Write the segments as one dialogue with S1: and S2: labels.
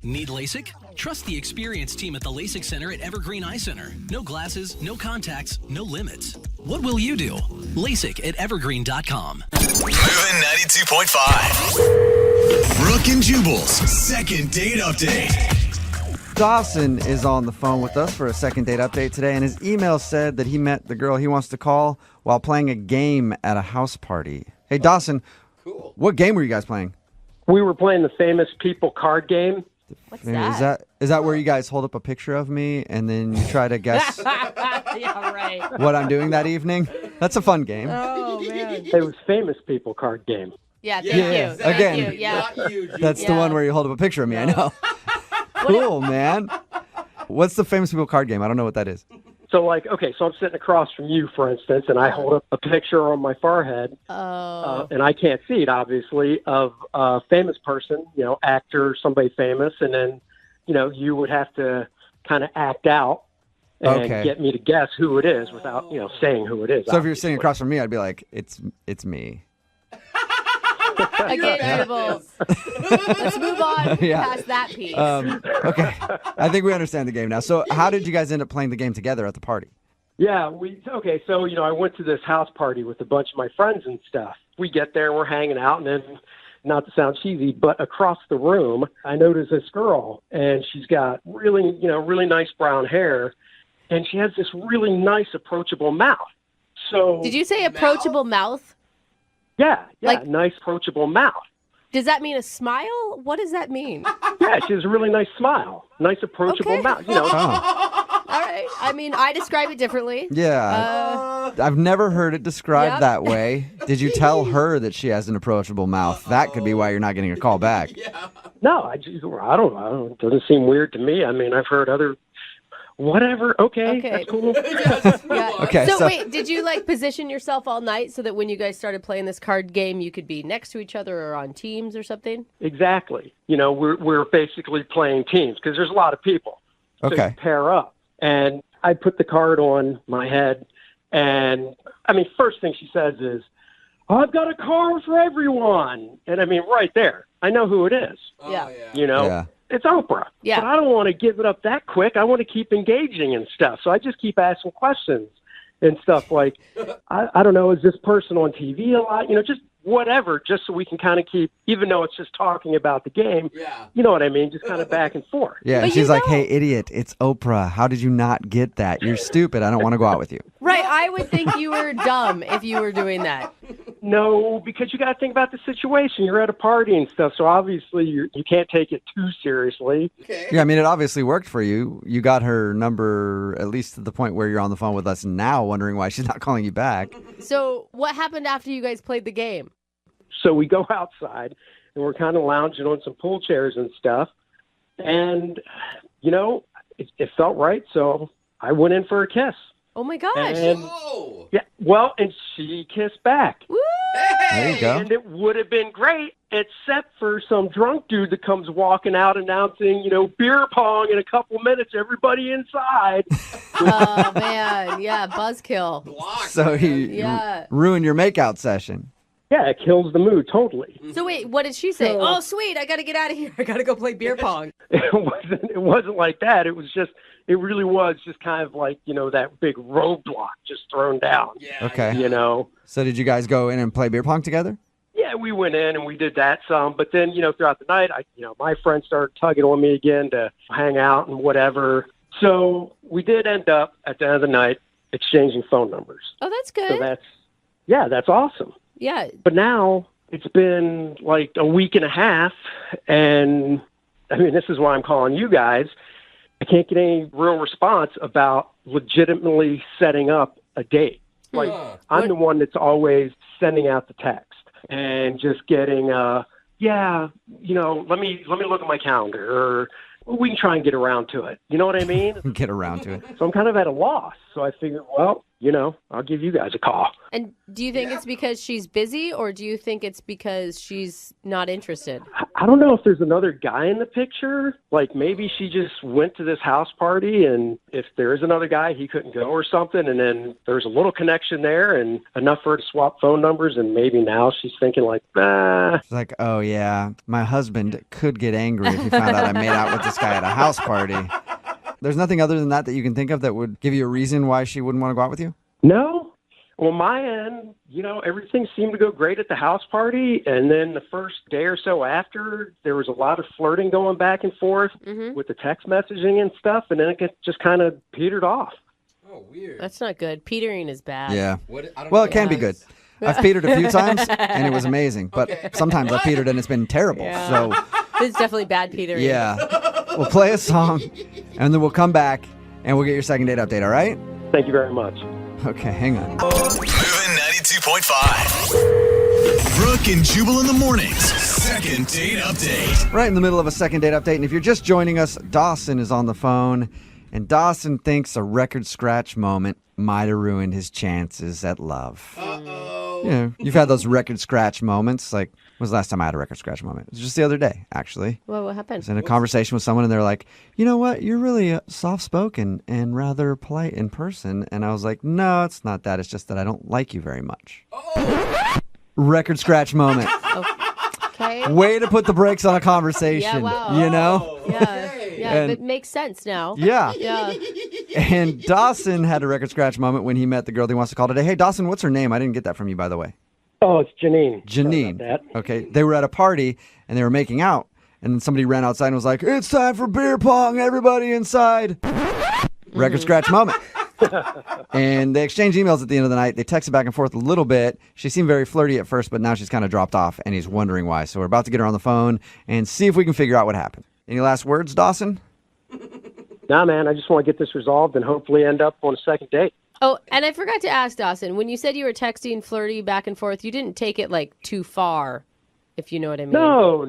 S1: Need LASIK? Trust the experienced team at the LASIK Center at Evergreen Eye Center. No glasses, no contacts, no limits. What will you do? LASIK at evergreen.com.
S2: Moving 92.5. Brooke and Jubal's second date update.
S3: Dawson is on the phone with us for a second date update today, and his email said that he met the girl he wants to call while playing a game at a house party. Hey, Dawson, cool. What game were you guys playing?
S4: We were playing the Famous People card game.
S5: What's that?
S3: Is that where you guys hold up a picture of me and then you try to guess
S5: Yeah, right.
S3: what I'm doing that evening? That's a fun game.
S5: Oh, man.
S4: It was Famous People card game.
S5: Yeah, thank
S3: Yeah,
S5: you. Thank
S3: again.
S5: you. Yeah.
S3: That's the one where you hold up a picture of me, I know. Cool, man. What's the Famous People card game? I don't know what that is.
S4: So, so I'm sitting across from you, for instance, and I hold up a picture on my forehead, and I can't see it, obviously, of a famous person, actor, somebody famous, and then, you would have to kind of act out and get me to guess who it is without, saying who it is.
S3: So if you're sitting across from me, I'd be like, it's me.
S5: Okay, let's move on past that piece.
S3: Okay. I think we understand the game now. So how did you guys end up playing the game together at the party?
S4: Yeah, so, I went to this house party with a bunch of my friends and stuff. We get there, we're hanging out, and then, not to sound cheesy, but across the room, I noticed this girl, and she's got really nice brown hair, and she has this really nice, approachable mouth. So
S5: Did you say approachable mouth?
S4: Yeah, nice, approachable mouth.
S5: Does that mean a smile? What does that mean?
S4: Yeah, she has a really nice smile. Nice, approachable mouth.
S5: All right. I mean, I describe it differently.
S3: Yeah. I've never heard it described that way. Did you tell her that she has an approachable mouth? That could be why you're not getting a call back.
S4: No, I don't know. It doesn't seem weird to me. I mean, I've heard other... Whatever. Okay. That's cool.
S5: Yeah.
S3: Okay.
S5: So wait, did you position yourself all night so that when you guys started playing this card game, you could be next to each other or on teams or something?
S4: Exactly. We're basically playing teams because there's a lot of people. So you pair up. And I put the card on my head, and first thing she says is, "I've got a card for everyone." And right there, I know who it is.
S5: Yeah.
S3: Yeah.
S4: It's Oprah.
S5: Yeah.
S4: But I don't want to give it up that quick. I want to keep engaging and stuff. So I just keep asking questions and stuff like, I don't know, is this person on TV a lot? Just whatever, just so we can kind of keep, even though it's just talking about the game, you know what I mean? Just kind of back and forth.
S3: Yeah, and she's like, hey, idiot, it's Oprah. How did you not get that? You're stupid. I don't want to go out with you.
S5: Right. I would think you were dumb if you were doing that.
S4: No, because you got to think about the situation. You're at a party and stuff, so obviously you can't take it too seriously.
S3: Okay. Yeah, it obviously worked for you. You got her number at least to the point where you're on the phone with us now wondering why she's not calling you back.
S5: So what happened after you guys played the game?
S4: So we go outside, and we're kind of lounging on some pool chairs and stuff, and, it felt right, so I went in for a kiss.
S5: Oh, my gosh.
S4: And, and she kissed back.
S5: Woo!
S3: There you go.
S4: And it would have been great, except for some drunk dude that comes walking out announcing, beer pong in a couple minutes, everybody inside.
S5: Oh, man. Yeah, buzzkill.
S3: So he ruined your makeout session.
S4: Yeah, it kills the mood totally.
S5: So wait, what did she say? Oh, sweet, I got to get out of here. I got to go play beer pong.
S4: It wasn't like that. It really was just kind of like, that big roadblock just thrown down.
S3: Yeah. Okay.
S4: So
S3: did you guys go in and play beer pong together?
S4: Yeah, we went in and we did that some. But then, throughout the night, my friends started tugging on me again to hang out and whatever. So we did end up at the end of the night exchanging phone numbers.
S5: Oh, that's good.
S4: So that's awesome.
S5: Yeah.
S4: But now it's been like a week and a half, and this is why I'm calling you guys. I can't get any real response about legitimately setting up a date. Like, I'm the one that's always sending out the text and just getting, let me look at my calendar, we can try and get around to it. You know what I mean?
S3: Get around to it.
S4: So I'm kind of at a loss. So I figured, well, I'll give you guys a call.
S5: And do you think it's because she's busy, or do you think it's because she's not interested?
S4: I don't know if there's another guy in the picture. Like maybe she just went to this house party, and if there is another guy, he couldn't go or something. And then there's a little connection there and enough for her to swap phone numbers. And maybe now she's thinking like,
S3: It's like, oh, yeah, my husband could get angry if he found out I made out with this guy at a house party. There's nothing other than that you can think of that would give you a reason why she wouldn't want to go out with you?
S4: No. Well, my end, everything seemed to go great at the house party. And then the first day or so after, there was a lot of flirting going back and forth with the text messaging and stuff. And then it just kind of petered off.
S6: Oh, weird.
S5: That's not good. Petering is bad.
S3: Yeah.
S6: I don't
S3: Well,
S6: know
S3: it can be good. I've petered a few times, and it was amazing. But sometimes I've petered, and it's been terrible.
S5: Yeah.
S3: So,
S5: This is definitely bad petering.
S3: yeah. We'll play a song, and then we'll come back, and we'll get your second date update, all right?
S4: Thank you very much.
S3: Okay, hang on.
S2: Moving 92.5. Brooke and Jubal in the mornings. Second date update.
S3: Right in the middle of a second date update, and if you're just joining us, Dawson is on the phone, and Dawson thinks a record scratch moment might have ruined his chances at love.
S6: Uh-oh.
S3: You've had those record scratch moments. Like, when was the last time I had a record scratch moment? It was just the other day, actually.
S5: Well, what
S3: I
S5: happened?
S3: was in a conversation with someone, and they're like, you know what? You're really soft-spoken and rather polite in person. And I was like, no, it's not that. It's just that I don't like you very much. Record scratch moment.
S5: Okay.
S3: Way to put the brakes on a conversation.
S5: Yeah, wow.
S3: You know?
S5: Yeah, yeah,
S3: And-
S5: it makes sense now.
S3: Yeah.
S5: Yeah.
S3: And Dawson had a record scratch moment when he met the girl that he wants to call today. Hey, Dawson, what's her name? I didn't get that from you, by the way.
S4: Oh, it's Janine. Sorry
S3: Janine.
S4: about that.
S3: Okay. They were at a party, and they were making out. And then somebody ran outside and was like, it's time for beer pong. Everybody inside. Record scratch moment. And they exchanged emails at the end of the night. They texted back and forth a little bit. She seemed very flirty at first, but now she's kind of dropped off, and he's wondering why. So we're about to get her on the phone and see if we can figure out what happened. Any last words, Dawson?
S4: Nah, man, I just want to get this resolved and hopefully end up on a second date.
S5: Oh, and I forgot to ask Dawson, when you said you were texting flirty back and forth, you didn't take it like too far, if you know what I mean.
S4: No.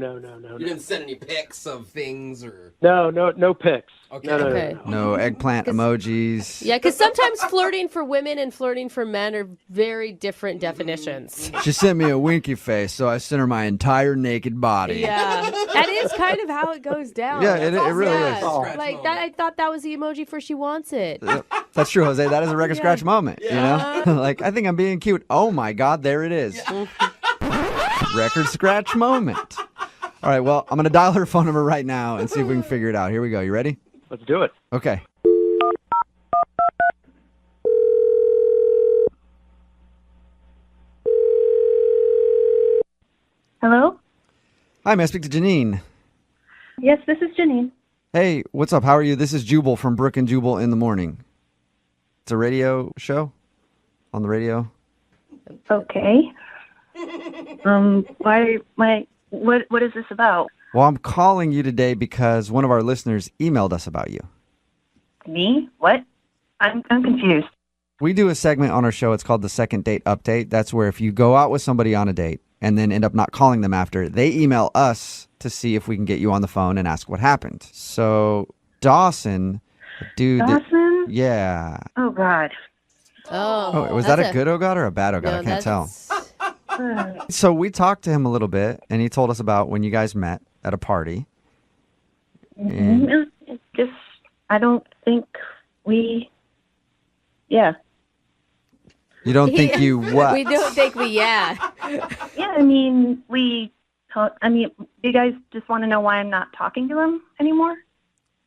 S6: You didn't send any pics of things or...
S4: No pics.
S6: Okay.
S4: No.
S5: Okay.
S3: No eggplant emojis.
S5: Yeah, because sometimes flirting for women and flirting for men are very different definitions.
S3: She sent me a winky face, so I sent her my entire naked body.
S5: Yeah, that is kind of how it goes down.
S3: Yeah, it really
S5: Yeah.
S3: is.
S6: Scratch
S5: Like
S6: moment.
S5: that, I thought that was the emoji for she wants it.
S3: That's true, Jose. That is a record
S5: Yeah.
S3: scratch moment. You know, like I think I'm being cute. Oh my God, there it is. Record scratch moment. All right, well, I'm gonna dial her phone number right now and see if we can figure it out. Here we go. You ready?
S4: Let's do it.
S3: Okay.
S7: Hello?
S3: Hi, may I speak to Janine?
S7: Yes, this is Janine.
S3: Hey, what's up? How are you? This is Jubal from Brooke and Jubal in the morning. It's a radio show on the radio.
S7: Okay. What is this about?
S3: Well, I'm calling you today because one of our listeners emailed us about you.
S7: Me? What? I'm confused.
S3: We do a segment on our show. It's called the Second Date Update. That's where if you go out with somebody on a date and then end up not calling them after, they email us to see if we can get you on the phone and ask what happened. So Dawson, the dude.
S7: Dawson?
S3: Yeah.
S7: Oh, God.
S3: Oh, was that a good oh God or a bad oh God? I can't tell. So we talked to him a little bit, and he told us about when you guys met at a party. And
S7: It just, I don't think we, yeah.
S3: you don't think you what?
S5: We don't think we, yeah.
S7: Yeah, I mean, you guys just want to know why I'm not talking to him anymore?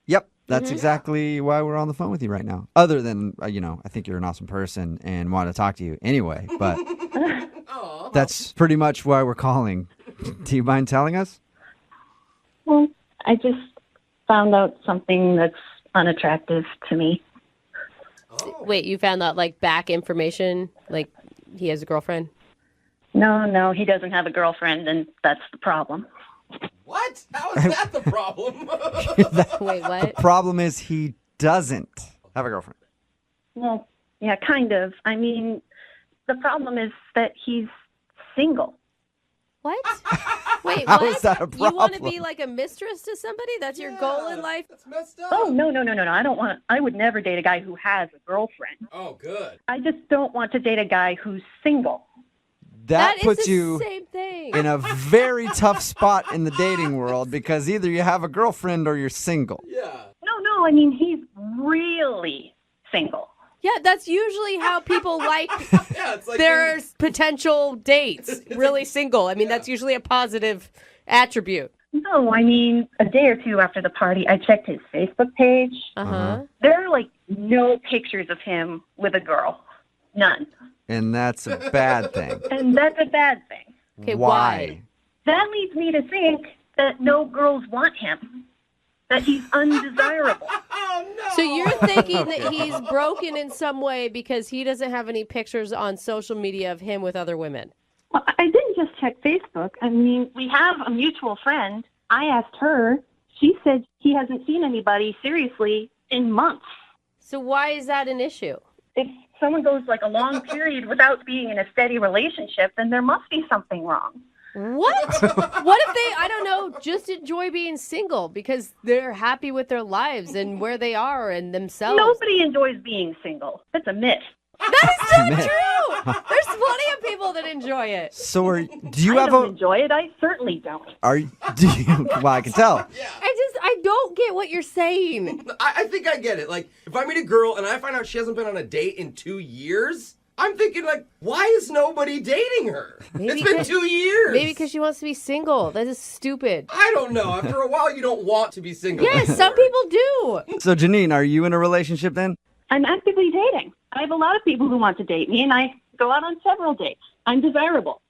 S3: Yep, that's exactly why we're on the phone with you right now. Other than, I think you're an awesome person and want to talk to you anyway, but that's pretty much why we're calling. Do you mind telling us?
S7: Well, I just found out something that's unattractive to me.
S5: Wait, you found that like back information? Like he has a girlfriend?
S7: No, he doesn't have a girlfriend, and that's the problem.
S6: What? How is that the problem?
S5: Wait, what?
S3: Problem is he doesn't have a girlfriend.
S7: Well, yeah, kind of. I mean, the problem is that he's single.
S5: What? Wait,
S3: How
S5: what?
S3: is that a
S5: You want to
S3: problem?
S5: be like a mistress to somebody? That's your goal in life?
S6: That's messed up.
S7: Oh, no. I would never date a guy who has a girlfriend.
S6: Oh, good.
S7: I just don't want to date a guy who's single.
S3: That
S5: is
S3: puts
S5: the
S3: you
S5: same thing.
S3: in a very tough spot in the dating world because either you have a girlfriend or you're single.
S6: Yeah.
S7: No, I mean, he's really single.
S5: Yeah, that's usually how people like
S6: Yeah, it's like
S5: their potential dates. Really single. I mean, that's usually a positive attribute.
S7: No, I mean, a day or two after the party, I checked his Facebook page.
S5: Uh-huh.
S7: There are, like, no pictures of him with a girl. None.
S3: And that's a bad thing.
S7: And that's a bad thing.
S5: Okay,
S3: Why?
S7: That leads me to think that no girls want him, that he's undesirable.
S6: Oh, no.
S5: So you're thinking that he's broken in some way because he doesn't have any pictures on social media of him with other women.
S7: Well, I didn't just check Facebook. I mean, we have a mutual friend. I asked her. She said he hasn't seen anybody seriously in months.
S5: So why is that an issue?
S7: If someone goes like a long period without being in a steady relationship, then there must be something wrong.
S5: What? What if they, I don't know, just enjoy being single because they're happy with their lives and where they are and themselves?
S7: Nobody enjoys being single. That's a myth.
S5: That is not true. There's plenty of people that enjoy it.
S3: So do you
S7: I
S3: have
S7: don't
S3: a
S7: enjoy it. I certainly don't.
S3: do you well, I can tell.
S5: I don't get what you're saying.
S6: I think I get it. Like, if I meet a girl and I find out she hasn't been on a date in 2 years, I'm thinking, like, why is nobody dating her? It's been 2 years.
S5: Maybe because she wants to be single. That is stupid.
S6: I don't know. After a while, you don't want to be single.
S5: Yes,
S6: anymore.
S5: some people do.
S3: So Janine, are you in a relationship then?
S7: I'm actively dating. I have a lot of people who want to date me, and I go out on several dates. I'm desirable.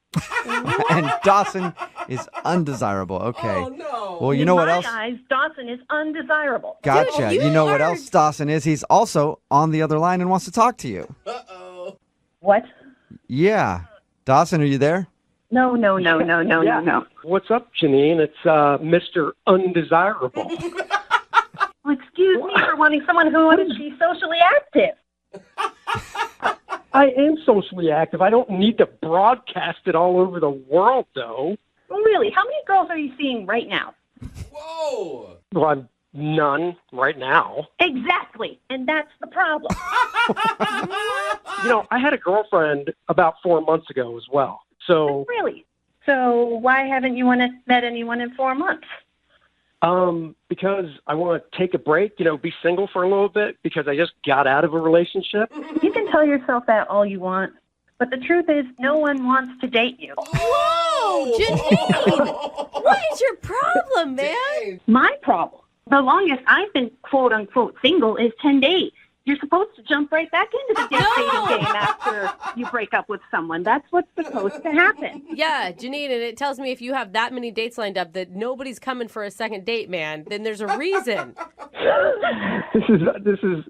S3: And Dawson is undesirable. Okay.
S6: Oh, no.
S3: Well, you know what else?
S7: In my eyes, Dawson is undesirable.
S3: Gotcha.
S5: Dude,
S3: you know what
S5: are-
S3: else Dawson is? He's also on the other line and wants to talk to you.
S6: Uh-oh.
S7: What?
S3: Yeah. Dawson, are you there?
S7: No.
S4: What's up, Janine? It's Mr. Undesirable.
S7: Well, excuse me for wanting someone who wants to be socially active.
S4: I am socially active. I don't need to broadcast it all over the world, though.
S7: Really, how many girls are you seeing right now?
S6: Whoa.
S4: Well, I'm none right now.
S7: Exactly, and that's the problem.
S4: You know, I had a girlfriend about 4 months ago as well. So,
S7: Really? So why haven't you met anyone in 4 months?
S4: because I want to take a break, you know, be single for a little bit because I just got out of a relationship.
S7: You can tell yourself that all you want, but the truth is no one wants to date you.
S5: Whoa, Janine! What is your problem, man?
S6: Dang.
S7: My problem, the longest I've been quote-unquote single is 10 days. You're supposed to jump right back into the dating game after you break up with someone. That's what's supposed to happen.
S5: Yeah, Janine, and it tells me if you have that many dates lined up that nobody's coming for a second date, man, then there's a reason.
S4: This is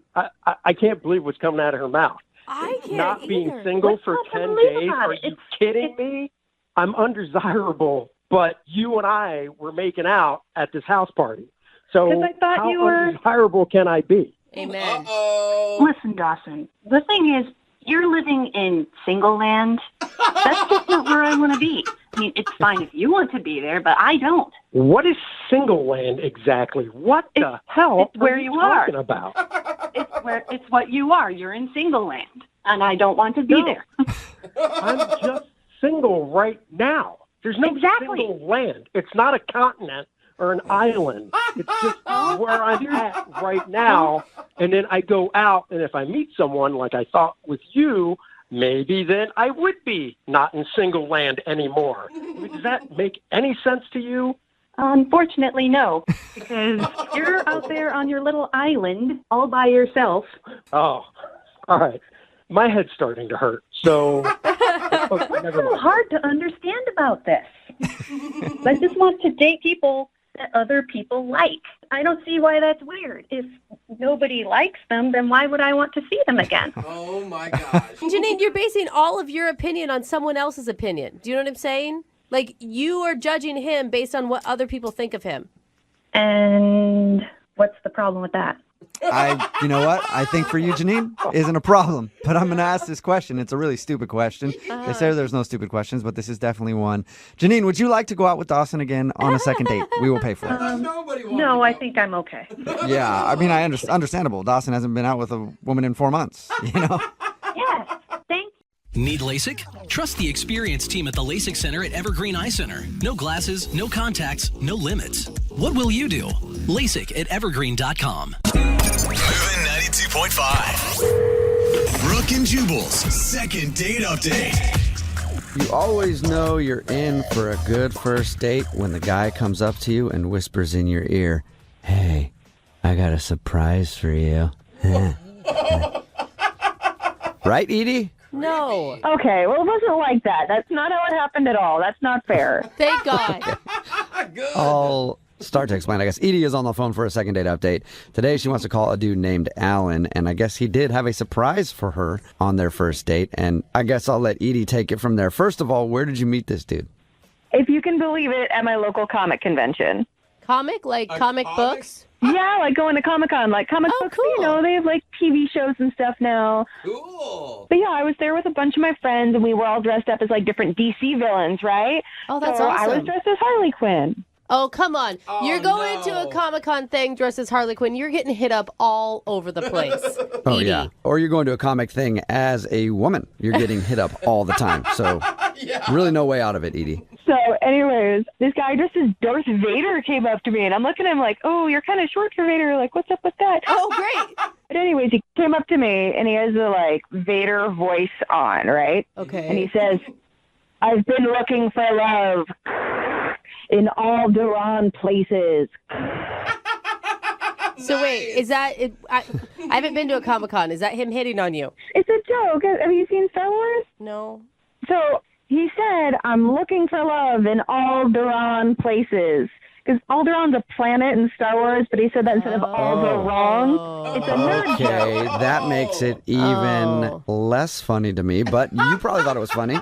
S4: I can't believe what's coming out of her mouth.
S5: I can't
S4: Not
S5: either.
S4: being single
S7: What's
S4: for
S7: not to
S4: 10
S7: believe
S4: days?
S7: about
S4: Are
S7: it?
S4: you kidding me? I'm undesirable, but you and I were making out at this house party. So
S7: 'Cause I thought
S4: how
S7: you were-
S4: undesirable can I be?
S5: Amen.
S6: Uh-oh.
S7: Listen, Dawson, the thing is, you're living in single land. That's just not where I want to be. I mean, it's fine if you want to be there, but I don't.
S4: What is single land exactly? What the hell
S7: it's where
S4: are
S7: you
S4: you
S7: are.
S4: talking about?
S7: It's what you are. You're in single land, and I don't want to be
S4: No.
S7: there.
S4: I'm just single right now. There's no
S7: Exactly.
S4: single land. It's not a continent or an island. It's just where I'm at right now. And then I go out, and if I meet someone like I thought with you, maybe then I would be not in single land anymore. Does that make any sense to you?
S7: Unfortunately, no, because you're out there on your little island all by yourself.
S4: Oh, all right. My head's starting to hurt. So, okay,
S7: What's
S4: never
S7: so
S4: mind.
S7: hard to understand about this? I just want to date people that other people like. I don't see why that's weird. If nobody likes them, then why would I want to see them again?
S6: Oh my gosh.
S5: Janine, you're basing all of your opinion on someone else's opinion. Do you know what I'm saying? Like, you are judging him based on what other people think of him.
S7: And what's the problem with that?
S3: You know what? I think for you, Janine, isn't a problem. But I'm going to ask this question. It's a really stupid question. They say there's no stupid questions, but this is definitely one. Janine, would you like to go out with Dawson again on a second date? We will pay for it.
S7: No, I think I'm okay.
S3: Yeah, I mean, understandable. Dawson hasn't been out with a woman in 4 months, you know?
S7: Yes, thank
S1: Need LASIK? Trust the experienced team at the LASIK Center at Evergreen Eye Center. No glasses, no contacts, no limits. What will you do? LASIK at evergreen.com.
S2: Moving 92.5. Brooke and Jubal's second date update.
S3: You always know you're in for a good first date when the guy comes up to you and whispers in your ear, "Hey, I got a surprise for you." Right, Edie?
S5: No.
S8: Okay, well, it wasn't like that. That's not how it happened at all. That's not fair.
S5: Thank God.
S3: I'll start to explain. I guess Edie is on the phone for a second date update. Today she wants to call a dude named Alan, and I guess he did have a surprise for her on their first date, and I guess I'll let Edie take it from there. First of all, where did you meet this dude?
S8: If you can believe it, at my local comic convention.
S5: Comic? Like comic books?
S8: Yeah, like going to Comic-Con. Like comic books,
S5: cool.
S8: you know, they have like TV shows and stuff now.
S6: Cool.
S8: But yeah, I was there with a bunch of my friends, and we were all dressed up as like different DC villains, right?
S5: Oh, that's
S8: so
S5: awesome.
S8: I was dressed as Harley Quinn.
S5: Oh, come on. You're going to a
S6: no.
S5: Comic-Con thing dressed as Harley Quinn. You're getting hit up all over the place.
S3: Oh,
S5: Edie.
S3: yeah. Or you're going to a comic thing as a woman. You're getting hit up all the time. So really no way out of it, Edie.
S8: So anyways, this guy dressed as Darth Vader came up to me, and I'm looking at him like, oh, you're kind of short for Vader. Like, what's up with that?
S5: Oh, great.
S8: But anyways, he came up to me, and he has the, like, Vader voice on, right?
S5: Okay.
S8: And he says, I've been looking for love in all Duran places.
S5: So wait, is that it? I haven't been to a Comic-Con. Is that him hitting on you?
S8: It's a joke. Have you seen Star Wars?
S5: No.
S8: So he said, I'm looking for love in all Duran places. Because Alderaan's a planet in Star Wars, but he said that instead of Alderaan. It's a nerd
S3: Okay,
S8: joke.
S3: that makes it even less funny to me, but you probably thought it was funny.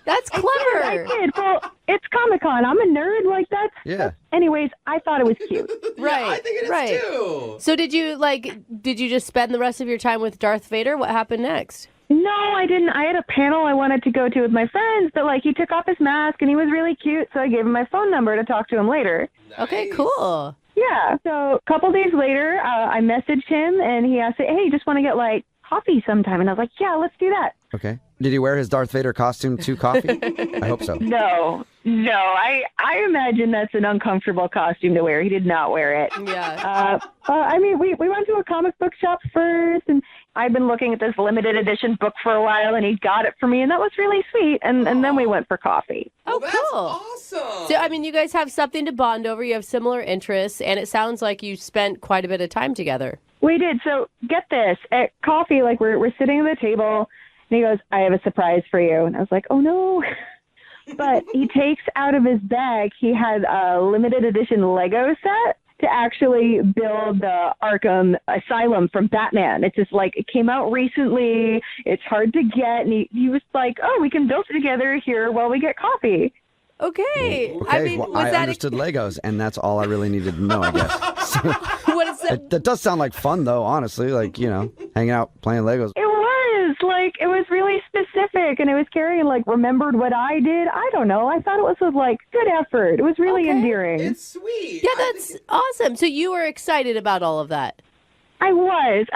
S5: That's
S8: I
S5: clever.
S8: did. Well, it's Comic-Con. I'm a nerd. Like, that's...
S3: Yeah.
S8: Anyways, I thought it was cute.
S5: Right.
S6: I think it is
S5: right.
S6: too.
S5: So did you just spend the rest of your time with Darth Vader? What happened next?
S8: No, I didn't. I had a panel I wanted to go to with my friends, but, like, he took off his mask, and he was really cute, so I gave him my phone number to talk to him later.
S5: Okay, cool.
S8: Yeah. So a couple days later, I messaged him, and he asked, hey, just want to get, like, coffee sometime? And I was like, yeah, let's do that.
S3: Okay. Did he wear his Darth Vader costume to coffee? I hope so.
S8: No. I imagine that's an uncomfortable costume to wear. He did not wear it.
S5: Yeah.
S8: I mean, we went to a comic book shop first, and I've been looking at this limited edition book for a while, and he got it for me, and that was really sweet. And then we went for coffee.
S5: Oh,
S6: That's
S5: cool.
S6: awesome.
S5: So, I mean, you guys have something to bond over. You have similar interests, and it sounds like you spent quite a bit of time together.
S8: We did. So get this. At coffee, like we're sitting at the table, and he goes, I have a surprise for you. And I was like, oh, no. But he takes out of his bag, he had a limited edition Lego set to actually build the Arkham Asylum from Batman. It's just like, it came out recently. It's hard to get. And he was like, oh, we can build it together here while we get coffee.
S5: Okay.
S3: Okay,
S5: I mean,
S3: well,
S5: was
S3: I
S5: that
S3: understood Legos, and that's all I really needed to know, I guess. So,
S5: what is that?
S3: that does sound like fun, though, honestly. Like, you know, hanging out, playing Legos.
S8: It was like, it was really specific, and it was carrying, like, remembered what I did. I don't know. I thought it was like good effort. It was really endearing.
S6: It's sweet.
S5: Yeah, that's awesome. So you were excited about all of that.
S8: I was.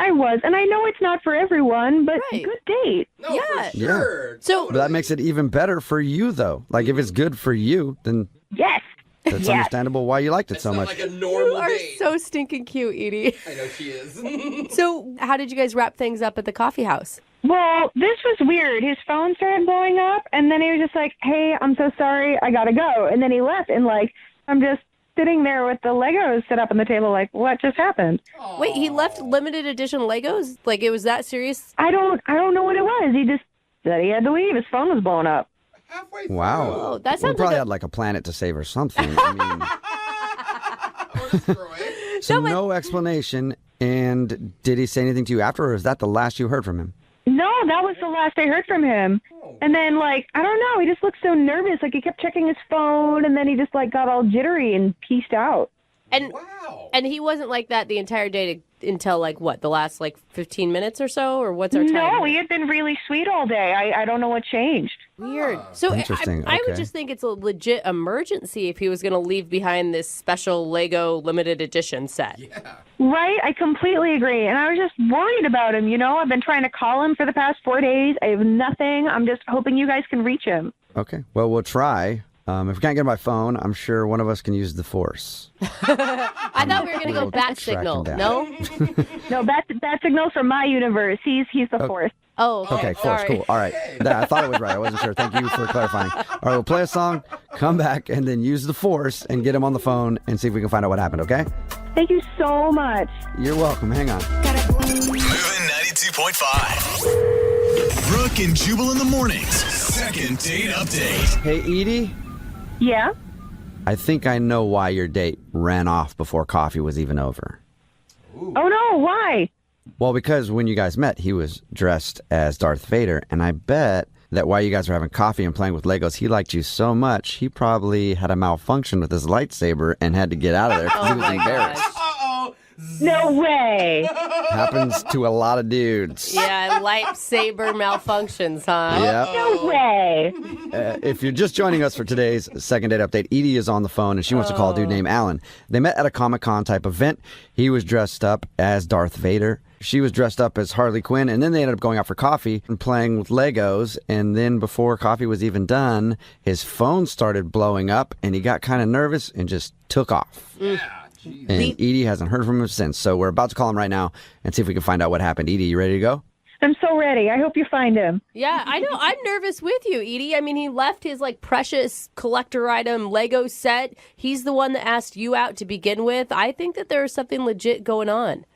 S8: And I know it's not for everyone, but
S5: Right.
S8: good date.
S6: No,
S5: Yeah.
S6: for sure.
S5: So
S3: But that makes it even better for you, though. Like, if it's good for you, then
S8: Yes.
S3: that's
S8: Yes.
S3: understandable why you liked it
S6: It's
S3: so
S6: not
S3: much.
S6: like a
S5: you
S6: normal
S5: are
S6: date.
S5: so stinking cute, Edie.
S6: I know she is.
S5: So how did you guys wrap things up at the coffee house?
S8: Well, this was weird. His phone started blowing up, and then he was just like, hey, I'm so sorry. I got to go. And then he left, and, like, I'm just sitting there with the Legos set up on the table like, what just happened?
S5: Wait, he left limited edition Legos? Like it was that serious?
S8: I don't know what it was. He just said he had to leave. His phone was blowing up.
S6: Halfway through.
S3: Wow.
S5: Oh, that
S3: We
S5: sounds
S3: probably
S5: like
S3: had like a planet to save or something. I
S6: Or screw it.
S3: mean, so no explanation. And did he say anything to you after, or is that the last you heard from him?
S8: No, that was the last I heard from him. And then, like, I don't know. He just looked so nervous. Like, he kept checking his phone, and then he just, like, got all jittery and peaced out.
S5: And
S6: Wow. Wow.
S5: And he wasn't like that the entire day until like what, the last like 15 minutes or so, or what's our time?
S8: No, he had been really sweet all day. I don't know what changed.
S5: Weird. So
S3: Interesting.
S5: I would
S3: Okay.
S5: just think it's a legit emergency if he was going to leave behind this special Lego limited edition set.
S6: Yeah.
S8: Right? I completely agree. And I was just worried about him, you know? I've been trying to call him for the past 4 days. I have nothing. I'm just hoping you guys can reach him.
S3: Okay. Well, we'll try. If we can't get my phone, I'm sure one of us can use the Force.
S5: I thought we were going to go bat
S3: track him
S5: signal.
S3: down.
S5: No?
S8: No, that signal's from my universe. He's the fourth.
S5: Oh,
S3: Okay, Force,
S5: sorry.
S3: cool. All right. I thought it was right. I wasn't sure. Thank you for clarifying. All right, we'll play a song, come back, and then use the Force and get him on the phone and see if we can find out what happened, okay?
S8: Thank you so much.
S3: You're welcome. Hang on.
S2: Moving 92.5. Brooke and Jubal in the mornings. Second date update.
S3: Hey, Edie,
S8: Yeah?
S3: I think I know why your date ran off before coffee was even over.
S8: Oh, no. Why?
S3: Well, because when you guys met, he was dressed as Darth Vader, and I bet that while you guys were having coffee and playing with Legos, he liked you so much, he probably had a malfunction with his lightsaber and had to get out of there because he was embarrassed.
S6: Uh-oh.
S8: No way.
S3: Happens to a lot of dudes.
S5: Yeah, lightsaber malfunctions, huh?
S3: Yep.
S8: No way.
S3: If you're just joining us for today's second date update, Edie is on the phone and she wants to call a dude named Alan. They met at a Comic-Con type event. He was dressed up as Darth Vader. She was dressed up as Harley Quinn, and then they ended up going out for coffee and playing with Legos. And then before coffee was even done, his phone started blowing up, and he got kind of nervous and just took off.
S6: Yeah. Jeez.
S3: And Edie hasn't heard from him since, so we're about to call him right now and see if we can find out what happened. Edie, you ready to go?
S8: I'm so ready. I hope you find him.
S5: Yeah, I know. I'm nervous with you, Edie. I mean, he left his like precious collector item Lego set. He's the one that asked you out to begin with. I think that there's something legit going on.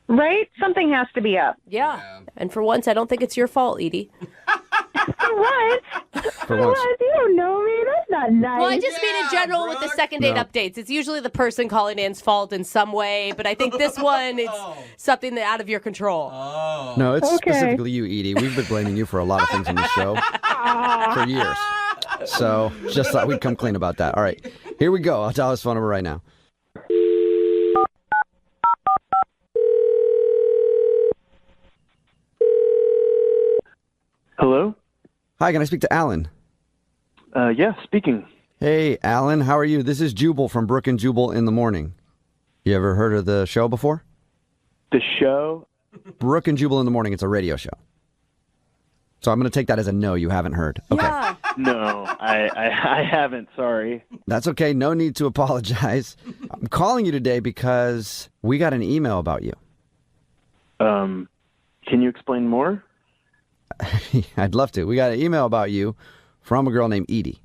S8: Right? Something has to be up.
S5: Yeah. And for once, I don't think it's your fault, Edie.
S8: What?
S3: For once.
S8: What? You don't know me. That's not nice.
S5: Well, I just mean in general with the
S6: Brooke.
S5: second date
S3: No.
S5: updates. It's usually the person calling in's fault in some way, but I think this one, it's something that out of your control.
S3: No, it's
S8: Okay.
S3: specifically you, Edie. We've been blaming you for a lot of things on this show for years. So just thought we'd come clean about that. All right, here we go. I'll dial his phone number right now.
S9: Hello?
S3: Hi, can I speak to Alan?
S9: Yeah, speaking.
S3: Hey, Alan, how are you? This is Jubal from Brooke and Jubal in the Morning. You ever heard of the show before?
S9: The show?
S3: Brooke and Jubal in the Morning. It's a radio show. So I'm going to take that as a no, you haven't heard. Okay.
S5: Yeah.
S9: No, I haven't, sorry.
S3: That's okay. No need to apologize. I'm calling you today because we got an email about you.
S9: Can you explain more?
S3: I'd love to. We got an email about you from a girl named Edie.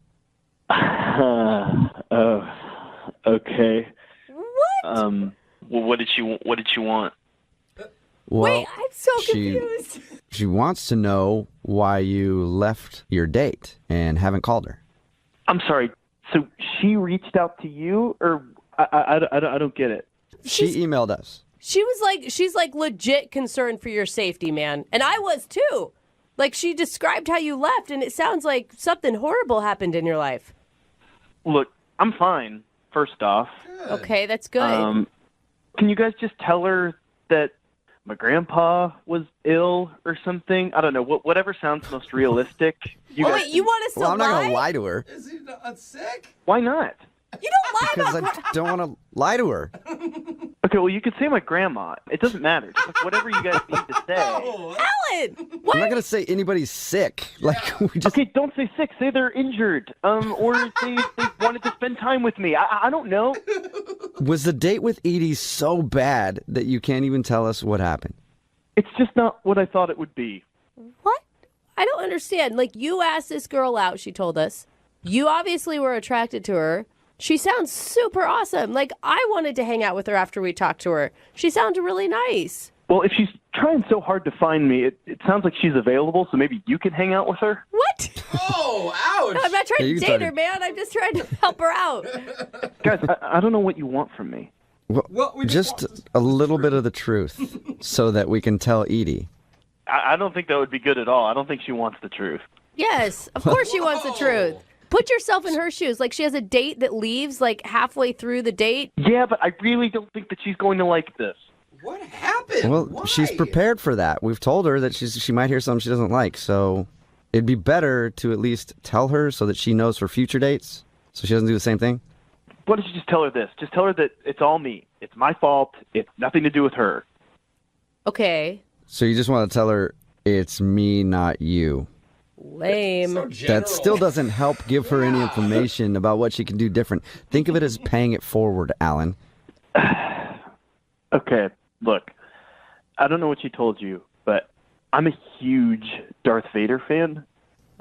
S9: Oh, okay.
S5: What?
S9: Well, what did she want?
S3: Well,
S5: Wait, I'm so
S3: she-
S5: confused.
S3: She wants to know why you left your date and haven't called her.
S9: I'm sorry. So she reached out to you, or I don't get it.
S3: She emailed us.
S5: She's like legit concerned for your safety, man. And I was too. Like she described how you left and it sounds like something horrible happened in your life.
S9: Look, I'm fine. First off,
S5: Okay, that's good.
S9: can you guys just tell her that my grandpa was ill or something? I don't know. Whatever sounds most realistic. You guys
S5: wait, you want us to
S3: Well, I'm not
S5: lie?
S3: going to lie to her
S6: Is he not sick?
S9: Why not?
S5: You don't lie
S3: because
S5: about
S3: I don't want to lie to her.
S9: Okay, well, you could say my grandma. It doesn't matter. Just like whatever you guys need to say.
S5: Alan.
S3: I'm
S5: What?
S3: not going to say anybody's sick. Like, we just.
S9: Okay, don't say sick. Say they're injured. Or say they wanted to spend time with me. I don't know.
S3: Was the date with Edie so bad that you can't even tell us what happened?
S9: It's just not what I thought it would be.
S5: What? I don't understand. Like you asked this girl out, she told us. You obviously were attracted to her. She sounds super awesome. Like I wanted to hang out with her after we talked to her. She sounded really nice.
S9: Well, if she's trying so hard to find me, it sounds like she's available, so maybe you can hang out with her?
S5: What?
S6: Oh, ouch.
S5: No, I'm not
S3: Yeah,
S5: trying
S3: you
S5: to
S3: can
S5: date
S3: try
S5: her,
S3: to-
S5: man. I'm just trying to help her out.
S9: Guys, I don't know what you want from me.
S3: Well,
S6: we
S3: just
S6: want
S3: a little bit of the truth so that we can tell Edie.
S9: I don't think that would be good at all. I don't think she wants the truth.
S5: Yes, of course she wants the truth. Put yourself in her shoes. Like, she has a date that leaves, like, halfway through the date.
S9: Yeah, but I really don't think that she's going to like this.
S6: What happened?
S3: Well,
S6: Why?
S3: she's prepared for that. We've told her that she might hear something she doesn't like, so it'd be better to at least tell her so that she knows for future dates, so she doesn't do the same thing.
S9: Why don't you just tell her this? Just tell her that it's all me. It's my fault. It's nothing to do with her.
S5: Okay.
S3: So you just want to tell her it's me, not you.
S5: Lame.
S6: So general.
S3: That still doesn't help give her any information about what she can do different. Think of it as paying it forward, Alan.
S9: Okay, look, I don't know what she told you, but I'm a huge Darth Vader fan.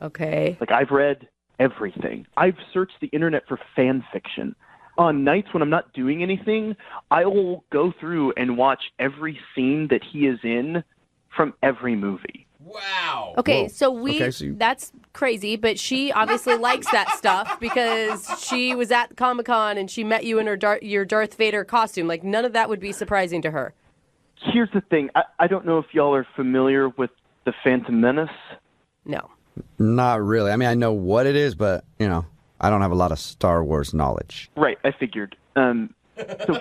S5: Okay.
S9: Like, I've read everything. I've searched the internet for fan fiction. On nights when I'm not doing anything, I will go through and watch every scene that he is in from every movie.
S6: Wow.
S5: Okay,
S3: Whoa.
S5: so
S3: Okay,
S5: that's crazy, but she obviously likes that stuff because she was at Comic-Con and she met you in your Darth Vader costume. Like, none of that would be surprising to her.
S9: Here's the thing. I don't know if y'all are familiar with the Phantom Menace.
S5: No.
S3: Not really. I mean, I know what it is, but, I don't have a lot of Star Wars knowledge.
S9: Right, I figured. So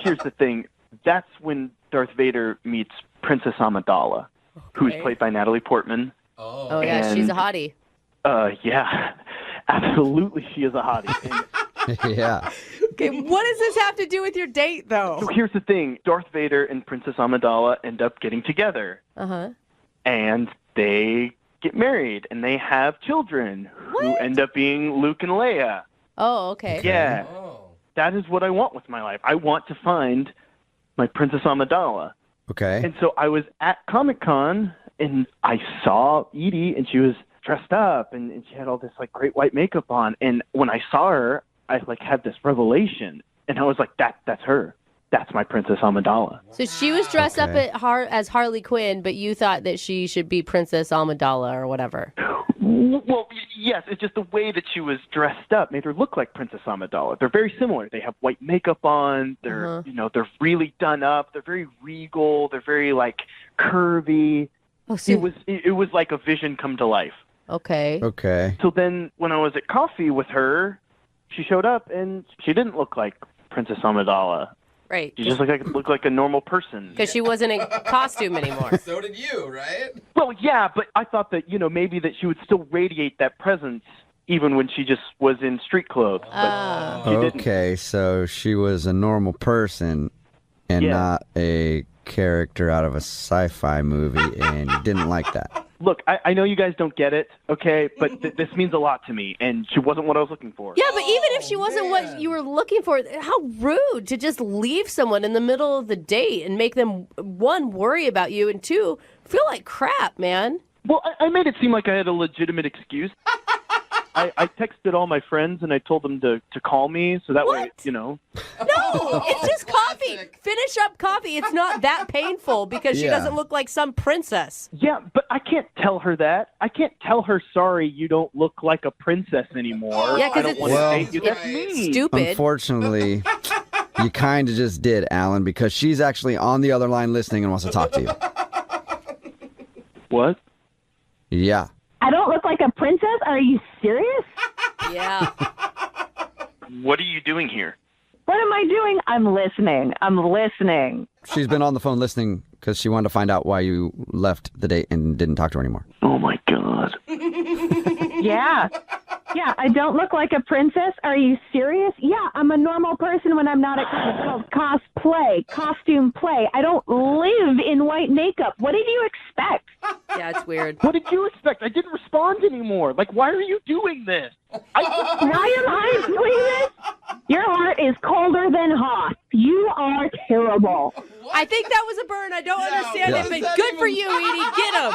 S9: here's the thing. That's when Darth Vader meets Princess Amidala, who's played by Natalie Portman.
S5: Oh, yeah, she's a hottie.
S9: Yeah, absolutely she is a hottie.
S3: Yeah.
S5: Okay, what does this have to do with your date, though?
S9: So here's the thing. Darth Vader and Princess Amidala end up getting together.
S5: Uh-huh.
S9: And they get married, and they have children who end up being Luke and Leia.
S5: Oh, okay.
S9: Yeah. That is what I want with my life. I want to find my Princess Amidala.
S3: Okay.
S9: And so I was at Comic-Con, and I saw Edie, and she was dressed up, and she had all this, great white makeup on. And when I saw her, I, had this revelation. And I was like, that's her. That's my Princess Amidala.
S5: So she was dressed up as Harley Quinn, but you thought that she should be Princess Amidala or whatever.
S9: Well, yes, it's just the way that she was dressed up made her look like Princess Amidala. They're very similar. They have white makeup on. They're, they're really done up. They're very regal. They're very, curvy.
S5: Oh, so
S9: It was like a vision come to life.
S5: Okay.
S3: Okay.
S9: So then when I was at coffee with her, she showed up, and she didn't look like Princess Amidala.
S5: Right.
S9: She just looked like a normal person.
S5: Because she wasn't in costume anymore.
S6: So did you, right?
S9: Well, yeah, but I thought that, maybe that she would still radiate that presence even when she just was in street clothes. But she didn't.
S3: Okay, so she was a normal person and not a character out of a sci-fi movie, and you didn't like that.
S9: Look, I know you guys don't get it, okay, but this means a lot to me, and she wasn't what I was looking for.
S5: Yeah, but even if she wasn't what you were looking for, how rude to just leave someone in the middle of the date and make them, one, worry about you, and two, feel like crap, man.
S9: Well, I made it seem like I had a legitimate excuse. I texted all my friends, and I told them to call me, so that way,
S5: No, it's just coffee. Finish up coffee. It's not that painful because she doesn't look like some princess.
S9: Yeah, but I can't tell her that. I can't tell her, sorry, you don't look like a princess anymore.
S5: Yeah, because
S9: I don't want to date you. That's me.
S5: Stupid.
S3: Unfortunately, you kind of just did, Alan, because she's actually on the other line listening and wants to talk to you.
S9: What?
S3: Yeah.
S8: I don't look like a princess? Are you serious?
S5: Yeah.
S9: What are you doing here?
S8: What am I doing? I'm listening.
S3: She's been on the phone listening because she wanted to find out why you left the date and didn't talk to her anymore.
S9: Oh, my God.
S8: Yeah. Yeah, I don't look like a princess. Are you serious? Yeah, I'm a normal person when I'm not at costume play. I don't live in white makeup. What did you expect?
S5: Yeah, it's weird.
S9: What did you expect? I didn't respond anymore. Why are you doing this?
S8: Why am I doing this? Your heart is colder than hot. You are terrible.
S5: I think that was a burn. I don't understand it, but good for you, Edie. Get him.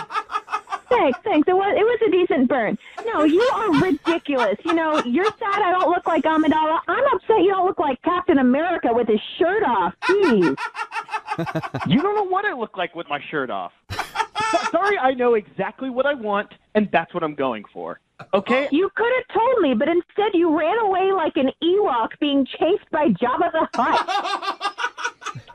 S8: Thanks. It was a decent burn. No, you are ridiculous. You're sad I don't look like Amidala. I'm upset you don't look like Captain America with his shirt off. Jeez.
S9: You don't know what I look like with my shirt off. Sorry, I know exactly what I want, and that's what I'm going for. Okay?
S8: You could have told me, but instead you ran away like an Ewok being chased by Jabba the Hutt.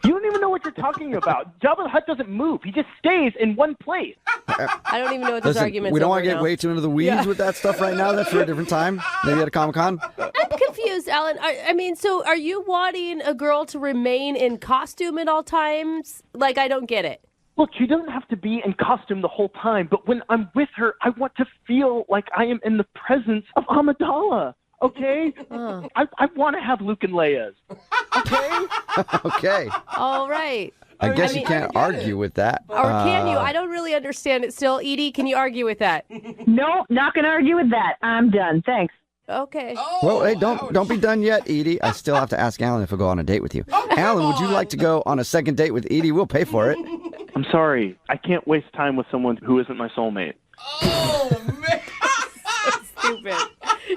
S9: You don't even know what you're talking about. Jabba the Hutt doesn't move. He just stays in one place.
S5: I don't even know what this
S3: Listen,
S5: argument's
S3: we don't
S5: over
S3: want to get
S5: now.
S3: way too into the weeds with that stuff right now. That's for a different time. Maybe at a Comic-Con.
S5: I'm confused, Alan. I mean, so are you wanting a girl to remain in costume at all times? Like, I don't get it.
S9: Look, she doesn't have to be in costume the whole time, but when I'm with her, I want to feel like I am in the presence of Amidala. Okay? I want to have Luke and Leia's. Okay?
S3: Okay.
S5: All right.
S3: I guess
S5: mean,
S3: you can't argue with that.
S5: Or can you? I don't really understand it still. Edie, can you argue with that?
S8: No, not going to argue with that. I'm done. Thanks.
S5: Okay.
S3: Well, hey, don't be done yet, Edie. I still have to ask Alan if he'll go on a date with you. Alan, would you like to go on a second date with Edie? We'll pay for it.
S9: I'm sorry. I can't waste time with someone who isn't my soulmate.
S6: Oh, man.
S5: Stupid.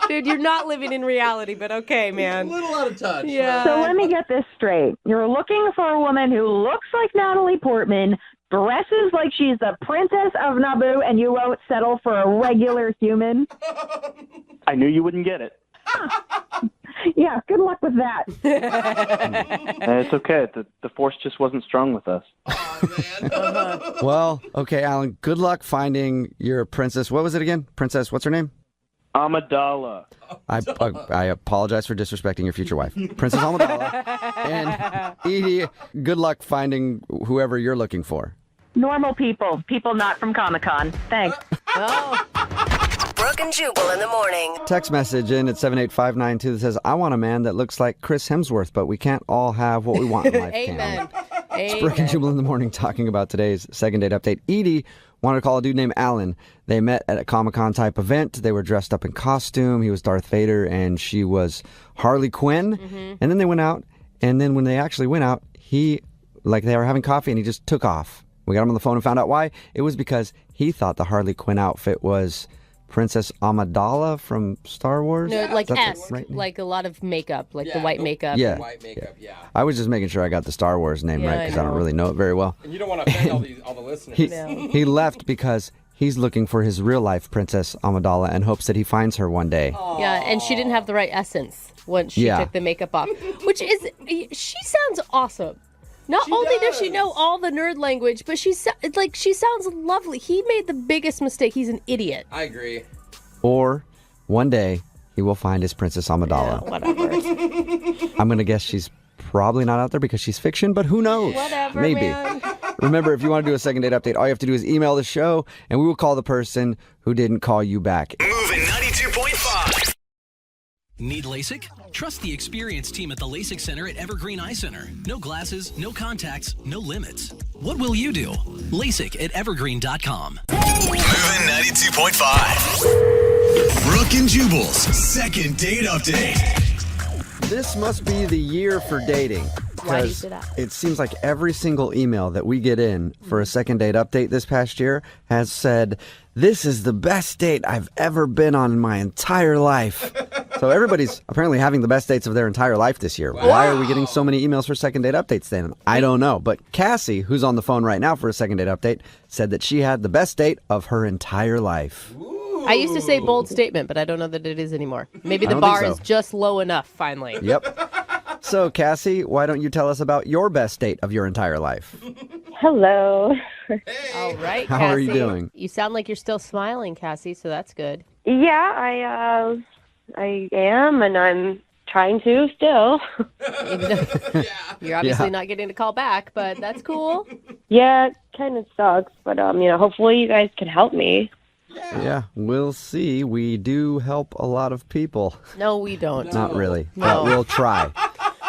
S5: Dude, you're not living in reality, but okay, man.
S6: A little out of touch.
S5: Yeah.
S8: So let me get this straight. You're looking for a woman who looks like Natalie Portman, dresses like she's the princess of Naboo, and you won't settle for a regular human?
S9: I knew you wouldn't get it.
S8: Yeah, good luck with that.
S9: It's okay. The Force just wasn't strong with us.
S6: Oh, man.
S3: Well, okay, Alan, good luck finding your princess. What was it again? Princess, what's her name?
S9: Amidala.
S3: I apologize for disrespecting your future wife. Princess Amidala. And Edie, good luck finding whoever you're looking for.
S8: Normal people. People not from Comic-Con. Thanks.
S5: Oh.
S10: Brooke and Jubal in the morning.
S3: Text message in at 78592 that says, I want a man that looks like Chris Hemsworth, but we can't all have what we want in life.
S5: Amen.
S3: It's Brooke and Jubal in the morning talking about today's second date update. Edie wanted to call a dude named Alan. They met at a Comic-Con type event. They were dressed up in costume. He was Darth Vader and she was Harley Quinn.
S5: Mm-hmm.
S3: And then they went out. And then when they actually went out, they were having coffee and he just took off. We got him on the phone and found out why. It was because he thought the Harley Quinn outfit was Princess Amidala from Star Wars.
S5: No, like
S3: That's
S5: S,
S3: the right name?
S5: like a lot of makeup, like the white makeup.
S3: Yeah.
S6: White makeup, yeah.
S3: I was just making sure I got the Star Wars name
S5: Yeah,
S3: right
S5: I
S3: because I don't
S5: know.
S3: really know it very well.
S6: And you don't want to offend all the listeners.
S3: He left because he's looking for his real life Princess Amidala and hopes that he finds her one day.
S5: Yeah, and she didn't have the right essence once she
S3: Yeah.
S5: took the makeup off, which is, she sounds awesome. Not only does she know all the nerd language, but she sounds lovely. He made the biggest mistake. He's an idiot.
S6: I agree.
S3: Or one day he will find his Princess Amidala.
S5: Yeah, whatever.
S3: I'm going to guess she's probably not out there because she's fiction, but who knows?
S5: Whatever,
S3: Maybe.
S5: man.
S3: Remember, if you want to do a second date update, all you have to do is email the show and we will call the person who didn't call you back.
S2: Moving 92.5.
S1: Need LASIK? Trust the experienced team at the LASIK Center at Evergreen Eye Center. No glasses, no contacts, no limits. What will you do? LASIK at evergreen.com.
S2: Moving 92.5. Brooke and Jubal's second date update.
S3: This must be the year for dating.
S5: Why do you
S3: Because
S5: say that?
S3: it seems like every single email that we get in for a second date update this past year has said, this is the best date I've ever been on in my entire life. So everybody's apparently having the best dates of their entire life this year. Why are we getting so many emails for second date updates then? I don't know. But Cassie, who's on the phone right now for a second date update, said that she had the best date of her entire life.
S5: I used to say bold statement, but I don't know that it is anymore. Maybe
S3: I
S5: the
S3: don't
S5: bar
S3: think
S5: is
S3: so.
S5: just low enough, finally.
S3: Yep. So, Cassie, why don't you tell us about your best date of your entire life?
S7: Hello.
S5: All right,
S3: How are you
S5: Cassie.
S3: doing?
S5: You sound like you're still smiling, Cassie, so that's good.
S7: Yeah, I am, and I'm trying to still.
S5: Even though you're obviously not getting a call back, but that's cool.
S7: Yeah, it kind of sucks, but hopefully you guys can help me.
S3: Yeah, we'll see. We do help a lot of people.
S5: No, we don't.
S3: Not really,
S5: No.
S3: but we'll try.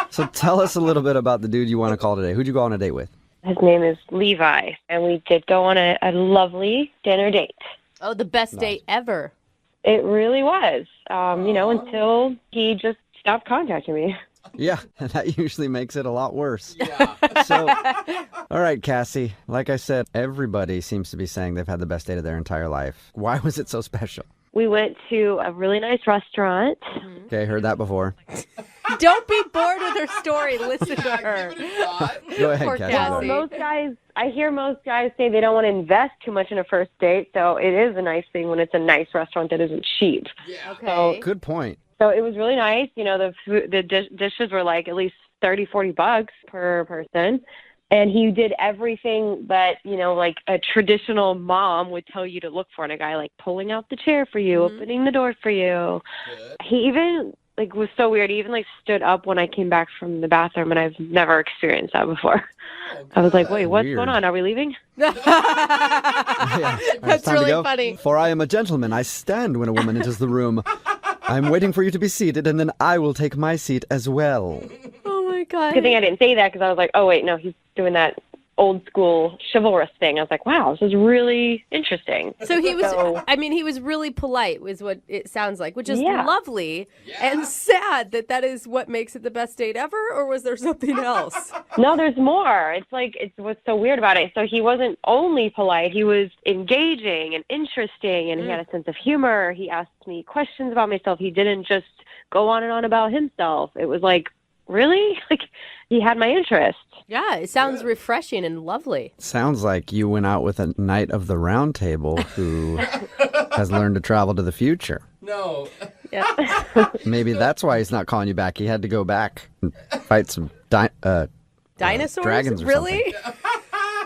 S3: So tell us a little bit about the dude you want to call today. Who'd you go on a date with?
S7: His name is Levi, and we did go on a lovely dinner date.
S5: Oh, the best date ever.
S7: It really was, until he just stopped contacting me.
S3: Yeah, that usually makes it a lot worse. So, all right, Cassie, like I said, everybody seems to be saying they've had the best date of their entire life. Why was it so special?
S7: We went to a really nice restaurant.
S3: Okay, heard that before.
S5: Don't be bored with her story. Listen to her.
S3: Go ahead,
S5: Poor
S3: Cassie.
S5: Cassie.
S7: I hear most guys say they don't want to invest too much in a first date, so it is a nice thing when it's a nice restaurant that isn't cheap.
S5: Okay.
S3: Good point.
S7: So it was really nice. The dishes were like at least
S11: $30-$40 per person. And he did everything that, like a traditional mom would tell you to look for in a guy, like pulling out the chair for you, opening the door for you. Good. He even was so weird. He even stood up when I came back from the bathroom, and I've never experienced that before. I was like, wait, what's going on? Are we leaving?
S3: That's
S5: really funny.
S3: For I am a gentleman. I stand when a woman enters the room. I'm waiting for you to be seated, and then I will take my seat as well.
S5: Oh, my God.
S11: Good thing I didn't say that, because I was like, oh, wait, no, he's doing that old school chivalrous thing. I was like, wow, this is really interesting.
S5: So he was really polite, is what it sounds like, which is lovely and sad that is what makes it the best date ever, or was there something else?
S11: No, there's more. It's what's so weird about it. So he wasn't only polite, he was engaging and interesting, and he had a sense of humor. He asked me questions about myself. He didn't just go on and on about himself. It was like, really? He had my interest.
S5: Yeah, it sounds refreshing and lovely.
S3: Sounds like you went out with a knight of the round table who has learned to travel to the future.
S6: No.
S5: Yeah.
S3: Maybe that's why he's not calling you back. He had to go back and fight some
S5: dinosaurs?
S3: Dragons or
S5: really?
S3: something.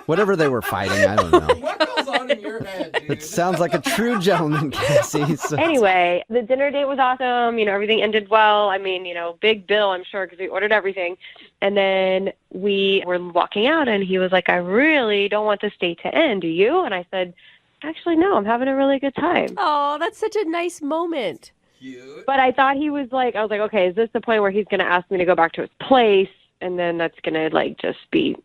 S3: Whatever they were fighting, I don't know.
S6: What goes on in your head, dude?
S3: It sounds like a true gentleman, Cassie. So
S11: Anyway, the dinner date was awesome. Everything ended well. I mean, big bill, I'm sure, because we ordered everything. And then we were walking out, and he was like, I really don't want this date to end. Do you? And I said, actually, no, I'm having a really good time.
S5: Oh, that's such a nice moment.
S6: Cute.
S11: But I thought he was I was like, okay, is this the point where he's going to ask me to go back to his place? And then that's going to just be,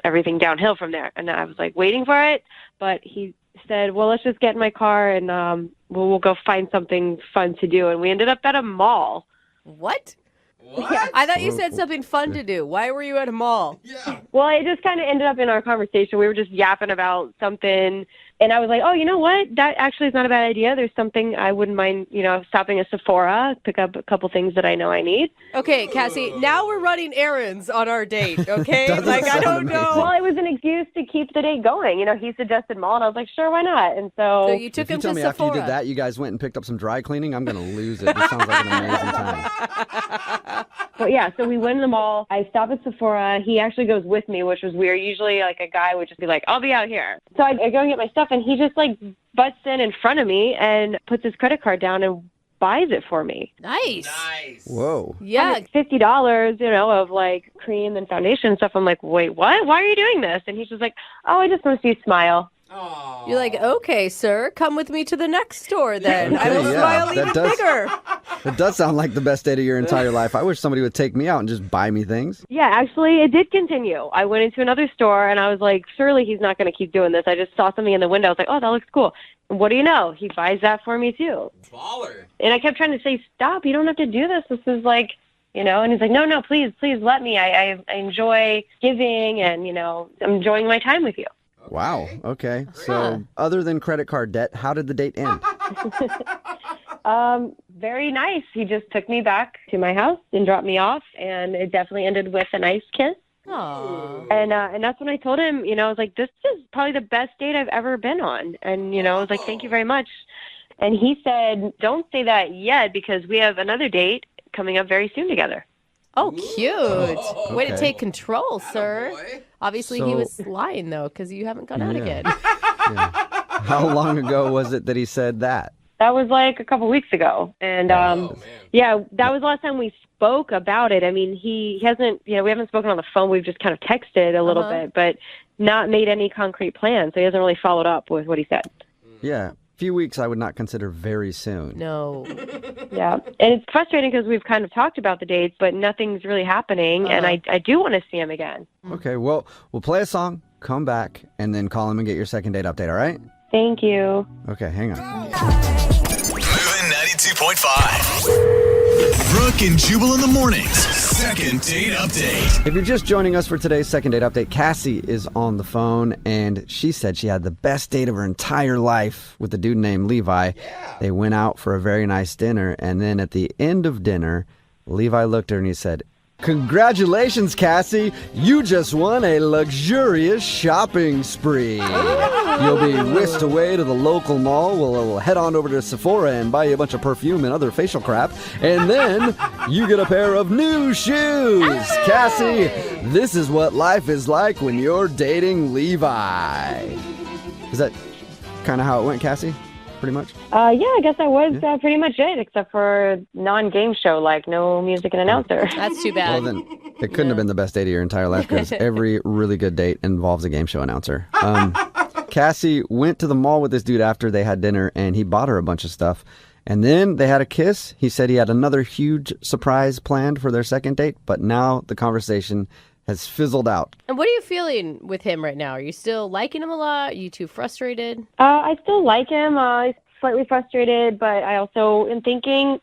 S11: everything downhill from there. And I was waiting for it. But he said, well, let's just get in my car and we'll go find something fun to do. And we ended up at a mall.
S5: What?
S6: What?
S5: I thought you said something fun to do. Why were you at a mall?
S6: Yeah.
S11: Well, it just kind of ended up in our conversation. We were just yapping about something. And I was like, oh, you know what? That actually is not a bad idea. There's something I wouldn't mind, stopping at Sephora, pick up a couple things that I know I need.
S5: Okay, Cassie, now we're running errands on our date, okay?
S3: Doesn't
S5: I don't
S3: sound
S5: know.
S3: amazing.
S11: Well, it was an excuse to keep the date going. He suggested mall, and I was like, sure, why not? And
S5: So you took
S3: if you
S5: him
S3: tell
S5: to
S3: me
S5: Sephora.
S3: after you did that, you guys went and picked up some dry cleaning, I'm going to lose it. This sounds like an amazing time.
S11: But yeah, so we went to the mall. I stopped at Sephora. He actually goes with me, which was weird. Usually, a guy would just be like, I'll be out here. So I go and get my stuff, and he just, butts in front of me and puts his credit card down and buys it for me.
S5: Nice.
S3: Whoa.
S5: Yeah.
S11: $50, of, cream and foundation and stuff. I'm like, wait, what? Why are you doing this? And he's just like, oh, I just want to see you smile.
S6: Aww.
S5: You're like, okay, sir, come with me to the next store then. I will
S3: Okay, yeah,
S5: smile
S3: that
S5: even
S3: does-
S5: bigger.
S3: It does sound like the best date of your entire life. I wish somebody would take me out and just buy me things.
S11: Yeah, actually, it did continue. I went into another store, and I was like, surely he's not going to keep doing this. I just saw something in the window. I was like, oh, that looks cool. And what do you know? He buys that for me, too.
S6: Baller.
S11: And I kept trying to say, stop. You don't have to do this. This is and he's like, no, please let me. I enjoy giving, and, I'm enjoying my time with you.
S3: Wow. Okay. So other than credit card debt, how did the date end?
S11: Very nice. He just took me back to my house and dropped me off, and it definitely ended with a nice kiss.
S5: Aww.
S11: And that's when I told him, I was like, this is probably the best date I've ever been on. And, I was like, thank you very much. And he said, don't say that yet, because we have another date coming up very soon together.
S5: Oh, cute. Way to
S3: Okay.
S5: take control, sir.
S6: Attaboy.
S5: Obviously, he was lying, though, because you haven't gone out
S3: Yeah.
S5: again.
S3: How long ago was it that he said that?
S11: That was a couple weeks ago. And,
S6: Man.
S11: yeah, that was the last time we spoke about it. I mean, he hasn't, we haven't spoken on the phone. We've just kind of texted a little bit, but not made any concrete plans. So he hasn't really followed up with what he said.
S3: Yeah. A few weeks I would not consider very soon.
S5: No.
S11: Yeah. And it's frustrating because we've kind of talked about the dates, but nothing's really happening. And I do want to see him again.
S3: Okay, well, we'll play a song, come back, and then call him and get your second date update, all right?
S11: Thank you.
S3: Okay, hang on.
S2: Moving 92.5. Brooke and Jubal in the mornings. Second date update.
S3: If you're just joining us for today's second date update, Cassie is on the phone, and she said she had the best date of her entire life with a dude named Levi.
S6: Yeah.
S3: They went out for a very nice dinner, and then at the end of dinner, Levi looked at her and he said, Congratulations, Cassie. You just won a luxurious shopping spree. You'll be whisked away to the local mall. We'll head on over to Sephora and buy you a bunch of perfume and other facial crap. And then you get a pair of new shoes. Cassie, this is what life is like when you're dating Levi. Is that kind of how it went, Cassie? Pretty much?
S11: Yeah, I guess that was pretty much it, except for non-game show, like no music and announcer.
S5: That's too bad.
S3: Well, then it couldn't have been the best date of your entire life because every really good date involves a game show announcer. Cassie went to the mall with this dude after they had dinner, and he bought her a bunch of stuff. And then they had a kiss. He said he had another huge surprise planned for their second date, but now the conversation has fizzled out.
S5: And what are you feeling with him right now? Are you still liking him a lot? Are you too frustrated?
S11: I still like him. He's slightly frustrated, but I also am thinking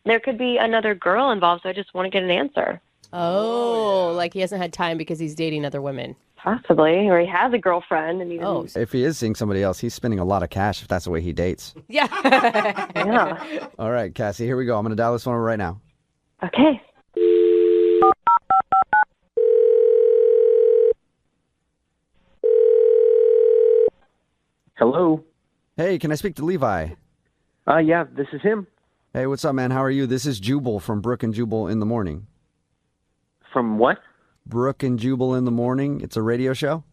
S11: there could be another girl involved, so I just want to get an answer.
S5: Oh, like he hasn't had time because he's dating other women.
S11: Possibly, or he has a girlfriend and he doesn't.
S3: If he is seeing somebody else, he's spending a lot of cash if that's the way he dates.
S5: Yeah.
S11: Yeah.
S3: All right, Cassie, here we go. I'm going to dial this one over right now.
S11: Okay.
S9: Hello.
S3: Hey, can I speak to Levi?
S9: Yeah, this is him.
S3: Hey, what's up, man? How are you? This is Jubal from Brooke and Jubal in the Morning.
S9: From what?
S3: Brooke and Jubal in the Morning. It's a radio show.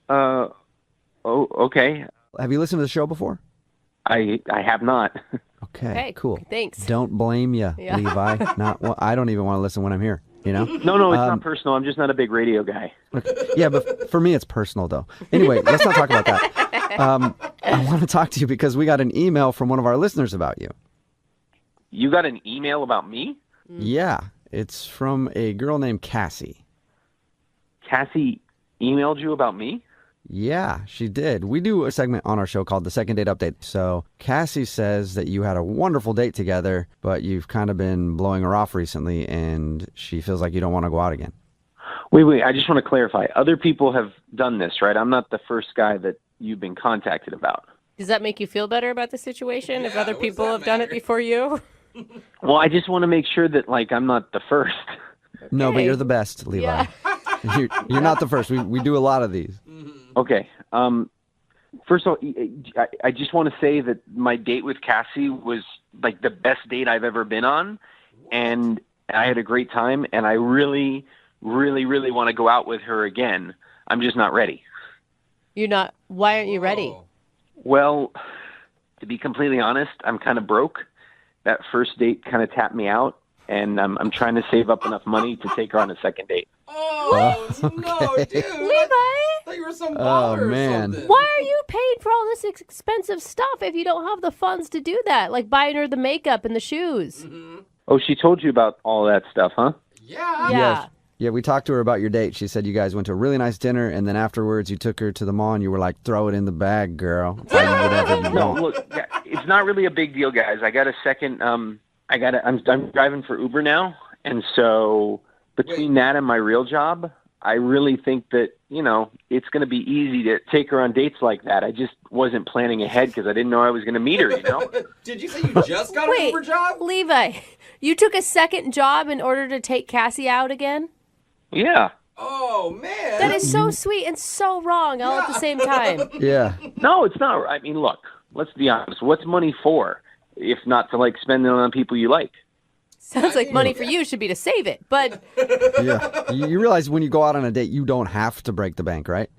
S9: Oh, okay.
S3: Have you listened to the show before?
S9: I have not.
S3: Okay, cool.
S5: Thanks.
S3: Don't blame you,
S5: Yeah.
S3: Levi. I don't even want to listen when I'm here, you know?
S9: No, it's not personal. I'm just not a big radio guy.
S3: Yeah, but for me, it's personal, though. Anyway, let's not talk about that. I want to talk to you because we got an email from one of our listeners about you.
S9: You got an email about me?
S3: Yeah, it's from a girl named Cassie.
S9: Cassie emailed you about me?
S3: Yeah, she did. We do a segment on our show called The Second Date Update. So Cassie says that you had a wonderful date together, but you've kind of been blowing her off recently, and she feels like you don't want to go out again.
S9: Wait. I just want to clarify. Other people have done this, right? I'm not the first guy that you've been contacted about.
S5: Does that make you feel better about the situation if other people have done it before you?
S9: Well, I just want to make sure that, like, I'm not the first.
S3: No, but you're the best, Levi.
S5: Yeah.
S3: You're not the first. We do a lot of these.
S9: Okay. First of all, I just want to say that my date with Cassie was like the best date I've ever been on, and I had a great time, and I really, really, really want to go out with her again. I'm just not ready.
S5: You're not. Why aren't you ready?
S9: Well, to be completely honest, I'm kind of broke. That first date kind of tapped me out, and I'm trying to save up enough money to take her on a second date.
S6: Oh, no, dude.
S5: Levi?
S6: I thought you were some baller or something.
S5: Why are you paying for all this expensive stuff if you don't have the funds to do that? Like buying her the makeup and the shoes.
S6: Mm-hmm.
S9: Oh, she told you about all that stuff, huh?
S6: Yeah.
S5: Yeah.
S3: Yeah, we talked to her about your date. She said you guys went to a really nice dinner, and then afterwards you took her to the mall, and you were like, throw it in the bag, girl. Buy you whatever you
S9: No,
S3: want.
S9: look, it's not really a big deal, guys. I got a second. I'm driving for Uber now, and so between that and my real job, I really think that it's going to be easy to take her on dates like that. I just wasn't planning ahead because I didn't know I was going to meet her.
S6: Did you say you just got an Uber job?
S5: Levi, you took a second job in order to take Cassie out again?
S9: Yeah.
S6: Oh, man.
S5: That is so sweet and so wrong all at the same time.
S3: Yeah.
S9: No, it's not. I mean, look, let's be honest. What's money for if not to spend it on people you like?
S5: Sounds like money for you should be to save it, but...
S3: Yeah. You realize when you go out on a date, you don't have to break the bank, right?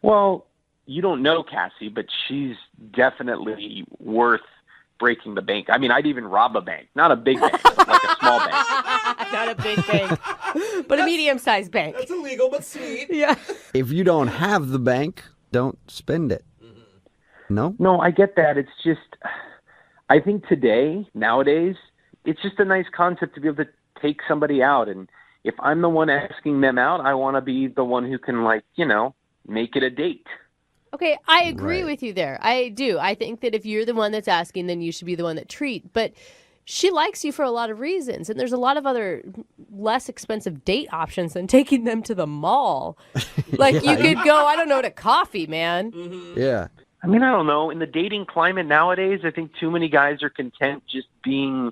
S9: Well, you don't know Cassie, but she's definitely worth breaking the bank. I mean, I'd even rob a bank. Not a big bank, but like a small bank.
S5: Not a big bank, but a medium-sized bank.
S6: That's illegal, but sweet.
S5: Yeah.
S3: If you don't have the bank, don't spend it. No?
S9: No, I get that. It's just, I think nowadays, it's just a nice concept to be able to take somebody out. And if I'm the one asking them out, I want to be the one who can, make it a date.
S5: Okay, I agree with you there. I do. I think that if you're the one that's asking, then you should be the one that treat. But she likes you for a lot of reasons, and there's a lot of other less expensive date options than taking them to the mall. Like you could go, I don't know, to coffee, man.
S6: Mm-hmm.
S3: Yeah.
S9: I mean, I don't know. In the dating climate nowadays, I think too many guys are content just being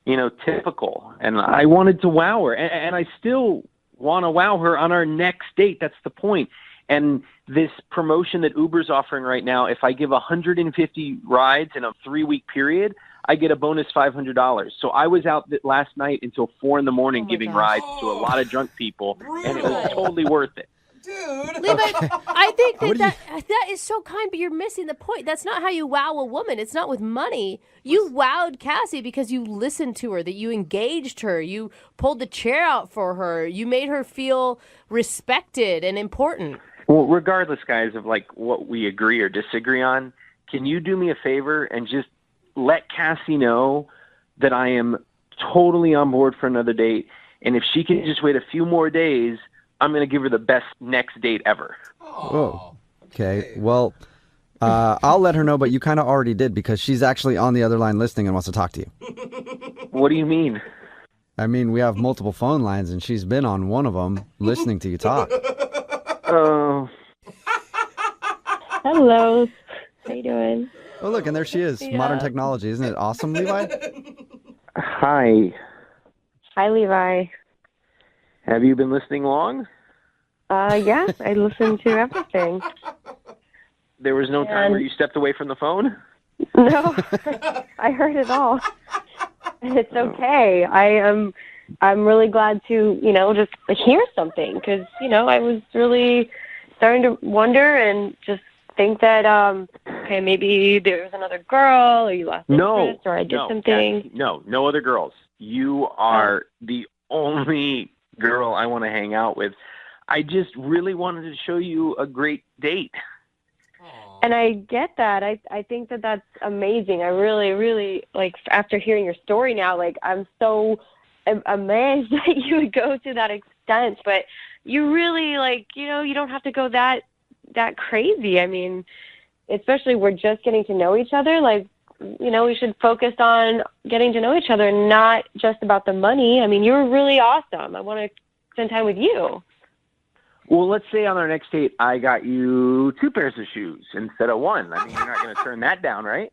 S9: typical. And I wanted to wow her. And I still want to wow her on our next date. That's the point. And this promotion that Uber's offering right now, if I give 150 rides in a 3-week period, I get a bonus $500. So I was out last night until 4 a.m. giving rides to a lot of drunk people, and it was totally worth it.
S6: Dude.
S5: Levi, I think that is so kind, but you're missing the point. That's not how you wow a woman. It's not with money. You wowed Cassie because you listened to her, that you engaged her, you pulled the chair out for her, you made her feel respected and important.
S9: Well, regardless, guys, of like what we agree or disagree on, can you do me a favor and just let Cassie know that I am totally on board for another date, and if she can just wait a few more days, I'm going to give her the best next date ever.
S3: Whoa. Okay. Well, I'll let her know, but you kind of already did because she's actually on the other line listening and wants to talk to you.
S9: What do you mean?
S3: I mean, we have multiple phone lines, and she's been on one of them listening to you talk.
S9: Oh.
S11: Hello. How you doing?
S3: Oh, look, and there she is.
S5: Yeah.
S3: Modern technology. Isn't it awesome, Levi?
S9: Hi.
S11: Hi, Levi.
S9: Have you been listening long?
S11: Yeah, I listened to everything.
S9: There was no time where you stepped away from the phone?
S11: No, I heard it all. It's okay. I'm really glad to, just hear something because, I was really starting to wonder and just think that, okay, maybe there was another girl or you lost interest or I did something.
S9: No other girls. You are the only girl I want to hang out with. I just really wanted to show you a great date.
S11: And I get that. I think that that's amazing. I really, really, after hearing your story now, I'm so amazed that you would go to that extent. But you really, you don't have to go that crazy. I mean, especially we're just getting to know each other. We should focus on getting to know each other, not just about the money. I mean, you're really awesome. I want to spend time with you.
S9: Well, let's say on our next date, I got you 2 pairs of shoes instead of 1. I mean, you're not going to turn that down, right?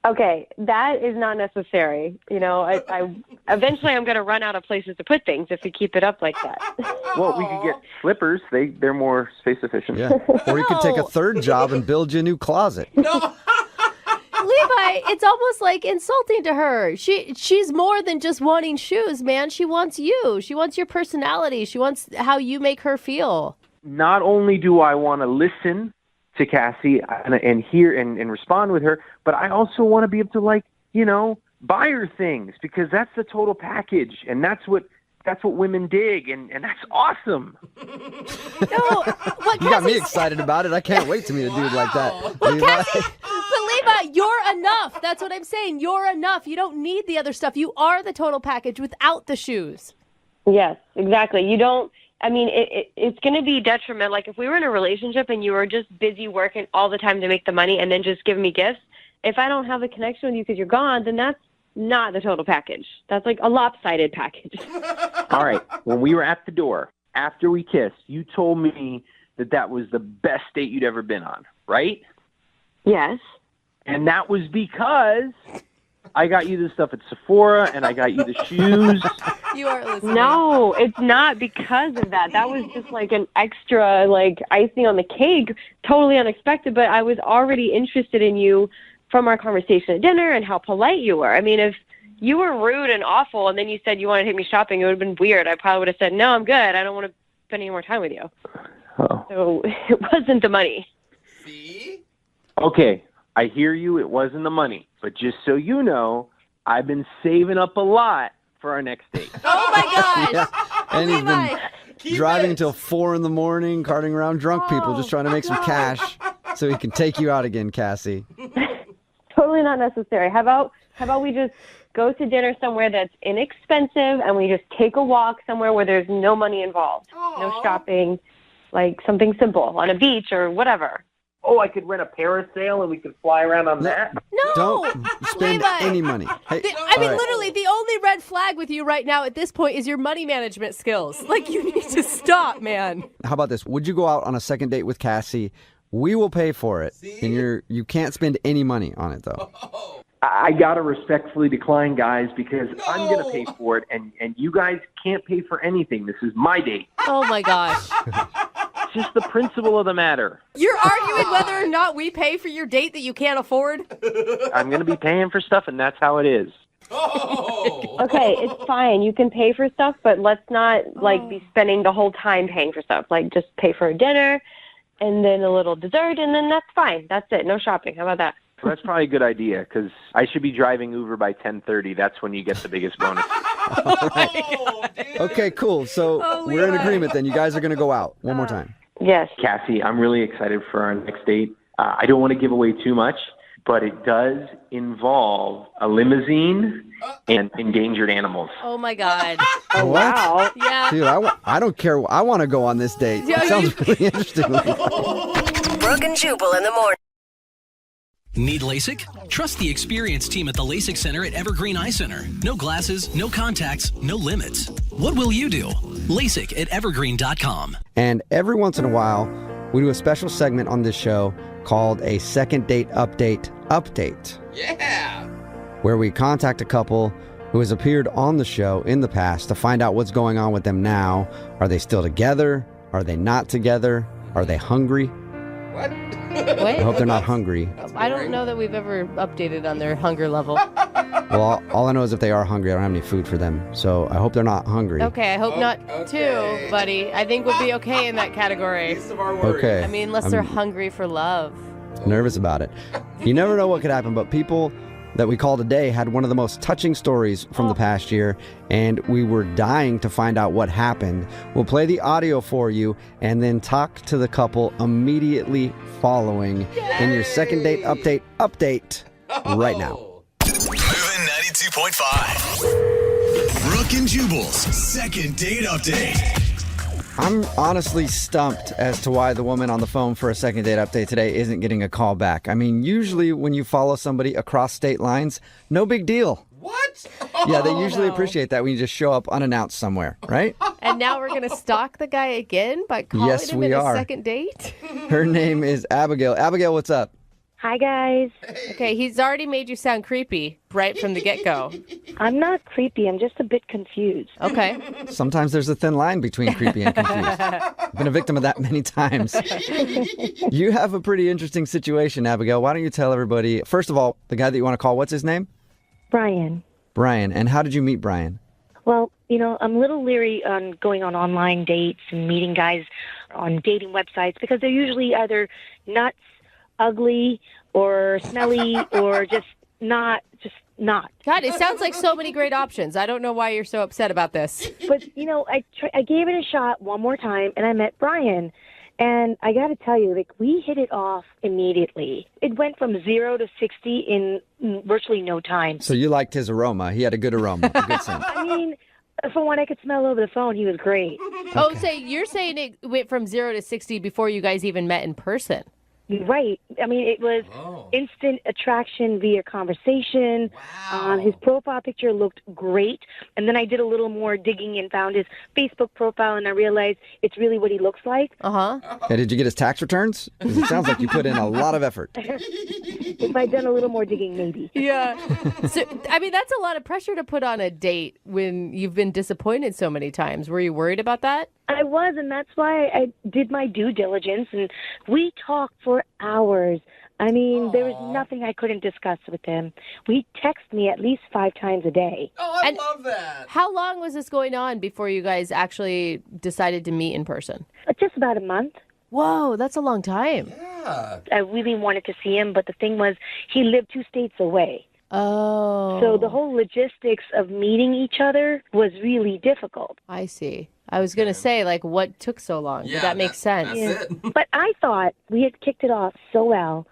S11: Okay, that is not necessary. I eventually I'm going to run out of places to put things if we keep it up like that.
S9: Well, we could get slippers. They're more space efficient.
S3: Yeah. Or you could take a third job and build you a new closet.
S5: No. Levi, it's almost like insulting to her. She's more than just wanting shoes, man. She wants you. She wants your personality. She wants how you make her feel.
S9: Not only do I want to listen to Cassie and hear and respond with her, but I also want to be able to buy her things because that's the total package, and that's what women dig, and that's awesome.
S5: No,
S3: you got me excited about it. I can't wait to meet a dude like that.
S5: Cassie, but Levi, you're enough. That's what I'm saying. You're enough. You don't need the other stuff. You are the total package without the shoes.
S11: Yes, exactly. You don't. I mean, it's going to be detrimental. Like if we were in a relationship and you were just busy working all the time to make the money and then just giving me gifts, if I don't have a connection with you because you're gone, then that's not the total package. That's like a lopsided package.
S9: All right. When we were at the door, after we kissed, you told me that was the best date you'd ever been on, right?
S11: Yes.
S9: And that was because I got you the stuff at Sephora and I got you the shoes.
S5: You are listening.
S11: No, it's not because of that. That was just like an extra icing on the cake, totally unexpected, but I was already interested in you from our conversation at dinner and how polite you were. I mean, if you were rude and awful and then you said you want to take me shopping, it would have been weird. I probably would have said, no, I'm good. I don't want to spend any more time with you.
S9: Oh.
S11: So it wasn't the money.
S6: See?
S9: Okay, I hear you. It wasn't the money. But just so you know, I've been saving up a lot for our next date.
S5: Oh, my gosh.
S3: Yeah. And he's been driving until 4 a.m, carting around drunk people, just trying to make some cash so he can take you out again, Cassie.
S11: Totally not necessary. How about we just go to dinner somewhere that's inexpensive and we just take a walk somewhere where there's no money involved.
S6: Aww.
S11: No shopping, like something simple on a beach or whatever.
S9: Oh, I could rent a parasail and we could fly around on that?
S5: No.
S3: Don't spend
S5: Levi.
S3: any money. Hey,
S5: Literally, the only red flag with you right now at this point is your money management skills. Like, you need to stop, man.
S3: How about this? Would you go out on a second date with Cassie? We will pay for it.
S6: See?
S3: And you can't spend any money on it, though.
S9: I got to respectfully decline, guys, because I'm going to pay for it, and you guys can't pay for anything. This is my date.
S5: Oh, my gosh.
S9: It's just the principle of the matter.
S5: You're arguing whether or not we pay for your date that you can't afford?
S9: I'm going to be paying for stuff, and that's how it is.
S11: Okay, it's fine. You can pay for stuff, but let's not be spending the whole time paying for stuff. Like, just pay for a dinner and then a little dessert, and then that's fine. That's it. No shopping. How about that?
S9: Well, that's probably a good idea, because I should be driving Uber by 10:30. That's when you get the biggest bonus.
S3: Okay, cool. So we're in agreement then. You guys are going to go out one more time.
S11: Yes.
S9: Cassie, I'm really excited for our next date. I don't want to give away too much, but it does involve a limousine and endangered animals.
S5: Oh, my God.
S11: Oh, wow.
S5: Yeah.
S3: Dude, I don't care. I want to go on this date. It sounds really interesting.
S10: Brooke and Jubal in the morning.
S1: Need LASIK? Trust the experienced team at the LASIK Center at Evergreen Eye Center. No glasses, no contacts, no limits. What will you do? LASIK at evergreen.com.
S3: And every once in a while, we do a special segment on this show called a second date update.
S6: Yeah.
S3: Where we contact a couple who has appeared on the show in the past to find out what's going on with them now. Are they still together? Are they not together? Are they hungry?
S6: What?
S3: I hope they're not hungry.
S5: I don't know that we've ever updated on their hunger level.
S3: Well, all I know is if they are hungry, I don't have any food for them. So I hope they're not hungry.
S5: Okay, I hope not too, buddy. I think we'll be okay in that category.
S6: Least of our worries.
S3: Okay.
S5: I mean, unless they're hungry for love.
S3: Nervous about it. You never know what could happen, but people that we call today had one of the most touching stories from the past year, and we were dying to find out what happened. We'll play the audio for you and then talk to the couple immediately following in your second date update right now.
S2: Moving 92.5. Brooke and Jubal's second date update.
S3: I'm honestly stumped as to why the woman on the phone for a second date update today isn't getting a call back. I mean, usually when you follow somebody across state lines, no big deal.
S6: What?
S3: Yeah, they usually appreciate that when you just show up unannounced somewhere, right?
S5: And now we're going to stalk the guy again by calling him in a second date?
S3: Her name is Abigail. Abigail, what's up?
S8: Hi, guys.
S5: Okay, he's already made you sound creepy right from the get-go.
S8: I'm not creepy. I'm just a bit confused.
S5: Okay.
S3: Sometimes there's a thin line between creepy and confused. I've been a victim of that many times. You have a pretty interesting situation, Abigail. Why don't you tell everybody, first of all, the guy that you want to call, what's his name?
S8: Brian.
S3: Brian. And how did you meet Brian?
S8: Well, I'm a little leery on going on online dates and meeting guys on dating websites because they're usually either nuts, ugly, or smelly, or just not.
S5: God, it sounds like so many great options. I don't know why you're so upset about this.
S8: But, I gave it a shot one more time, and I met Brian. And I got to tell you, we hit it off immediately. It went from 0 to 60 in virtually no time.
S3: So you liked his aroma. He had a good aroma, a good scent.
S8: I mean, from what I could smell over the phone, he was great.
S5: Oh, so you're saying it went from 0 to 60 before you guys even met in person?
S8: Right. I mean, it was instant attraction via conversation.
S6: Wow.
S8: His profile picture looked great. And then I did a little more digging and found his Facebook profile, and I realized it's really what he looks like.
S5: Uh-huh.
S3: Okay, did you get his tax returns? 'Cause it sounds like you put in a lot of effort.
S8: If I'd done a little more digging, maybe.
S5: Yeah. So, I mean, that's a lot of pressure to put on a date when you've been disappointed so many times. Were you worried about that?
S8: I was, and that's why I did my due diligence, and we talked for hours. I mean, there was nothing I couldn't discuss with him. We text me at least 5 times a day.
S6: Oh, I love that.
S5: How long was this going on before you guys actually decided to meet in person?
S8: Just about a month.
S5: Whoa, that's a long time.
S6: Yeah.
S8: I really wanted to see him, but the thing was, he lived 2 states away.
S5: Oh.
S8: So the whole logistics of meeting each other was really difficult.
S5: I see. I was going to say, what took so long?
S6: Yeah,
S5: that makes sense.
S6: That's it.
S8: But I thought we had kicked it off so well.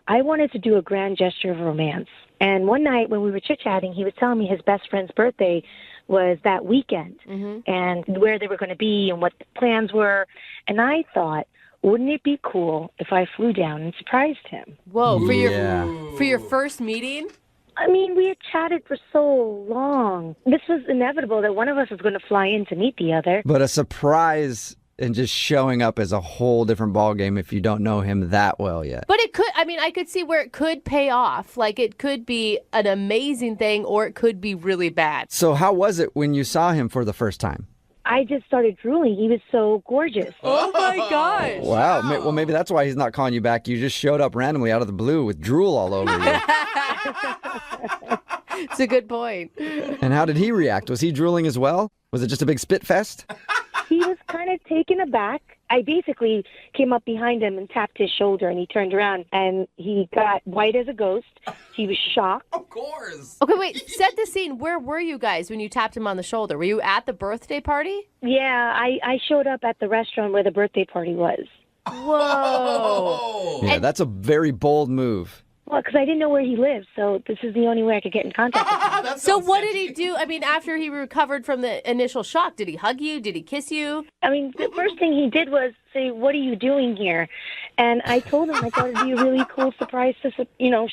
S8: I wanted to do a grand gesture of romance. And one night when we were chit-chatting, he was telling me his best friend's birthday was that weekend and where they were going to be and what the plans were. And I thought, wouldn't it be cool if I flew down and surprised him?
S5: Whoa, for your first meeting?
S8: I mean, we had chatted for so long. This was inevitable that one of us was going to fly in to meet the other.
S3: But a surprise and just showing up as a whole different ballgame if you don't know him that well yet.
S5: But it could, I mean, I could see where it could pay off. Like, it could be an amazing thing or it could be really bad.
S3: So how was it when you saw him for the first time?
S7: I just started drooling. He was so gorgeous.
S5: Oh my gosh.
S3: Wow. Well, maybe that's why he's not calling you back. You just showed up randomly out of the blue with drool all over you.
S5: It's a good point.
S3: And how did he react? Was he drooling as well? Was it just a big spit fest?
S7: He was kind of taken aback. I basically came up behind him and tapped his shoulder, and he turned around, and he got white as a ghost. He was shocked.
S6: Of course.
S5: Okay, wait, set the scene. Where were you guys when you tapped him on the shoulder? Were you at the birthday party?
S7: Yeah, I showed up at the restaurant where the birthday party was.
S5: Whoa.
S3: Yeah, that's a very bold move.
S7: Well, because I didn't know where he lived, so this is the only way I could get in contact with him.
S5: So what did he do? I mean, after he recovered from the initial shock, did he hug you? Did he kiss you?
S7: I mean, the first thing he did was say, "What are you doing here?" And I told him I thought it'd be a really cool surprise to,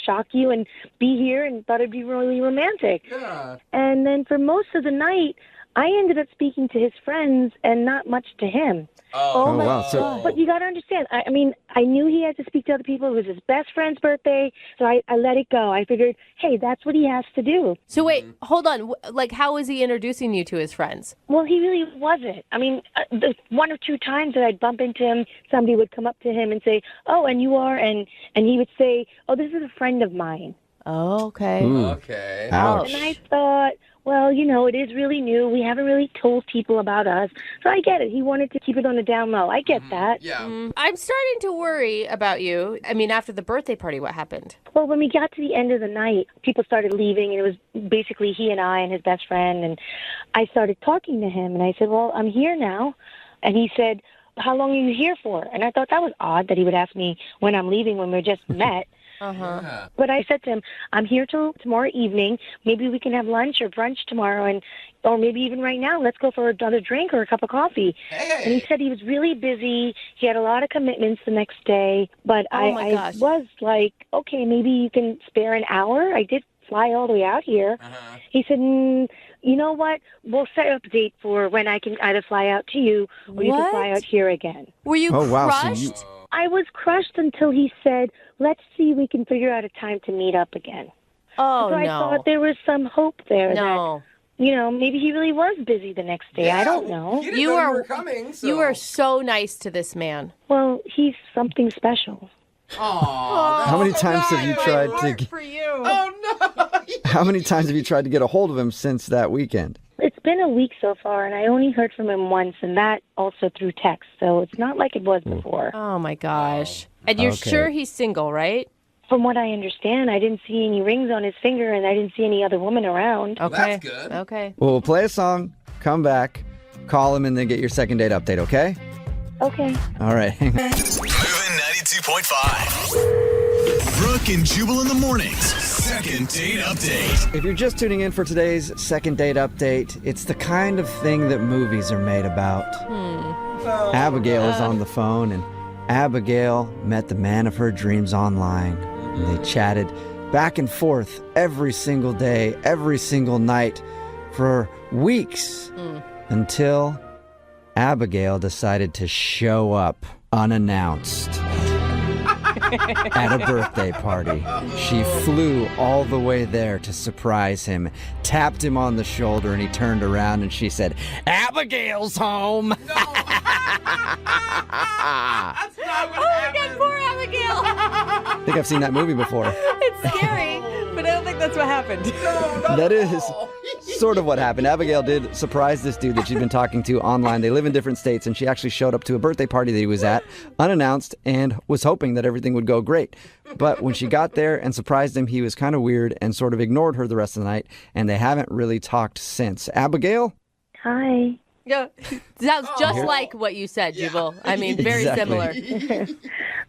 S7: shock you and be here, and thought it'd be really romantic.
S6: Yeah.
S7: And then for most of the night, I ended up speaking to his friends and not much to him.
S3: Oh,
S7: my
S3: wow. So-
S7: God. But you got to understand, I mean, I knew he had to speak to other people. It was his best friend's birthday, so I let it go. I figured, hey, that's what he has to do.
S5: So wait, hold on. Like, how was he introducing you to his friends?
S7: Well, he really wasn't. I mean, the one or two times that I'd bump into him, somebody would come up to him and say, "Oh, and you are?" And he would say, "Oh, this is a friend of mine."
S5: Oh, okay.
S6: Okay.
S3: Ouch.
S7: And I thought, well, it is really new. We haven't really told people about us. So I get it. He wanted to keep it on the down low. I get that.
S6: Yeah.
S5: I'm starting to worry about you. I mean, after the birthday party, what happened?
S7: Well, when we got to the end of the night, people started leaving, and it was basically he and I and his best friend. And I started talking to him, and I said, well, I'm here now. And he said, how long are you here for? And I thought that was odd that he would ask me when I'm leaving when we just met.
S5: Uh-huh.
S6: Yeah.
S7: But I said to him, I'm here till tomorrow evening. Maybe we can have lunch or brunch tomorrow, or maybe even right now. Let's go for another drink or a cup of coffee.
S6: Hey.
S7: And he said he was really busy. He had a lot of commitments the next day. But
S5: Oh, my
S7: I
S5: gosh.
S7: was like, okay, maybe you can spare an hour. I did fly all the way out here.
S6: Uh-huh.
S7: He said, you know what? We'll set up a date for when I can either fly out to you or you can fly
S5: What?
S7: out here again.
S5: Were you
S3: Oh, wow. So
S5: crushed?
S3: you-
S7: I was crushed until he said, let's see if we can figure out a time to meet up again.
S5: Oh,
S7: So I
S5: no.
S7: thought there was some hope there
S5: No.
S7: that, maybe he really was busy the next day. I don't know.
S6: You didn't
S5: You
S6: know
S5: are-
S6: you were coming. So.
S5: You are so nice to this man.
S7: Well, he's something special.
S6: Aw,
S3: How many times have you tried to?
S5: For you.
S6: Oh no.
S3: How many times have you tried to get a hold of him since that weekend?
S7: It's been a week so far, and I only heard from him once, and that also through text. So it's not like it was before.
S5: Oh, my gosh. And you're
S3: Okay.
S5: sure he's single, right?
S7: From what I understand, I didn't see any rings on his finger, and I didn't see any other woman around.
S5: Okay.
S6: That's good.
S5: Okay.
S3: Well, we'll play a song, come back, call him, and then get your second date update, okay?
S7: Okay.
S3: All right.
S2: Moving 92.5. Brooke and Jubal in the mornings. Second date update.
S3: If you're just tuning in for today's second date update, it's the kind of thing that movies are made about. Abigail is on the phone, and Abigail met the man of her dreams online. And they chatted back and forth every single day, every single night for weeks until Abigail decided to show up unannounced at a birthday party. She flew all the way there to surprise him, tapped him on the shoulder, and he turned around and she said, Abigail's home.
S6: That's not what happened.
S5: Poor Abigail.
S3: I think I've seen that movie before.
S5: It's scary, but I don't think that's what happened.
S3: That is sort of what happened. Abigail did surprise this dude that she'd been talking to online. They live in different states, and she actually showed up to a birthday party that he was at, unannounced, and was hoping that everything would go great. But when she got there and surprised him, he was kind of weird and sort of ignored her the rest of the night, and they haven't really talked since. Abigail?
S7: Hi.
S5: Yeah. Sounds just like what you said, Jubal. I mean, very
S3: Exactly.
S5: similar.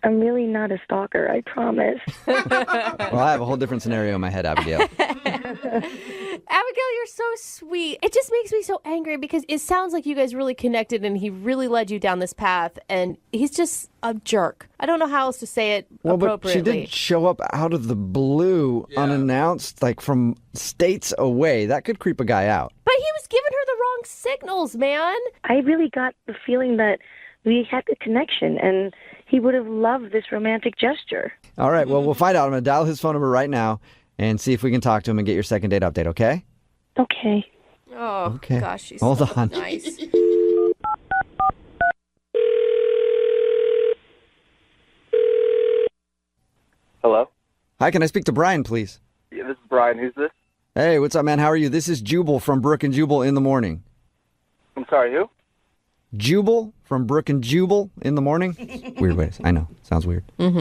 S7: I'm really not a stalker, I promise.
S3: Well, I have a whole different scenario in my head, Abigail.
S5: Abigail, you're so sweet. It just makes me so angry because it sounds like you guys really connected and he really led you down this path, and he's just a jerk. I don't know how else to say it
S3: Well, but she
S5: appropriately.
S3: did show up out of the blue, unannounced, like from states away. That could creep a guy out.
S5: But he was giving her the wrong signals, man.
S7: I really got the feeling that we had a connection, and he would have loved this romantic gesture.
S3: All right, well, we'll find out. I'm going to dial his phone number right now and see if we can talk to him and get your second date update, okay?
S7: Okay.
S5: Oh,
S3: Okay.
S5: gosh, she's
S3: Hold
S5: so
S3: on.
S5: nice.
S9: Hello?
S3: Hi, can I speak to Brian, please?
S9: Yeah, this is Brian. Who's this?
S3: Hey, what's up, man? How are you? This is Jubal from Brooke and Jubal in the morning.
S9: I'm sorry, who?
S3: Jubal from Brooke and Jubal in the morning? Weird ways. I know. Sounds weird.
S9: Yeah,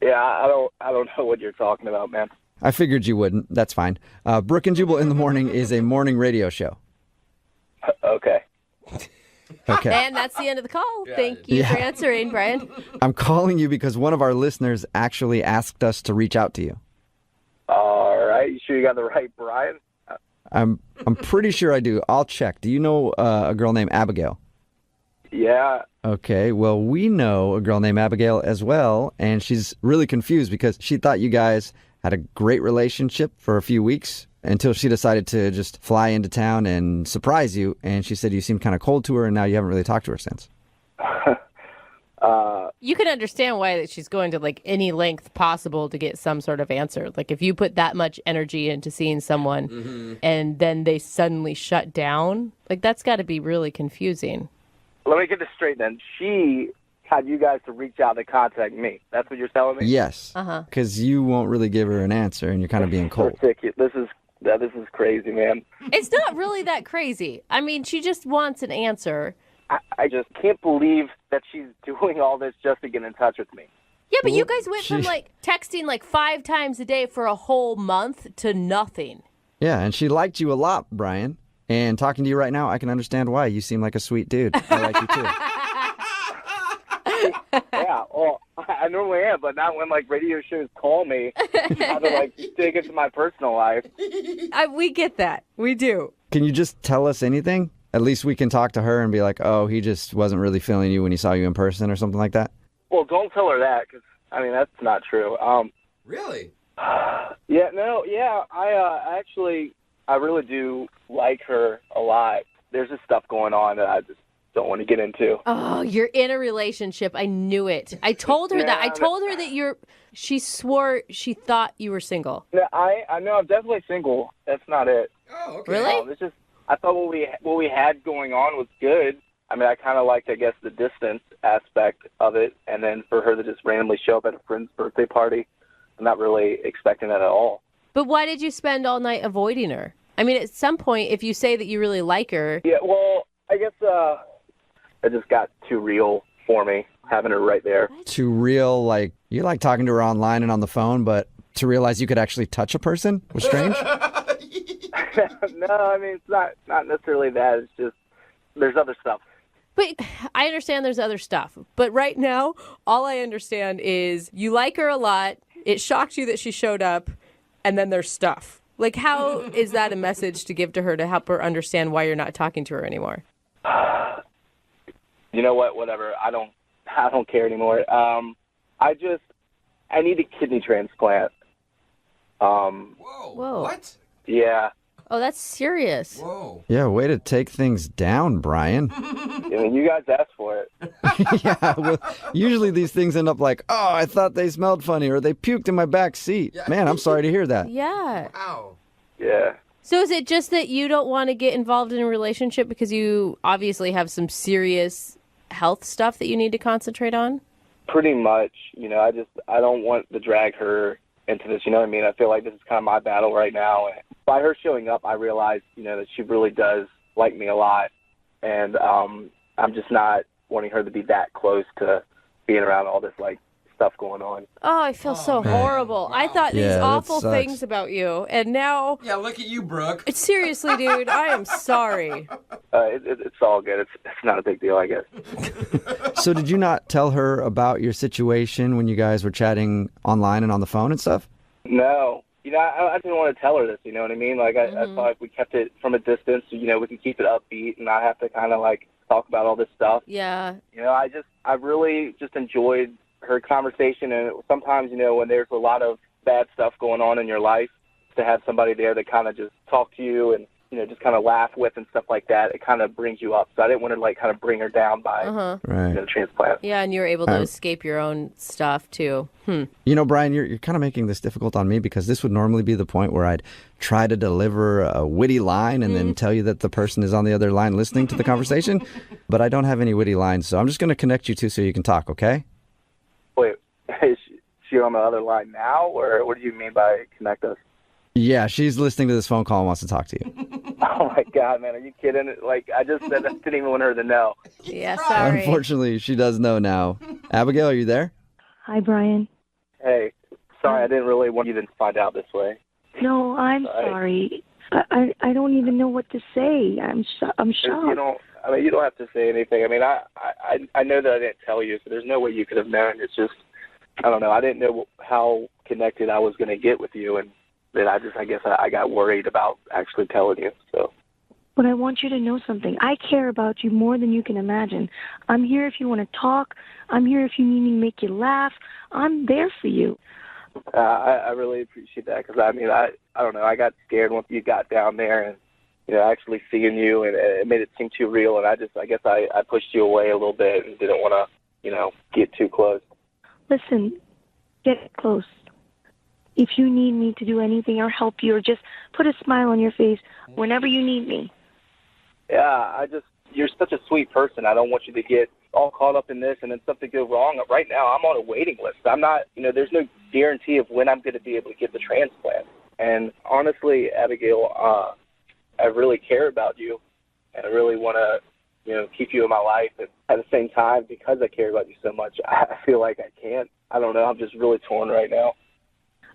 S9: I don't know what you're talking about, man.
S3: I figured you wouldn't. That's fine. Brooke and Jubal in the morning is a morning radio show.
S9: Okay.
S3: Okay.
S5: And that's the end of the call. Thank you for answering, Brian.
S3: I'm calling you because one of our listeners actually asked us to reach out to you.
S9: All right. You sure you got the right Brian?
S3: I'm pretty sure I do. I'll check. Do you know a girl named Abigail?
S9: Yeah.
S3: Okay, well, we know a girl named Abigail as well, and she's really confused because she thought you guys had a great relationship for a few weeks until she decided to just fly into town and surprise you, and she said you seemed kind of cold to her, and now you haven't really talked to her since.
S5: You can understand why that she's going to like any length possible to get some sort of answer. Like if you put that much energy into seeing someone and then they suddenly shut down, like that's got to be really confusing.
S9: Let me get this straight then. She had you guys to reach out to contact me. That's what you're telling me?
S3: Yes, because you won't really give her an answer, and you're kind of being cold.
S9: Ridiculous. This is crazy, man.
S5: It's not really that crazy. I mean, she just wants an answer.
S9: I just can't believe that she's doing all this just to get in touch with me.
S5: Yeah, but you guys went from like texting like 5 times a day for a whole month to nothing.
S3: Yeah, and she liked you a lot, Brian. And talking to you right now, I can understand why. You seem like a sweet dude. I like you too.
S9: Yeah, well, I normally am, but not when like radio shows call me. I have to like dig into my personal life.
S5: We get that. We do.
S3: Can you just tell us anything? At least we can talk to her and be like, oh, he just wasn't really feeling you when he saw you in person or something like that?
S9: Well, don't tell her that, because, I mean, that's not true.
S6: Really?
S9: Yeah, no, yeah, I really do like her a lot. There's just stuff going on that I just don't want to get into.
S5: Oh, you're in a relationship. I knew it. I told her that. I told her that she swore she thought you were single.
S9: No, I know I'm definitely single. That's not it.
S6: Oh, okay.
S5: Really?
S9: It's just, I thought what we had going on was good. I mean, I kind of liked, I guess, the distance aspect of it, and then for her to just randomly show up at a friend's birthday party, I'm not really expecting that at all.
S5: But why did you spend all night avoiding her? I mean, at some point, if you say that you really like her...
S9: Yeah, well, I guess it just got too real for me, having her right there.
S3: Too real, like, you like talking to her online and on the phone, but to realize you could actually touch a person was strange?
S9: No, I mean, it's not necessarily that. It's just, there's other stuff.
S5: But I understand there's other stuff. But right now, all I understand is you like her a lot. It shocked you that she showed up, and then there's stuff. Like, how is that a message to give to her to help her understand why you're not talking to her anymore?
S9: You know what? Whatever. I don't care anymore. I need a kidney transplant.
S5: Whoa.
S6: What?
S9: Yeah.
S5: Oh, that's serious.
S6: Whoa.
S3: Yeah, way to take things down, Brian.
S9: I mean, you guys asked for it.
S3: Yeah, well, usually these things end up like, oh, I thought they smelled funny, or they puked in my back seat.
S6: Yeah.
S3: Man, I'm sorry to hear that.
S5: Yeah.
S6: Wow.
S9: Yeah.
S5: So is it just that you don't want to get involved in a relationship because you obviously have some serious health stuff that you need to concentrate on?
S9: Pretty much. You know, I don't want to drag her into this, you know what I mean? I feel like this is kind of my battle right now. And by her showing up, I realized, you know, that she really does like me a lot. And I'm just not wanting her to be that close to being around all this, like, stuff going on.
S5: Oh, I feel so horrible.
S6: Wow.
S5: I thought these
S3: Yeah, that
S5: awful
S3: sucks.
S5: things about you, and now...
S6: Yeah, look at you, Brooke.
S5: Seriously, dude, I am sorry.
S9: It's all good. It's not a big deal, I guess.
S3: So did you not tell her about your situation when you guys were chatting online and on the phone and stuff?
S9: No. You know, I didn't want to tell her this, you know what I mean? Like, I thought if we kept it from a distance, you know, we can keep it upbeat and not have to kind of, like, talk about all this stuff.
S5: Yeah.
S9: You know, I really just enjoyed her conversation, and sometimes, you know, when there's a lot of bad stuff going on in your life, to have somebody there that kind of just talk to you and just kind of laugh with and stuff like that, it kind of brings you up. So I didn't want to like kind of bring her down by transplant.
S5: Yeah, and you were able to escape your own stuff too.
S3: Brian, you're kind of making this difficult on me because this would normally be the point where I'd try to deliver a witty line and then tell you that the person is on the other line listening to the conversation. But I don't have any witty lines, so I'm just going to connect you two so you can talk, okay?
S9: Wait, is she on the other line now, or what do you mean by connect us?
S3: Yeah, she's listening to this phone call and wants to talk to you.
S9: Oh, my God, man. Are you kidding? Like, I just said I didn't even want her to know.
S5: Yeah, sorry.
S3: Unfortunately, she does know now. Abigail, are you there?
S7: Hi, Brian.
S9: Hey, sorry, I didn't really want you to find out this way.
S7: No, I'm sorry. I don't even know what to say. I'm shocked.
S9: You don't have to say anything. I mean, I know that I didn't tell you, so there's no way you could have known. It's just, I don't know. I didn't know how connected I was going to get with you, and then I guess I got worried about actually telling you. So.
S7: But I want you to know something. I care about you more than you can imagine. I'm here if you want to talk. I'm here if you need me to make you laugh. I'm there for you.
S9: I really appreciate that because, I mean, I don't know. I got scared once you got down there and, actually seeing you, and it made it seem too real. And I guess I pushed you away a little bit and didn't want to, get too close.
S7: Listen, get close. If you need me to do anything or help you or just put a smile on your face whenever you need me.
S9: Yeah, you're such a sweet person. I don't want you to get all caught up in this and then something go wrong. Right now, I'm on a waiting list. I'm not, there's no guarantee of when I'm going to be able to get the transplant. And honestly, Abigail, I really care about you, and I really want to, keep you in my life. And at the same time, because I care about you so much, I feel like I can't. I don't know. I'm just really torn right now.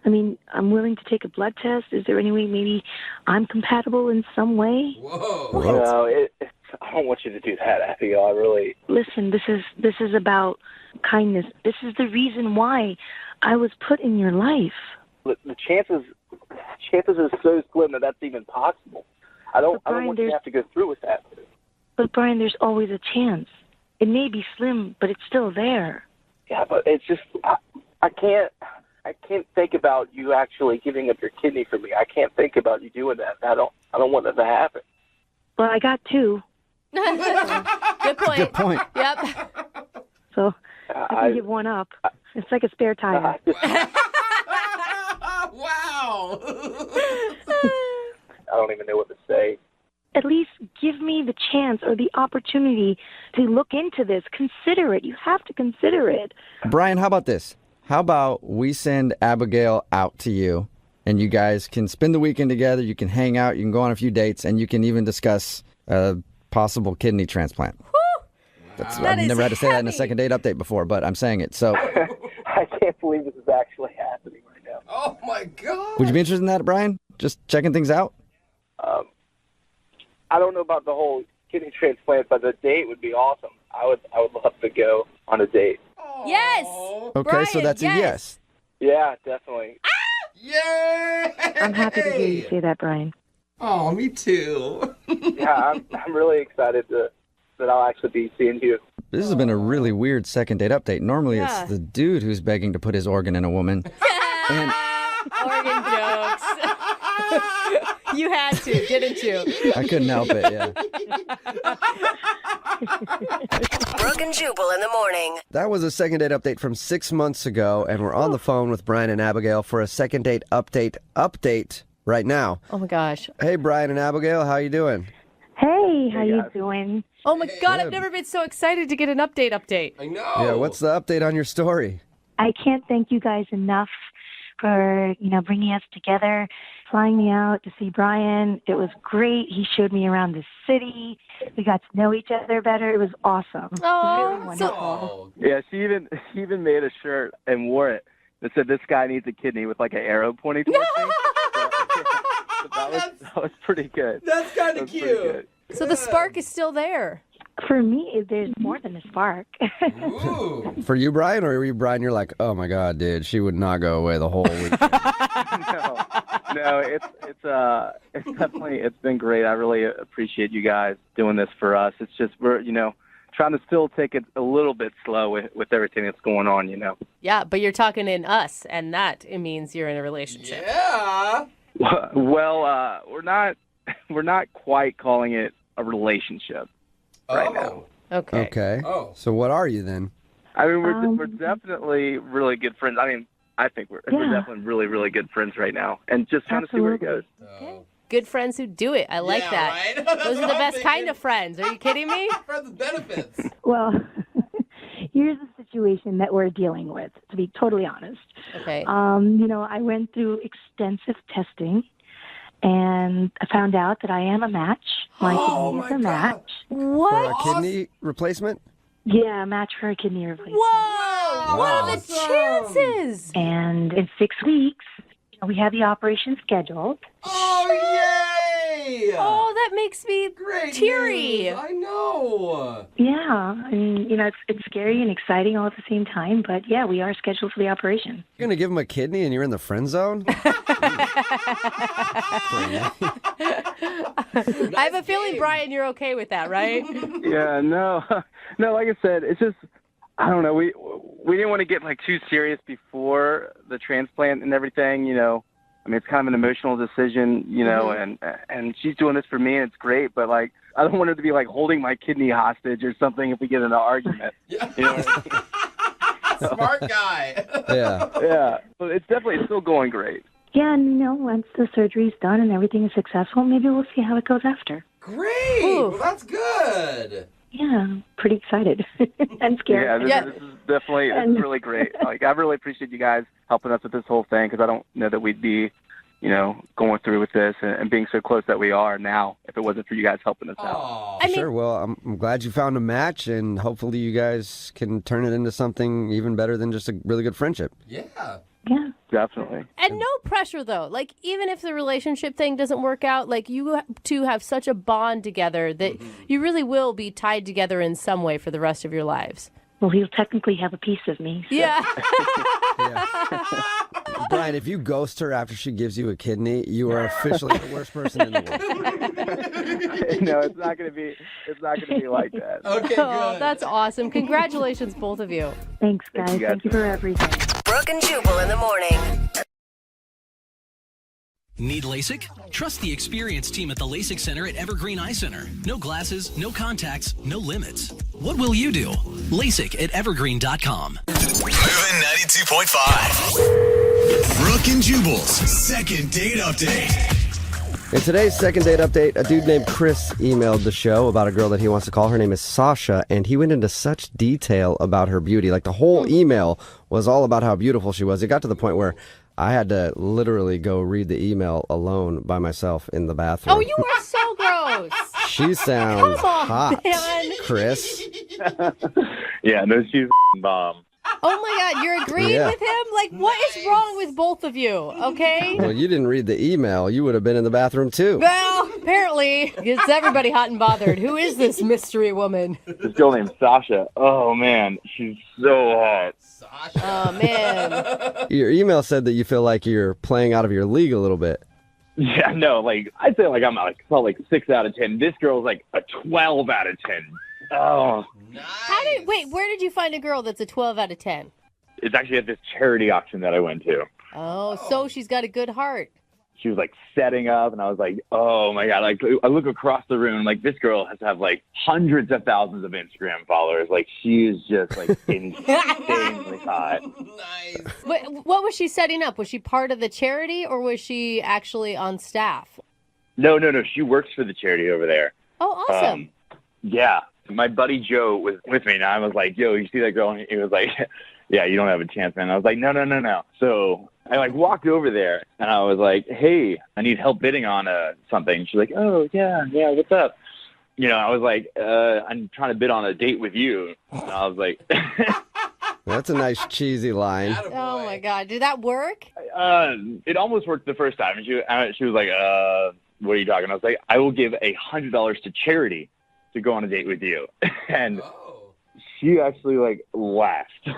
S7: I mean, I'm willing to take a blood test. Is there any way maybe I'm compatible in some way?
S6: Whoa.
S9: No, I don't want you to do that, Abigail. I really...
S7: Listen, this is about kindness. This is the reason why I was put in your life.
S9: The chances are so slim that that's even possible. I don't want you to have to go through with that.
S7: But Brian, there's always a chance. It may be slim, but it's still there.
S9: Yeah, but it's just I can't think about you actually giving up your kidney for me. I can't think about you doing that. I don't want that to happen.
S7: Well, I got two.
S5: Good point.
S3: Good point.
S5: Yep.
S7: So I can give one up. It's like a spare tire.
S6: Wow.
S9: I don't even know what to say.
S7: At least give me the chance or the opportunity to look into this. Consider it. You have to consider it.
S3: Brian, how about this? How about we send Abigail out to you, and you guys can spend the weekend together, you can hang out, you can go on a few dates, and you can even discuss a possible kidney transplant. I've never had to say that in a second date update before, but I'm saying it. So
S9: I can't believe this is actually happening right now.
S6: Oh, my God.
S3: Would you be interested in that, Brian? Just checking things out?
S9: I don't know about the whole kidney transplant, but the date would be awesome. I would love to go on a date.
S5: Yes.
S3: Okay,
S5: Brian,
S3: so that's a yes.
S9: Yeah, definitely.
S6: Yeah.
S7: I'm happy to hear you say that, Brian.
S6: Oh, me too.
S9: Yeah, I'm really excited that I'll actually be seeing you.
S3: This has been a really weird second date update. Normally it's the dude who's begging to put his organ in a woman. And
S5: Organ jokes. You had to, didn't you?
S3: I couldn't help it, yeah.
S10: Brooke and Jubal in the morning.
S12: That was a second date update from 6 months ago, and we're on the phone with Brian and Abigail for a second date update right now.
S5: Oh, my gosh.
S12: Hey, Brian and Abigail, how you doing?
S7: Hey, how you doing?
S5: Oh, my God, I've never been so excited to get an update.
S6: I know.
S12: Yeah, what's the update on your story?
S7: I can't thank you guys enough for, bringing us together, flying me out to see Brian. It was great. He showed me around the city. We got to know each other better. It was awesome.
S5: Oh,
S7: really wonderful.
S9: Yeah, she even made a shirt and wore it that said, "This guy needs a kidney," with like an arrow pointing towards me. That was pretty good.
S6: That's kind of cute.
S5: So the spark is still there.
S7: For me, there's more than a spark.
S6: Ooh.
S12: For you, Brian, or were you, Brian, you're like, oh, my God, dude, she would not go away the whole week.
S9: No, it's definitely, it's been great. I really appreciate you guys doing this for us. It's just, we're, trying to still take it a little bit slow with everything that's going on,
S5: Yeah, but you're talking in us, and that it means you're in a relationship.
S6: Yeah.
S9: Well, we're not we're not quite calling it a relationship right now.
S5: Okay.
S12: Okay. So what are you then?
S9: I mean, we're definitely really good friends. I mean, I think we're definitely really, really good friends right now, and just trying to see where it goes.
S5: Good friends who do it. I like that.
S6: Right?
S5: Those are the best kind of friends. Are you kidding me?
S6: Friends with benefits.
S7: Well, here's the situation that we're dealing with, to be totally honest.
S5: Okay.
S7: I went through extensive testing, and I found out that I am a match. My kidney is a match.
S5: What?
S12: For a kidney replacement?
S7: Yeah, a match for a kidney replacement.
S5: Whoa! What are the chances?
S7: And in 6 weeks, we have the operation scheduled.
S6: Oh, yay!
S5: Oh, that makes me
S6: Great
S5: teary.
S6: news. I know.
S7: Yeah, and it's scary and exciting all at the same time. But yeah, we are scheduled for the operation.
S12: You're gonna give him a kidney and you're in the friend zone?
S5: I have a feeling, Brian, you're okay with that, right?
S9: Yeah, no, like I said, it's just, I don't know. We didn't want to get too serious before the transplant and everything. I mean, it's kind of an emotional decision, and she's doing this for me, and it's great. But I don't want her to be holding my kidney hostage or something if we get in an argument.
S6: Yeah.
S9: You know what I mean?
S6: Smart guy.
S9: Yeah. So it's still going great.
S7: Yeah, and once the surgery's done and everything is successful, maybe we'll see how it goes after.
S6: Great. Well, that's good.
S7: Yeah, pretty excited and scared.
S9: Yeah, this is definitely it's really great. I really appreciate you guys helping us with this whole thing, because I don't know that we'd be, going through with this and being so close that we are now if it wasn't for you guys helping us out.
S12: Sure. Well, I'm glad you found a match, and hopefully you guys can turn it into something even better than just a really good friendship.
S6: Yeah.
S7: Yeah.
S9: Definitely.
S5: And no pressure, though. Even if the relationship thing doesn't work out, you two have such a bond together that you really will be tied together in some way for the rest of your lives.
S7: Well, he'll technically have a piece of me. So.
S5: Yeah.
S12: Brian, if you ghost her after she gives you a kidney, you are officially the worst person in the world.
S9: No, it's not going to be like that.
S6: Okay,
S5: Oh,
S6: good.
S5: that's awesome. Congratulations, both of you.
S7: Thanks, guys. Thank you for everything.
S10: Brooke and Jubal in the morning.
S1: Need LASIK? Trust the experienced team at the LASIK Center at Evergreen Eye Center. No glasses, no contacts, no limits. What will you do? LASIK at evergreen.com.
S2: Moving 92.5. Brooke and Jubal's second date update.
S12: In today's second date update, a dude named Chris emailed the show about a girl that he wants to call. Her name is Sasha, and he went into such detail about her beauty. The whole email was all about how beautiful she was. It got to the point where I had to literally go read the email alone by myself in the bathroom.
S5: Oh, you are so gross.
S12: She sounds
S5: Come on,
S12: hot,
S5: man.
S12: Chris.
S9: Yeah, no, she's bomb.
S5: Oh my God, you're agreeing
S12: Yeah.
S5: with him? What is wrong with both of you? Okay.
S12: Well, you didn't read the email. You would have been in the bathroom too.
S5: Well, apparently, it's everybody hot and bothered. Who is this mystery woman?
S9: This girl named Sasha. Oh man, she's so hot.
S6: Sasha.
S5: Oh, man.
S12: Your email said that you feel like you're playing out of your league a little bit.
S9: Yeah, no, I'd say I'm about 6 out of 10. This girl's a 12 out of 10. Oh,
S6: Nice.
S5: Where did you find a girl that's a 12 out of 10?
S9: it's actually at this charity auction that I went to.
S5: Oh, so she's got a good heart.
S9: She was setting up, and I was like, oh my God. I look across the room, this girl has to have hundreds of thousands of Instagram followers. She is just insanely hot.
S6: Nice.
S5: What was she setting up? Was she part of the charity or was she actually on staff?
S9: No. She works for the charity over there.
S5: Oh, awesome.
S9: Yeah. My buddy Joe was with me, and I was like, yo, you see that girl? And he was like, yeah, you don't have a chance, man. I was like, no. So I walked over there, and I was like, hey, I need help bidding on something. She's like, oh, yeah, what's up? I was like, I'm trying to bid on a date with you. And I was like...
S12: That's a nice cheesy line.
S6: Attaboy.
S5: Oh, my God. Did that work?
S9: It almost worked the first time. And she was like, what are you talking? I was like, I will give $100 to charity to go on a date with you. And she actually laughed.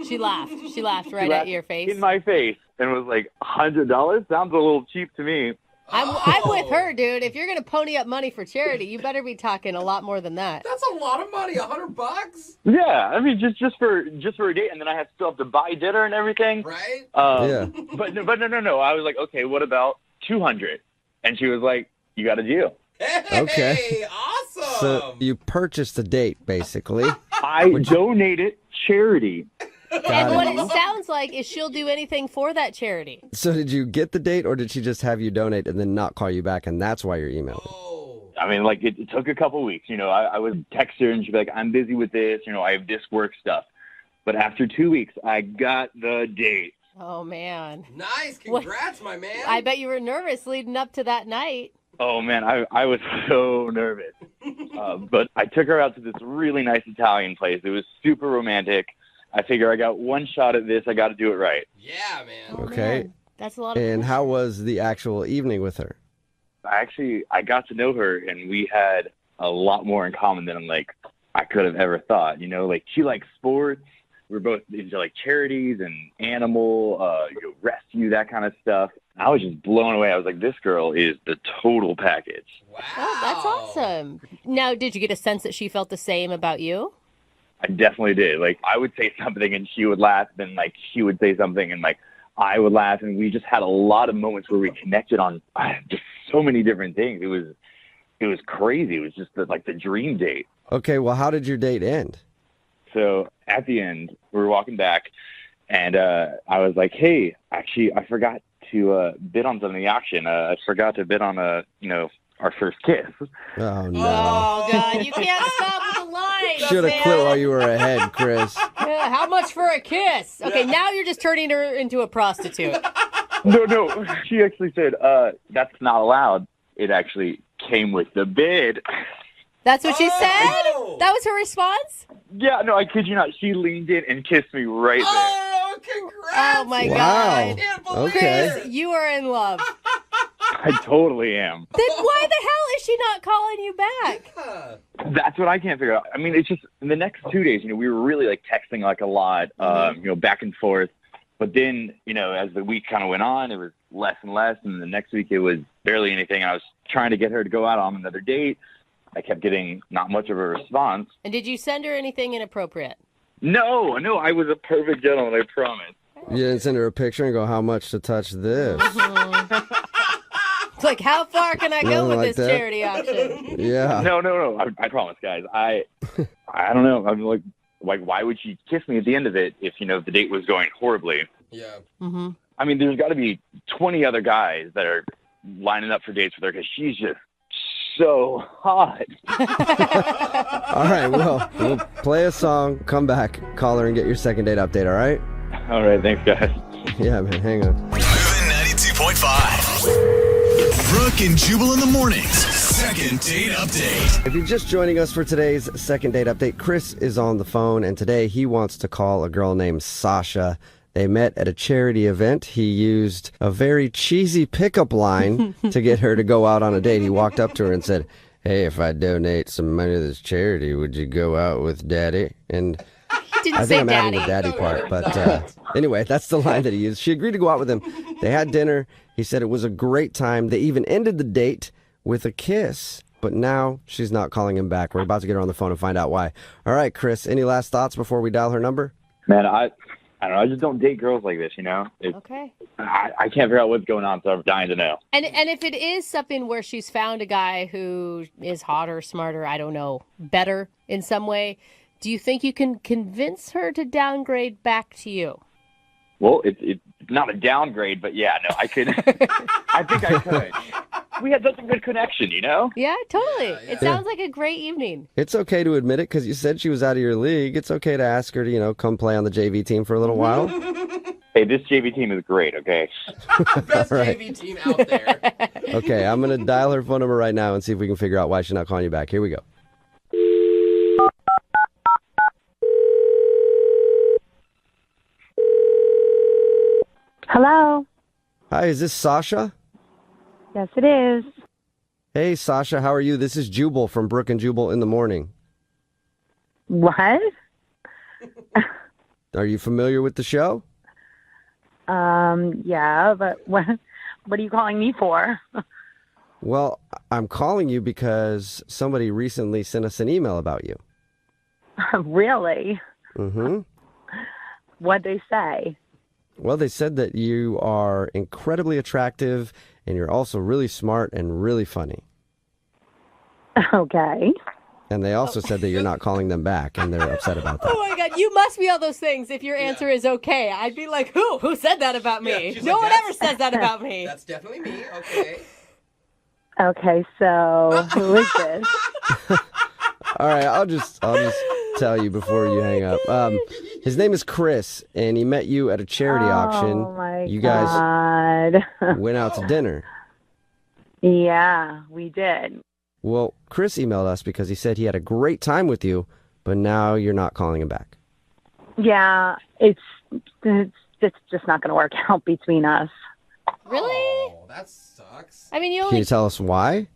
S5: She laughed. She laughed right at your face.
S9: In my face. And was like, $100? Sounds a little cheap to me.
S5: I'm with her, dude. If you're going to pony up money for charity, you better be talking a lot more than that.
S6: That's a lot of money. $100?
S9: Yeah, I mean, just for a date, and then I still have to buy dinner and everything.
S6: Right?
S12: Yeah.
S9: But no. I was like, okay, what about $200? And she was like, you got a deal.
S12: Okay.
S6: Awesome.
S12: So you purchased a date, basically.
S9: I donated charity.
S5: And what it sounds like is she'll do anything for that charity.
S12: So did you get the date, or did she just have you donate and then not call you back, and that's why you're emailing?
S9: I mean, like, it took a couple weeks. I would text her, and she'd be like, I'm busy with this. I have this work stuff. But after 2 weeks, I got the date.
S5: Oh, man.
S6: Nice. Congrats, my man.
S5: I bet you were nervous leading up to that night.
S9: Oh, man, I was so nervous. But I took her out to this really nice Italian place. It was super romantic. I figure I got one shot at this. I got to do it right.
S6: Yeah, man.
S12: Okay.
S5: Man, that's a lot of
S12: And
S5: pressure.
S12: how was the actual evening with her?
S9: I got to know her, and we had a lot more in common than, I could have ever thought. She likes sports. We're both into, charities and animal, rescue, that kind of stuff. I was just blown away. I was like, this girl is the total package.
S6: Wow.
S5: Oh, that's awesome. Now, did you get a sense that she felt the same about you?
S9: I definitely did. I would say something, and she would laugh, then, she would say something, and, I would laugh, and we just had a lot of moments where we connected on just so many different things. It was crazy. It was just the dream date.
S12: Okay, well, how did your date end?
S9: So at the end, we were walking back, and I was like, "Hey, actually, I forgot to bid on something in the auction. I forgot to bid on our first kiss."
S12: Oh, no.
S5: Oh, God, you can't stop with the line.
S12: Should have quit while you were ahead, Chris.
S5: Yeah, how much for a kiss? Okay, now you're just turning her into a prostitute.
S9: No. She actually said, "That's not allowed." It actually came with the bid.
S5: That's what she said? That was her response?
S9: Yeah, no, I kid you not. She leaned in and kissed me right there.
S6: Oh, congrats.
S5: Oh, my
S12: Wow.
S5: God.
S12: Okay.
S5: Chris, you are in love.
S9: I totally am.
S5: Then why the hell is she not calling you back?
S9: That's what I can't figure out. I mean, it's just in the next 2 days, we were really texting a lot, back and forth. But then, as the week kind of went on, it was less and less. And the next week it was barely anything. I was trying to get her to go out on another date. I kept getting not much of a response.
S5: And did you send her anything inappropriate?
S9: No, I was a perfect gentleman, I promise.
S12: You didn't send her a picture and go, how much to touch this?
S5: It's like, how far can I go
S12: Nothing
S5: with
S12: like
S5: this
S12: that?
S5: charity auction?
S12: Yeah.
S9: No. I promise, guys. I don't know. I'm like, why would she kiss me at the end of it if, the date was going horribly?
S6: Yeah.
S5: Mm-hmm.
S9: I mean, there's got to be 20 other guys that are lining up for dates with her because she's just so hot.
S12: All right, well, we'll play a song, come back, call her, and get your second date update, all right?
S9: All right, thanks, guys.
S12: Yeah, man, hang on.
S2: Moving 92.5. Brooke and Jubal in the mornings. Second date update.
S12: If you're just joining us for today's second date update, Chris is on the phone, and today he wants to call a girl named Sasha. They met at a charity event. He used a very cheesy pickup line to get her to go out on a date. He walked up to her and said, "Hey, if I donate some money to this charity, would you go out with Daddy?" And
S5: Didn't
S12: I
S5: say
S12: think I'm adding
S5: daddy.
S12: the daddy part. But anyway, that's the line that he used. She agreed to go out with him. They had dinner. He said it was a great time. They even ended the date with a kiss. But now she's not calling him back. We're about to get her on the phone and find out why. All right, Chris, any last thoughts before we dial her number?
S9: Man, I don't know. I just don't date girls like this,
S5: Okay.
S9: I can't figure out what's going on, so I'm dying to know.
S5: And if it is something where she's found a guy who is hotter, smarter, I don't know, better in some way, do you think you can convince her to downgrade back to you?
S9: Well, it's not a downgrade, but yeah, no, I could. I think I could. We had such a good connection,
S5: Yeah, totally.
S6: Yeah.
S5: It sounds like a great evening.
S12: It's okay to admit it because you said she was out of your league. It's okay to ask her to, come play on the JV team for a little while.
S9: Hey, this JV team is great, okay?
S6: Best
S12: All right.
S6: JV team out there.
S12: Okay, I'm going to dial her phone number right now and see if we can figure out why she's not calling you back. Here we go.
S8: Hello.
S12: Hi, is this Sasha?
S8: Yes, it is.
S12: Hey, Sasha, how are you? This is Jubal from Brooke and Jubal in the morning.
S8: What?
S12: Are you familiar with the show?
S8: Yeah, but what are you calling me for?
S12: Well, I'm calling you because somebody recently sent us an email about you.
S8: Really?
S12: Mm-hmm.
S8: What'd they say?
S12: Well, they said that you are incredibly attractive and you're also really smart and really funny.
S8: Okay.
S12: And they also said that you're not calling them back, and they're upset about that.
S5: Oh my God, you must be all those things if your answer is okay. I'd be like, who? Who said that about me?
S6: she's
S5: No
S6: like,
S5: one ever says that about me.
S6: That's definitely me. Okay.
S8: Okay, so who is this?
S12: All right, I'll just tell you before you hang up. His name is Chris, and he met you at a charity auction.
S8: Oh my
S12: You guys
S8: God.
S12: went out to dinner.
S8: Yeah, we did.
S12: Well, Chris emailed us because he said he had a great time with you, but now you're not calling him back.
S8: Yeah, it's just not going to work out between us.
S5: Really?
S6: Oh, that sucks.
S5: I mean, you
S12: Can
S5: only...
S12: you tell us why?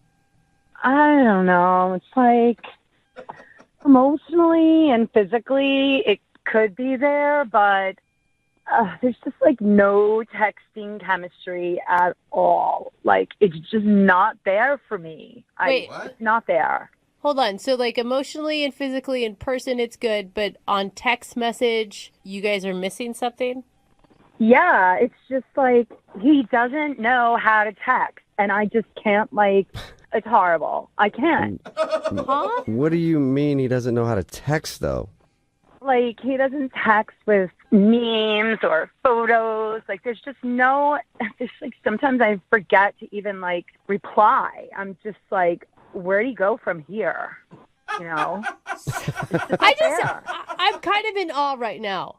S8: I don't know. It's like emotionally and physically it could be there, but there's just like no texting chemistry at all. Like it's just not there for me.
S5: Wait.
S8: It's not there.
S5: Hold on. So, like, emotionally and physically in person, it's good, but on text message, you guys are missing something?
S8: Yeah, it's just like he doesn't know how to text, and I just can't, like, it's horrible. I can't.
S5: Huh?
S12: What do you mean he doesn't know how to text, though?
S8: Like, he doesn't text with memes or photos. Like, there's like, sometimes I forget to even, like, reply. I'm just like, where'd he go from here? You know?
S5: I'm kind of in awe right now.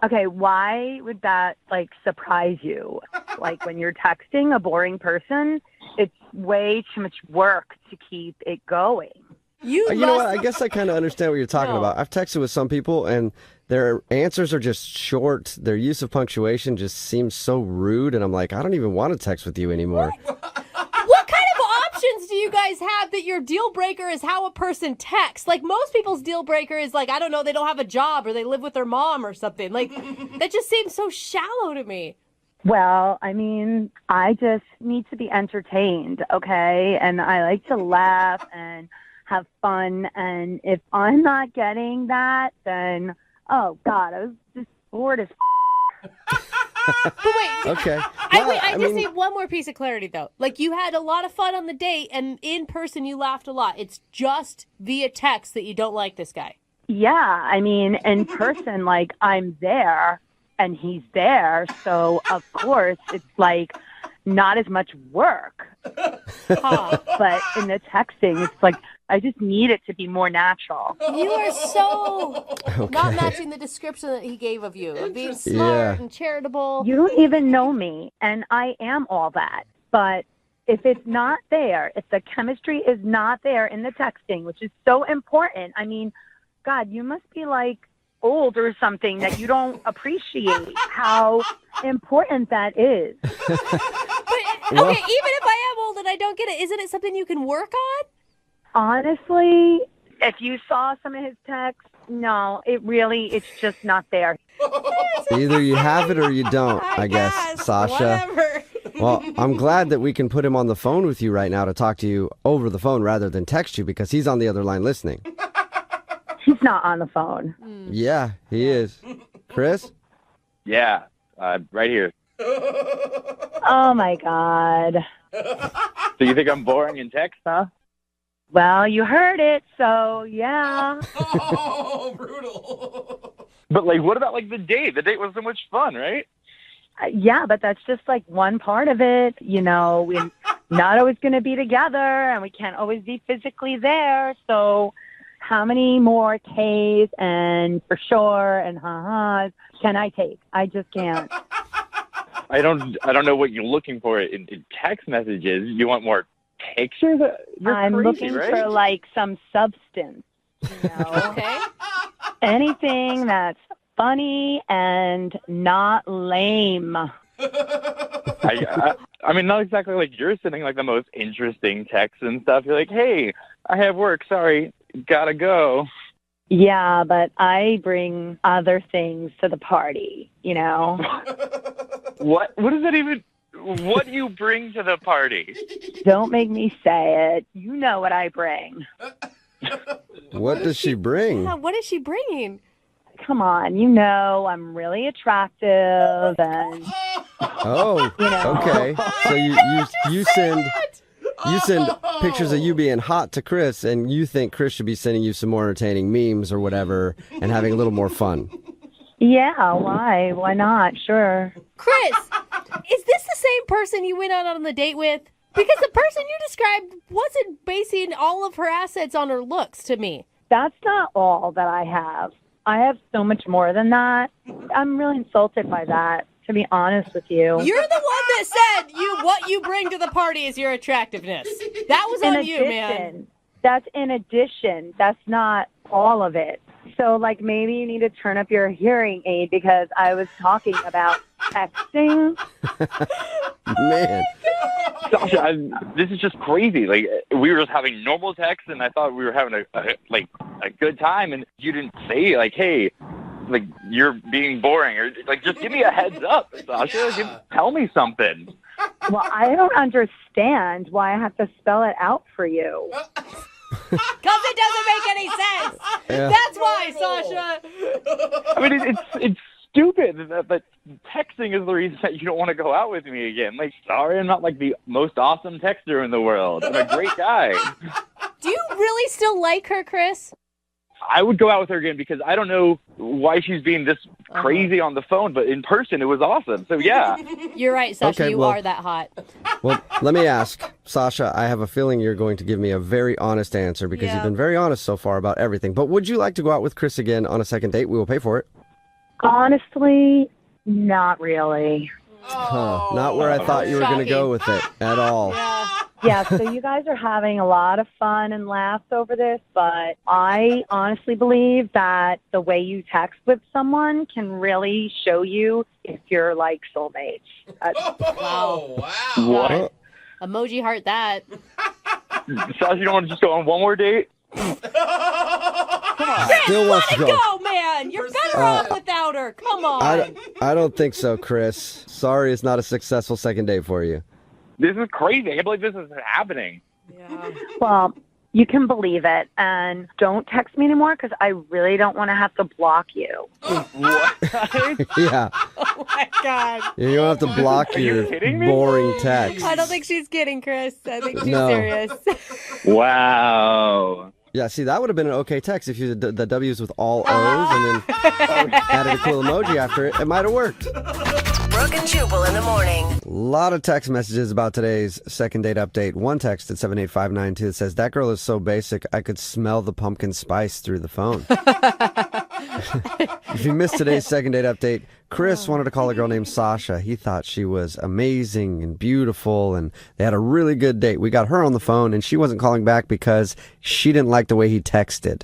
S8: Okay, why would that, like, surprise you? Like, when you're texting a boring person, it's way too much work to keep it going.
S12: You know what? I guess I kind of understand what you're talking about. I've texted with some people, and their answers are just short. Their use of punctuation just seems so rude, and I'm like, I don't even want to text with you anymore.
S5: What kind of options do you guys have that your deal breaker is how a person texts? Like, most people's deal breaker is like, I don't know, they don't have a job or they live with their mom or something. Like, that just seems so shallow to me.
S8: Well, I mean, I just need to be entertained, okay? And I like to laugh and have fun. And if I'm not getting that, then, oh, God, I was just bored as
S5: But wait.
S12: Okay.
S5: I just need one more piece of clarity, though. Like, you had a lot of fun on the date, and in person you laughed a lot. It's just via text that you don't like this guy.
S8: Yeah, I mean, in person, like, I'm there and he's there. So, of course, it's, like, not as much work. But in the texting, it's like, I just need it to be more natural.
S5: You are so not matching the description that he gave of you, of being smart and charitable.
S8: You don't even know me, and I am all that. But if it's not there, if the chemistry is not there in the texting, which is so important, I mean, God, you must be like old or something that you don't appreciate how important that is.
S5: But, okay, even if I am old and I don't get it, isn't it something you can work on?
S8: Honestly, if you saw some of his texts, no, it's just not there.
S12: Either you have it or you don't, I guess, Sasha.
S5: Whatever.
S12: Well, I'm glad that we can put him on the phone with you right now to talk to you over the phone rather than text you because he's on the other line listening.
S8: He's not on the phone.
S12: Yeah, he is. Chris?
S13: Yeah, right here.
S8: Oh, my God.
S13: So you think I'm boring in text, huh?
S8: Well, you heard it, so yeah.
S6: Oh, brutal.
S13: But, like, what about, like, the date? The date was so much fun, right?
S8: Yeah, but that's just, like, one part of it. You know, we're not always going to be together, and we can't always be physically there. So how many more Ks and for sure and ha-has can I take? I just can't.
S13: I don't know what you're looking for in text messages. You want more pictures?
S8: I'm
S13: crazy,
S8: looking
S13: right?
S8: for, like, some substance, you know?
S5: Okay.
S8: Anything that's funny and not lame.
S13: I mean, not exactly like you're sending, like, the most interesting texts and stuff. You're like, hey, I have work. Sorry, gotta go.
S8: Yeah, but I bring other things to the party, you know?
S13: What does that even... What do you bring to the party?
S8: Don't make me say it. You know what I bring.
S12: What does she bring?
S5: Yeah, what is she bringing?
S8: Come on, you know I'm really attractive and
S12: Oh,
S8: you know.
S12: okay. So you send You send pictures of you being hot to Chris, and you think Chris should be sending you some more entertaining memes or whatever and having a little more fun.
S8: Yeah, why? Why not? Sure.
S5: Chris, is this the same person you went out on the date with? Because the person you described wasn't basing all of her assets on her looks to me.
S8: That's not all that I have. I have so much more than that. I'm really insulted by that, to be honest with you.
S5: You're the one that said what you bring to the party is your attractiveness. That was on you, man.
S8: That's in addition. That's not all of it. So, like, maybe you need to turn up your hearing aid because I was talking about texting.
S12: Man.
S13: Sasha, this is just crazy. Like, we were just having normal text, and I thought we were having a good time, and you didn't say, like, hey, like, you're being boring, or, like, just give me a heads up, Sasha. Tell me something.
S8: Well, I don't understand why I have to spell it out for you.
S5: Because it doesn't make any sense.
S12: Yeah.
S5: That's why, Sasha.
S13: I mean, it's stupid that texting is the reason that you don't want to go out with me again. Like, sorry, I'm not like the most awesome texter in the world. I'm a great guy.
S5: Do you really still like her, Chris?
S13: I would go out with her again because I don't know why she's being this crazy on the phone, but in person it was awesome. So yeah.
S5: You're right, Sasha.
S12: Okay,
S5: you
S12: well-
S5: are that hot.
S12: Well, let me ask, Sasha, I have a feeling you're going to give me a very honest answer because
S5: Yeah.
S12: you've been very honest so far about everything. But would you like to go out with Chris again on a second date? We will pay for it.
S8: Honestly, not really.
S12: Not where I thought you were going to go with it at all.
S8: Yeah, so you guys are having a lot of fun and laughs over this, but I honestly believe that the way you text with someone can really show you if you're like soulmates.
S5: Wow.
S13: What?
S5: Emoji heart that.
S13: Sasha, you don't want to just go on one more date?
S12: Still wants to go.
S5: Go, man. You're better off without her. Come on.
S12: I don't think so, Chris. Sorry, it's not a successful second date for you.
S13: This is crazy. I can't believe this is happening.
S8: Well, you can believe it, and don't text me anymore because I really don't want to have to block you.
S13: What?
S12: Yeah.
S5: Oh, my God.
S12: You don't have to block your
S13: kidding me?
S12: boring text.
S5: I don't think she's kidding, Chris. I think she's
S12: No.
S5: serious.
S13: Wow.
S12: Yeah, see, that would have been an okay text if you did the W's with all O's and then added a cool emoji after it. It might have worked.
S10: Brooke and Jubal in the morning.
S12: A lot of text messages about today's second date update. One text at 78592 that says, that girl is so basic, I could smell the pumpkin spice through the phone. If you missed today's second date update, Chris wanted to call a girl named Sasha. He thought she was amazing and beautiful, and they had a really good date. We got her on the phone, and she wasn't calling back because she didn't like the way he texted.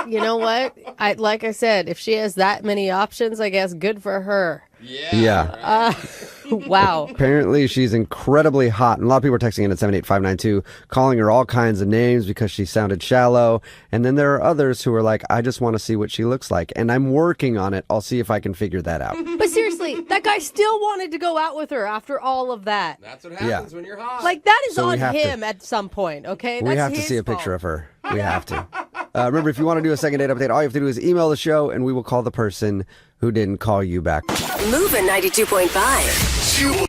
S5: You know what? Like I said, if she has that many options, I guess good for her.
S12: Yeah.
S5: Wow.
S12: Apparently, she's incredibly hot. And a lot of people are texting in at 78592, calling her all kinds of names because she sounded shallow. And then there are others who are like, I just want to see what she looks like. And I'm working on it. I'll see if I can figure that out.
S5: But seriously, that guy still wanted to go out with her after all all of that.
S6: That's what happens when you're hot.
S5: Like, that is
S12: So we
S5: on
S12: have to-
S5: him at some point, okay?
S12: We
S5: That's
S12: have to
S5: his
S12: see a
S5: fault.
S12: picture of her. We have to. Remember, if you want to do a second date update, all you have to do is email the show, and we will call the person who didn't call you back.
S10: Moving 92.5.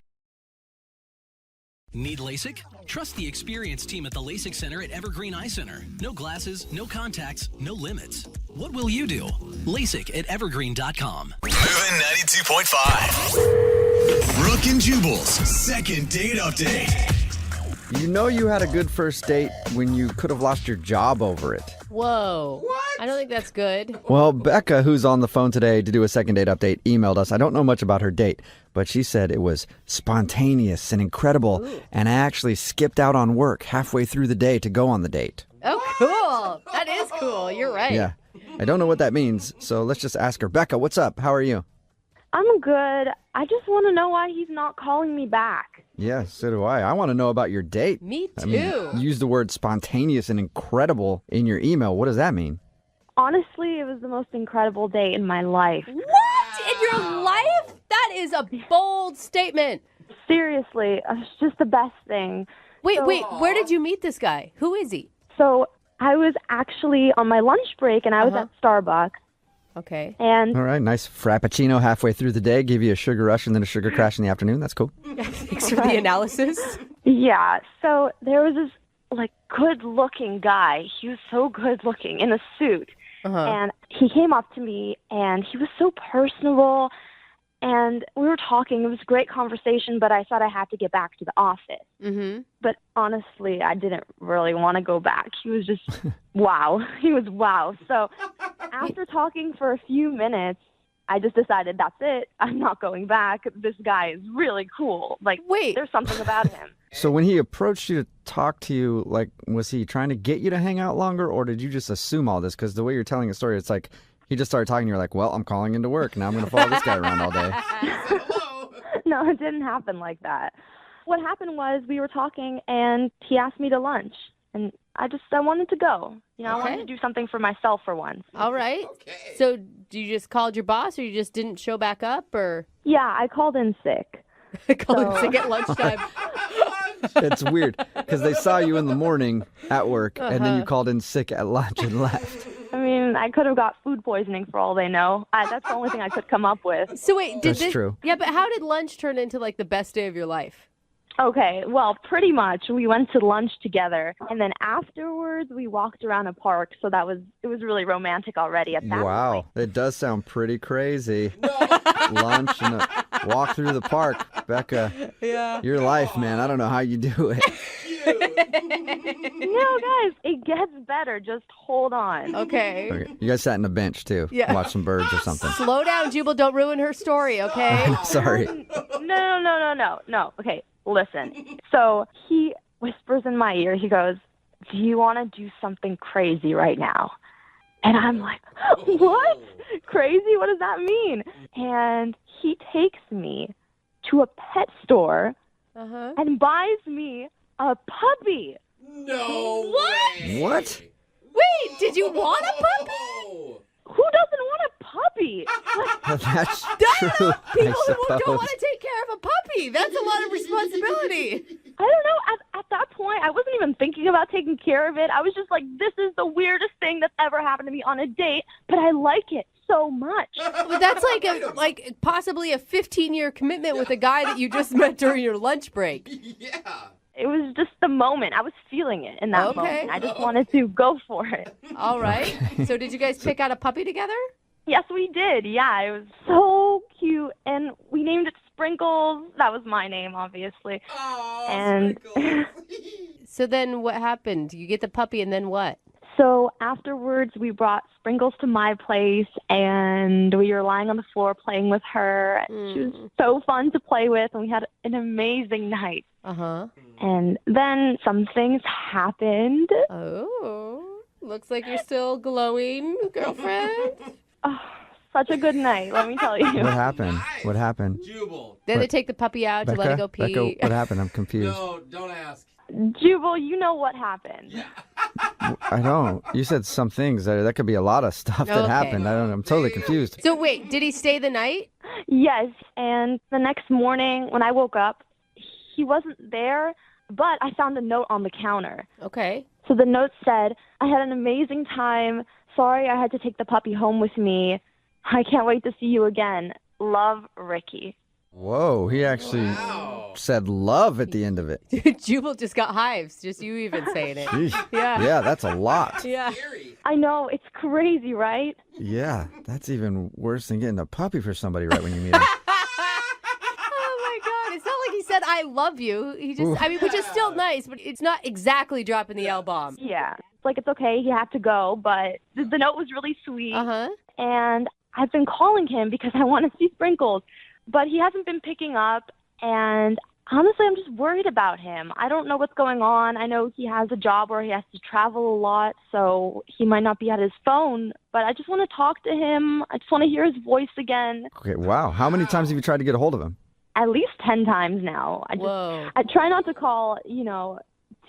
S1: Need LASIK? Trust the experienced team at the LASIK Center at Evergreen Eye Center. No glasses, no contacts, no limits. What will you do? LASIK at evergreen.com.
S2: Moving 92.5. Brooke and Jubal's second date update.
S12: You know you had a good first date when you could have lost your job over it.
S5: Whoa. What? I don't think that's good.
S12: Well, Becca, who's on the phone today to do a second date update, emailed us. I don't know much about her date, but she said it was spontaneous and incredible, and I actually skipped out on work halfway through the day to go on the date.
S5: Oh, cool. That is cool. You're right.
S12: Yeah. I don't know what that means, so let's just ask her. Becca, what's up? How are you?
S14: I'm good. I just want to know why he's not calling me back.
S12: Yeah, so do I. I want to know about your date.
S5: Me too.
S12: I mean, you used the word spontaneous and incredible in your email. What does that mean?
S14: Honestly, it was the most incredible day in my life.
S5: What? In your life? That is a bold statement.
S14: Seriously, it's just the best thing.
S5: Wait, where did you meet this guy? Who is he?
S14: So I was actually on my lunch break, and I was at Starbucks.
S5: Okay.
S14: And
S12: All right, nice frappuccino halfway through the day. Give you a sugar rush and then a sugar crash in the afternoon. That's cool.
S5: Thanks for the analysis.
S14: Yeah, so there was this like good-looking guy. He was so good-looking in a suit. And he came up to me and he was so personable and we were talking. It was a great conversation, but I thought I had to get back to the office. But honestly, I didn't really want to go back. He was just wow. He was wow. So after talking for a few minutes, I just decided that's it. I'm not going back. This guy is really cool. Like, there's something about him.
S3: So when he approached you to talk to you, like, was he trying to get you to hang out longer, or did you just assume all this? Because the way you're telling the story, it's like he just started talking. You're like, well, I'm calling into work. Now I'm going to follow this guy around all day.
S14: No, it didn't happen like that. What happened was we were talking, and he asked me to lunch. And I wanted to go. You know, I wanted to do something for myself for once.
S5: All right. So you just called your boss, or you just didn't show back up, or?
S14: Yeah, I called in sick.
S5: Called in sick at lunchtime.
S3: It's weird because they saw you in the morning at work, and then you called in sick at lunch and left.
S14: I mean, I could have got food poisoning for all they know. That's the only thing I could come up with.
S5: So wait,
S3: That's true.
S5: Yeah, but how did lunch turn into like the best day of your life?
S14: Okay, well, pretty much. We went to lunch together, and then afterwards we walked around a park. So it was really romantic already at that point.
S3: It does sound pretty crazy. Lunch and a walk through the park. Becca, your life, man. I don't know how you do it.
S14: No, guys, it gets better. Just hold on.
S5: Okay.
S3: You guys sat in a bench, too.
S5: Yeah.
S3: Watch some birds or something.
S5: Slow down, Jubal. Don't ruin her story, okay?
S3: Sorry.
S14: No. Okay, listen. So he whispers in my ear. He goes, do you want to do something crazy right now? And I'm like, what? Crazy? What does that mean? And he takes me to a pet store and buys me a puppy.
S6: No
S5: way.
S3: What?
S5: Wait, did you want a puppy?
S14: Who doesn't want a puppy?
S3: That's
S5: People
S3: true,
S5: who don't want to take care of a puppy. That's a lot of responsibility.
S14: I don't know. At that point, I wasn't even thinking about taking care of it. I was just like, this is the weirdest thing that's ever happened to me on a date, but I like it so much.
S5: But that's like possibly a 15-year commitment with a guy that you just met during your lunch break.
S6: Yeah.
S14: It was just the moment. I was feeling it in that moment. I just wanted to go for it.
S5: All right. So did you guys pick out a puppy together?
S14: Yes, we did. Yeah, it was so cute. And we named it Sprinkles. That was my name, obviously.
S6: Oh,
S14: and
S5: So then what happened? You get the puppy and then what?
S14: So afterwards, we brought Sprinkles to my place, and we were lying on the floor playing with her. She was so fun to play with, and we had an amazing night. And then some things happened.
S5: Oh, looks like you're still glowing, girlfriend.
S14: Oh, such a good night, let me tell you.
S3: What happened? What happened?
S6: Jubal.
S5: Then they take the puppy out to let it go pee.
S3: Becca, what happened? I'm confused.
S6: No, don't ask.
S14: Jubal, you know what happened.
S3: I don't. You said some things. That could be a lot of stuff that happened. I'm totally confused.
S5: So wait, did he stay the night?
S14: Yes, and the next morning when I woke up, he wasn't there, but I found a note on the counter.
S5: Okay.
S14: So the note said, I had an amazing time. Sorry I had to take the puppy home with me. I can't wait to see you again. Love, Ricky.
S3: Whoa, he actually said love at the end of it.
S5: Jubal just got hives, just you even saying it.
S3: Jeez.
S5: Yeah.
S3: Yeah, that's a lot.
S5: Yeah.
S14: I know, it's crazy, right?
S3: Yeah, that's even worse than getting a puppy for somebody right when you meet him.
S5: Oh my God. It's not like he said, I love you. He just, which is still nice, but it's not exactly dropping the L-bomb.
S14: Yeah. It's like, it's okay, he had to go, but the note was really sweet. And I've been calling him because I want to see Sprinkles, but he hasn't been picking up, and honestly, I'm just worried about him. I don't know what's going on. I know he has a job where he has to travel a lot, so he might not be at his phone, but I just want to talk to him. I just want to hear his voice again.
S3: Okay, wow. How many times have you tried to get a hold of him?
S14: At least 10 times now. I try not to call,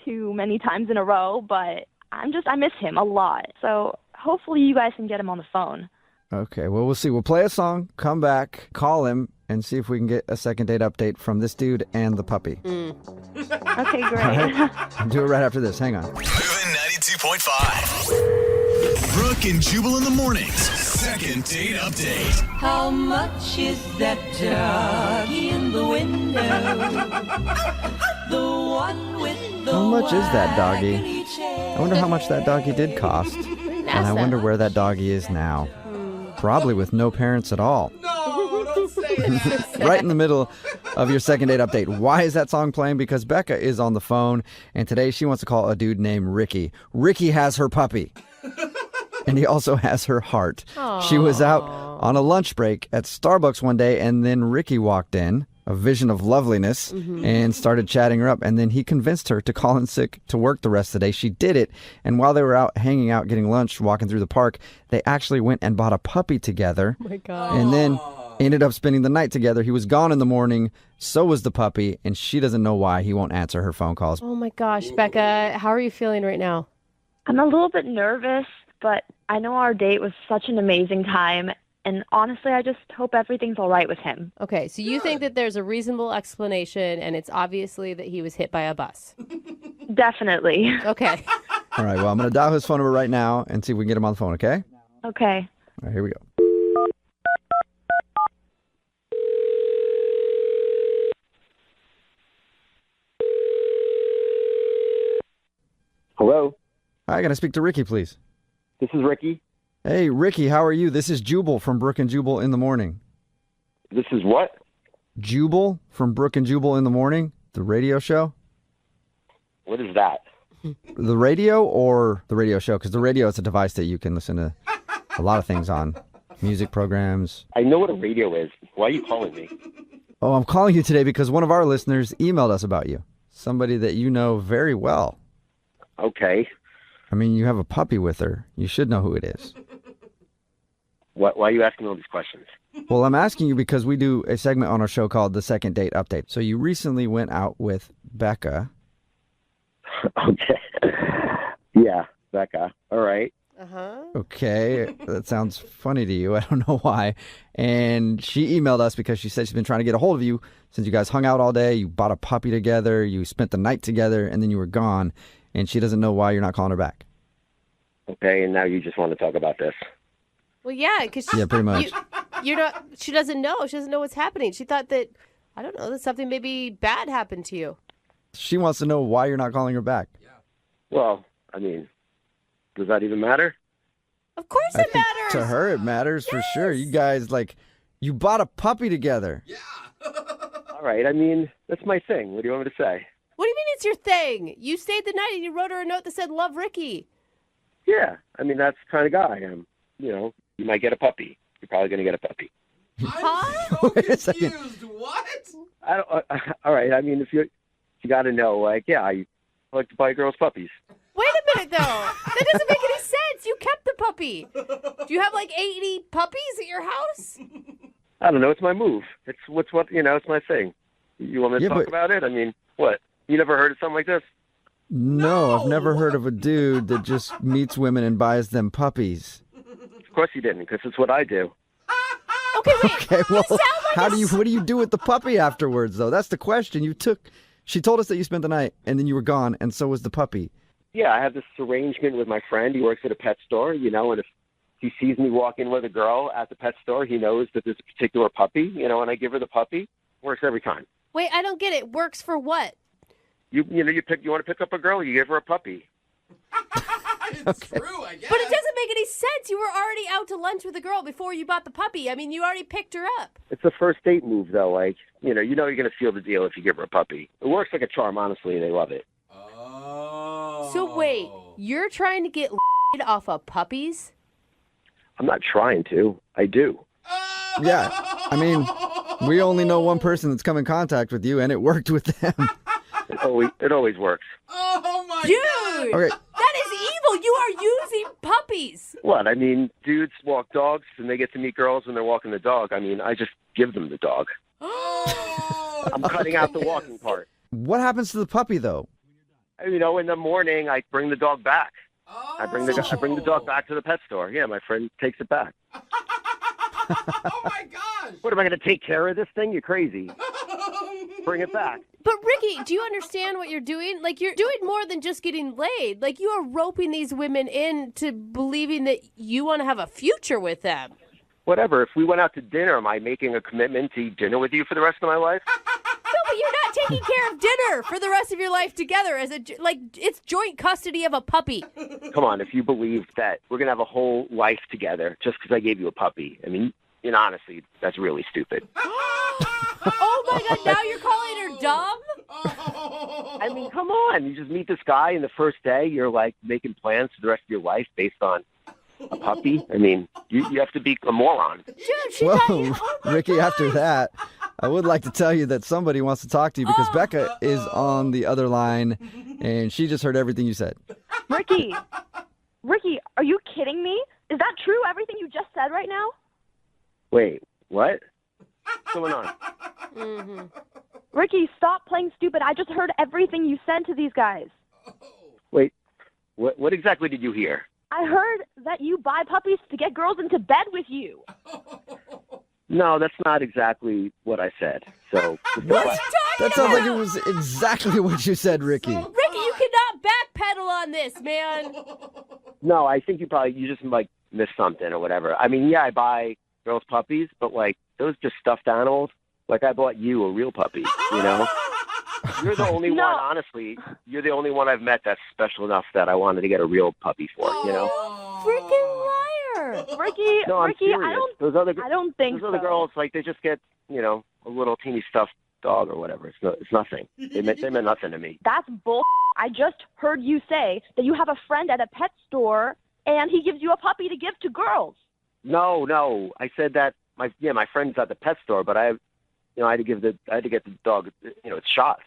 S14: too many times in a row, but I miss him a lot. So hopefully you guys can get him on the phone.
S3: Okay, well, we'll see. We'll play a song, come back, call him, and see if we can get a second date update from this dude and the puppy.
S14: Okay, great.
S3: All right? I'll do it right after this. Hang on.
S2: Moving 92.5. Brooke and Jubal in the mornings. Second date update.
S15: How much is that doggy in the window? The one with the
S3: How much is that doggy? I wonder how much that doggy did cost. And I wonder where that doggy is now. Probably with no parents at all.
S6: No, don't say that.
S3: Right in the middle of your second date update. Why is that song playing? Because Becca is on the phone, and today she wants to call a dude named Ricky. Ricky has her puppy. And he also has her heart.
S5: Aww.
S3: She was out on a lunch break at Starbucks one day, and then Ricky walked in, a vision of loveliness, and started chatting her up. And then he convinced her to call in sick to work the rest of the day. She did it. And while they were out hanging out, getting lunch, walking through the park, they actually went and bought a puppy together.
S5: Oh my God.
S3: And then ended up spending the night together. He was gone in the morning. So was the puppy. And she doesn't know why he won't answer her phone calls.
S5: Oh my gosh, Becca, how are you feeling right now?
S14: I'm a little bit nervous, but I know our date was such an amazing time. And honestly, I just hope everything's all right with him.
S5: Okay, so you think that there's a reasonable explanation, and it's obviously that he was hit by a bus.
S14: Definitely.
S5: Okay.
S3: All right, well, I'm going to dial his phone number right now and see if we can get him on the phone, okay?
S14: Okay.
S3: All right, here we go.
S16: Hello?
S3: Hi, can I speak to Ricky, please?
S16: This is Ricky.
S3: Hey, Ricky, how are you? This is Jubal from Brooke and Jubal in the morning.
S16: This is what?
S3: Jubal from Brooke and Jubal in the morning, the radio show.
S16: What is that?
S3: The radio or the radio show? Because the radio is a device that you can listen to a lot of things on. Music programs.
S16: I know what a radio is. Why are you calling me?
S3: Oh, I'm calling you today because one of our listeners emailed us about you. Somebody that you know very well.
S16: Okay.
S3: I mean, you have a puppy with her. You should know who it is.
S16: Why are you asking all these questions?
S3: Well, I'm asking you because we do a segment on our show called The Second Date Update. So you recently went out with Becca.
S16: Okay. Yeah, Becca. All right.
S5: Uh-huh.
S3: Okay, that sounds funny to you. I don't know why. And she emailed us because she said she's been trying to get a hold of you since you guys hung out all day. You bought a puppy together. You spent the night together, and then you were gone. And she doesn't know why you're not calling her back.
S16: Okay, and now you just want to talk about this.
S5: Well, yeah, because
S3: Yeah, pretty much.
S5: you're not. She doesn't know. She doesn't know what's happening. She thought that, I don't know, that something maybe bad happened to you.
S3: She wants to know why you're not calling her back.
S16: Well, I mean, does that even matter?
S5: Of course it matters.
S3: To her, it matters for sure. You guys, you bought a puppy together.
S16: All right, I mean, that's my thing. What do you want me to say?
S5: What do you mean it's your thing? You stayed the night and you wrote her a note that said, "Love Ricky."
S16: Yeah, I mean, that's the kind of guy I am. You know, you might get a puppy. You're probably going to get a puppy.
S5: Huh?
S3: Wait a second.
S6: What?
S16: I don't, all right, I mean, if you got to know, I like to buy girls puppies.
S5: Wait a minute, though. That doesn't make any sense. You kept the puppy. Do you have 80 puppies at your house?
S16: I don't know. It's my move. It's my thing. You want me to talk about it? I mean, what? You never heard of something like this?
S3: No, I've never heard of a dude that just meets women and buys them puppies.
S16: Of course you didn't, because it's what I do.
S5: Okay, wait.
S3: Okay, well, what do you do with the puppy afterwards, though? That's the question. She told us that you spent the night, and then you were gone, and so was the puppy.
S16: Yeah, I have this arrangement with my friend. He works at a pet store, and if he sees me walk in with a girl at the pet store, he knows that there's a particular puppy, and I give her the puppy. Works every time.
S5: Wait, I don't get it. Works for what?
S16: You want to pick up a girl, you give her a puppy.
S6: It's true, I guess.
S5: But it doesn't make any sense. You were already out to lunch with a girl before you bought the puppy. I mean, you already picked her up.
S16: It's a first date move, though. You know you're going to seal the deal if you give her a puppy. It works like a charm, honestly. They love it.
S6: Oh.
S5: So wait, you're trying to get off of puppies?
S16: I'm not trying to. I do.
S3: Yeah, I mean, we only know one person that's come in contact with you, and it worked with them.
S16: It always works.
S6: Oh, my
S5: Dude!
S3: Okay.
S5: That is evil. You are using puppies.
S16: What? I mean, dudes walk dogs, and they get to meet girls when they're walking the dog. I mean, I just give them the dog. I'm cutting out the walking part.
S3: What happens to the puppy, though?
S16: In the morning, I bring the dog back. I bring the dog back to the pet store. Yeah, my friend takes it back.
S6: Oh, my gosh.
S16: What, am I going to take care of this thing? You're crazy. Bring it back.
S5: But Ricky, do you understand what you're doing? Like, you're doing more than just getting laid. Like, you are roping these women into believing that you want to have a future with them.
S16: Whatever. If we went out to dinner, am I making a commitment to eat dinner with you for the rest of my life?
S5: No, but you're not taking care of dinner for the rest of your life together it's joint custody of a puppy.
S16: Come on, if you believe that we're going to have a whole life together just because I gave you a puppy, I mean, honestly, that's really stupid.
S5: Oh my God, now you're calling her dumb?
S16: I mean, come on. You just meet this guy, and the first day you're like making plans for the rest of your life based on a puppy. I mean, you have to be a moron.
S5: Dude, she
S3: Whoa,
S5: got you.
S3: Ricky, after that, I would like to tell you that somebody wants to talk to you because Becca is on the other line, and she just heard everything you said.
S14: Ricky, are you kidding me? Is that true, everything you just said right now?
S16: Wait, what? What's going on?
S5: Mm-hmm.
S14: Ricky, stop playing stupid. I just heard everything you said to these guys.
S16: Wait, what exactly did you hear?
S14: I heard that you buy puppies to get girls into bed with you.
S16: No, that's not exactly what I said. So
S3: What? That sounds like it was exactly what you said, Ricky.
S5: Ricky, you cannot backpedal on this, man.
S16: No, I think you just like missed something or whatever. I mean, yeah, I buy girls puppies, but like those just stuffed animals. Like I bought you a real puppy, you know? You're the only one, honestly. You're the only one I've met that's special enough that I wanted to get a real puppy for, you know?
S5: Freaking liar.
S14: Ricky,
S16: No, I'm
S14: Ricky,
S16: serious.
S14: I don't think
S16: those other girls, like they just get, a little teeny stuffed dog or whatever. It's nothing. They meant nothing to me.
S14: That's bull. I just heard you say that you have a friend at a pet store and he gives you a puppy to give to girls.
S16: No. I said that my friend's at the pet store, but I had to get the dog, its shots.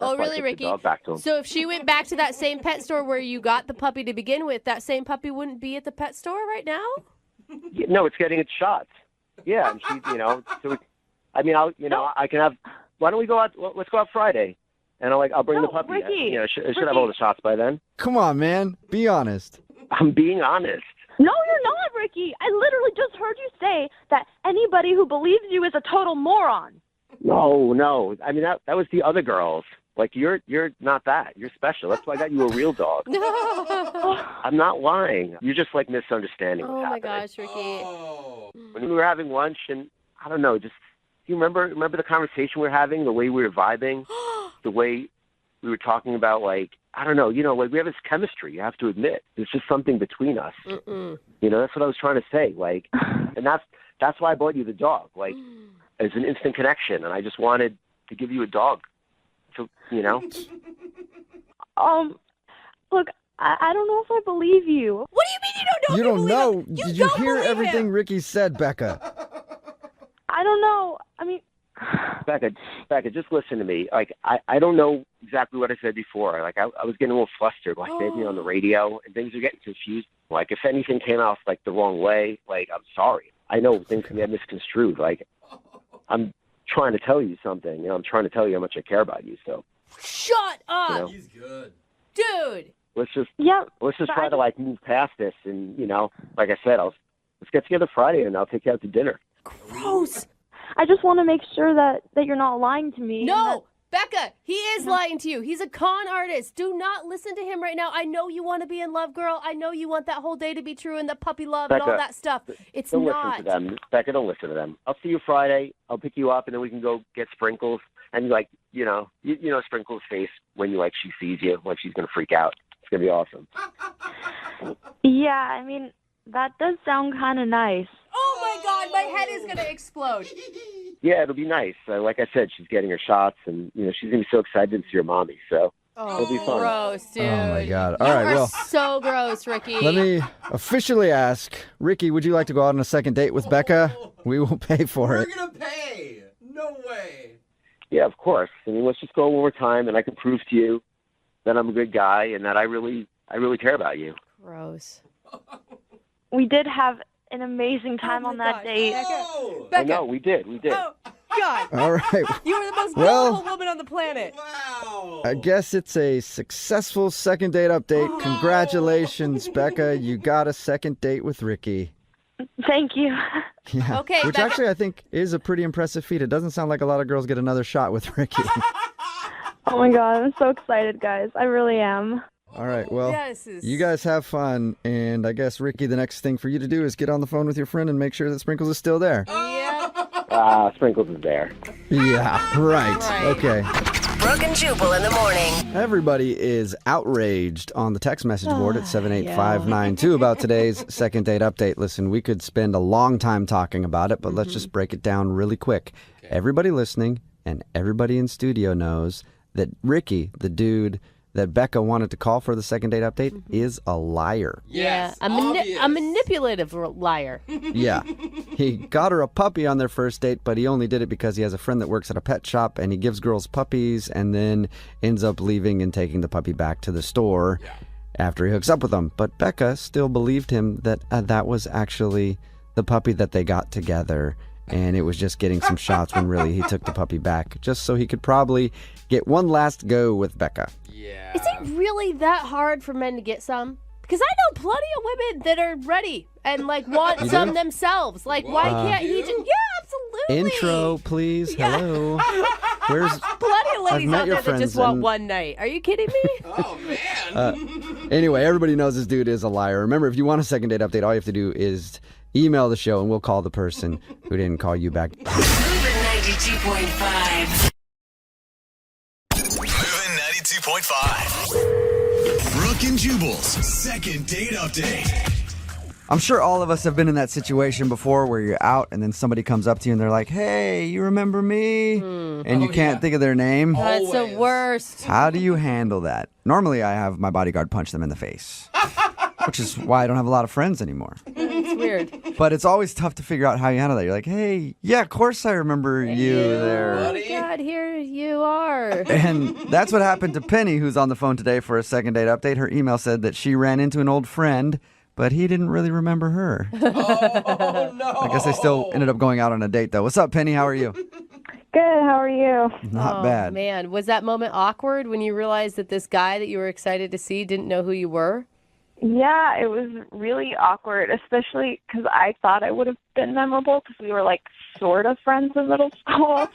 S16: That's
S5: Oh,
S16: why I
S5: really,
S16: took
S5: Ricky?
S16: the dog back to him.
S5: So if she went back to that same pet store where you got the puppy to begin with, that same puppy wouldn't be at the pet store right now?
S16: Yeah, no, it's getting its shots. Yeah, and she, so I can have. Why don't we go out? Let's go out Friday, and I'll bring the puppy.
S14: Ricky,
S16: It should have all the shots by then.
S3: Come on, man. Be honest.
S16: I'm being honest.
S14: No, you're not, Ricky. I literally just heard you say that anybody who believes you is a total moron.
S16: No. I mean that was the other girls. Like you're not that. You're special. That's why I got you a real dog. I'm not lying. You're just like misunderstanding what's happening.
S5: Oh my gosh, Ricky.
S16: When we were having lunch, and I don't know, just do you remember the conversation we were having, the way we were vibing, the way we were talking about, like, I don't know, like we have this chemistry. You have to admit, there's just something between us.
S5: Mm-mm.
S16: That's what I was trying to say. Like, and that's why I bought you the dog. Like, it's an instant connection, and I just wanted to give you a dog. So,
S14: Look, I don't know if I believe you.
S5: What do you mean you don't know?
S3: You don't know.
S5: You
S3: Did you
S5: don't
S3: hear
S5: believe
S3: everything
S5: him.
S3: Ricky said, Becca?
S14: I don't know. I mean,
S16: Becca, just listen to me. Like, I don't know exactly what I said before. Like, I was getting a little flustered, like maybe on the radio, and things are getting confused. Like, if anything came off, like, the wrong way, like, I'm sorry. I know things can get misconstrued. Like, I'm trying to tell you something. I'm trying to tell you how much I care about you, so.
S5: Shut up.
S6: He's good.
S5: Dude.
S16: Let's just try to, like, move past this, and, like I said, let's get together Friday, and I'll take you out to dinner.
S5: Gross.
S14: I just want to make sure that you're not lying to me.
S5: No, Becca, he is lying to you. He's a con artist. Do not listen to him right now. I know you want to be in love, girl. I know you want that whole day to be true and the puppy love and all
S16: Becca,
S5: that stuff. It's
S16: don't
S5: not.
S16: listen to them. Becca, don't listen to them. I'll see you Friday. I'll pick you up, and then we can go get Sprinkles. And, like, you know Sprinkles' face when she sees you, like she's going to freak out. It's going to be awesome.
S14: Yeah, I mean, that does sound kind of nice.
S5: Oh, my God, my head is going to explode.
S16: Yeah, it'll be nice. Like I said, she's getting her shots, and, she's going to be so excited to see her mommy. So it'll be fun.
S5: Gross, dude.
S3: Oh, my God.
S5: You
S3: All right,
S5: are
S3: well.
S5: so gross, Ricky.
S3: Let me officially ask, Ricky, would you like to go out on a second date with Becca? We will pay for it.
S6: We're going to pay. No way.
S16: Yeah, of course. I mean, let's just go one more time, and I can prove to you that I'm a good guy and that I really care about you.
S5: Gross.
S14: We did have an amazing time on that date.
S5: Becca.
S16: I know, we did.
S5: Oh, God.
S3: All right.
S5: You were the most
S3: Well-
S5: beautiful woman on the planet.
S3: I guess it's a successful second date update. Congratulations, Becca. You got a second date with Ricky.
S14: Thank you.
S3: Yeah.
S5: Okay,
S3: Which
S5: Becca-
S3: actually I think is a pretty impressive feat. It doesn't sound like a lot of girls get another shot with Ricky.
S14: Oh my God, I'm so excited, guys. I really am.
S3: All right, well,
S5: Yes, is-
S3: you guys have fun. And I guess, Ricky, the next thing for you to do is get on the phone with your friend and make sure that Sprinkles is still there.
S16: Sprinkles is there.
S3: Yeah, right. Okay.
S10: Brooke and Jubal in the morning.
S3: Everybody is outraged on the text message board at 78592 about today's second date update. Listen, we could spend a long time talking about it, but let's just break it down really quick. Everybody listening and everybody in studio knows that Ricky, the dude that Becca wanted to call for the second date update, is a liar.
S5: Yeah, a manipulative liar.
S3: Yeah. He got her a puppy on their first date, but he only did it because he has a friend that works at a pet shop and he gives girls puppies and then ends up leaving and taking the puppy back to the store after he hooks up with them. But Becca still believed him that that was actually the puppy that they got together. And it was just getting some shots when really he took the puppy back just so he could probably get one last go with Becca.
S5: Is it really that hard for men to get some? Because I know plenty of women that are ready and like want
S3: You
S5: some
S3: do?
S5: themselves. Like, why can't he just? Yeah, absolutely.
S3: Intro, please. Hello. Where's
S5: Plenty of ladies
S3: I've met
S5: out
S3: your
S5: there that
S3: friends
S5: just want
S3: and-
S5: one night. Are you kidding me?
S3: Anyway, everybody knows this dude is a liar. Remember, if you want a second date update, all you have to do is email the show and we'll call the person who didn't call you back.
S10: Moving 92.5.
S2: Moving 92.5. Brooke and Jubal's second date update.
S3: I'm sure all of us have been in that situation before where you're out and then somebody comes up to you and they're like, hey, you remember me? And you can't think of their name.
S5: That's the worst.
S3: How do you handle that? Normally, I have my bodyguard punch them in the face, which is why I don't have a lot of friends anymore.
S5: It's weird.
S3: But it's always tough to figure out how you handle that. You're like, hey, yeah, of course I remember you there.
S5: Oh, God, here you are.
S3: And that's what happened to Penny, who's on the phone today for a second date update. Her email said that she ran into an old friend, but he didn't really remember her.
S6: Oh, no.
S3: I guess they still ended up going out on a date, though. What's up, Penny? How are you?
S14: Good. How are you?
S3: Not
S5: Oh,
S3: bad.
S5: Man, was that moment awkward when you realized that this guy that you were excited to see didn't know who you were?
S8: Yeah, it was really awkward, especially because I thought I would have been memorable because we were like sort of friends in middle school.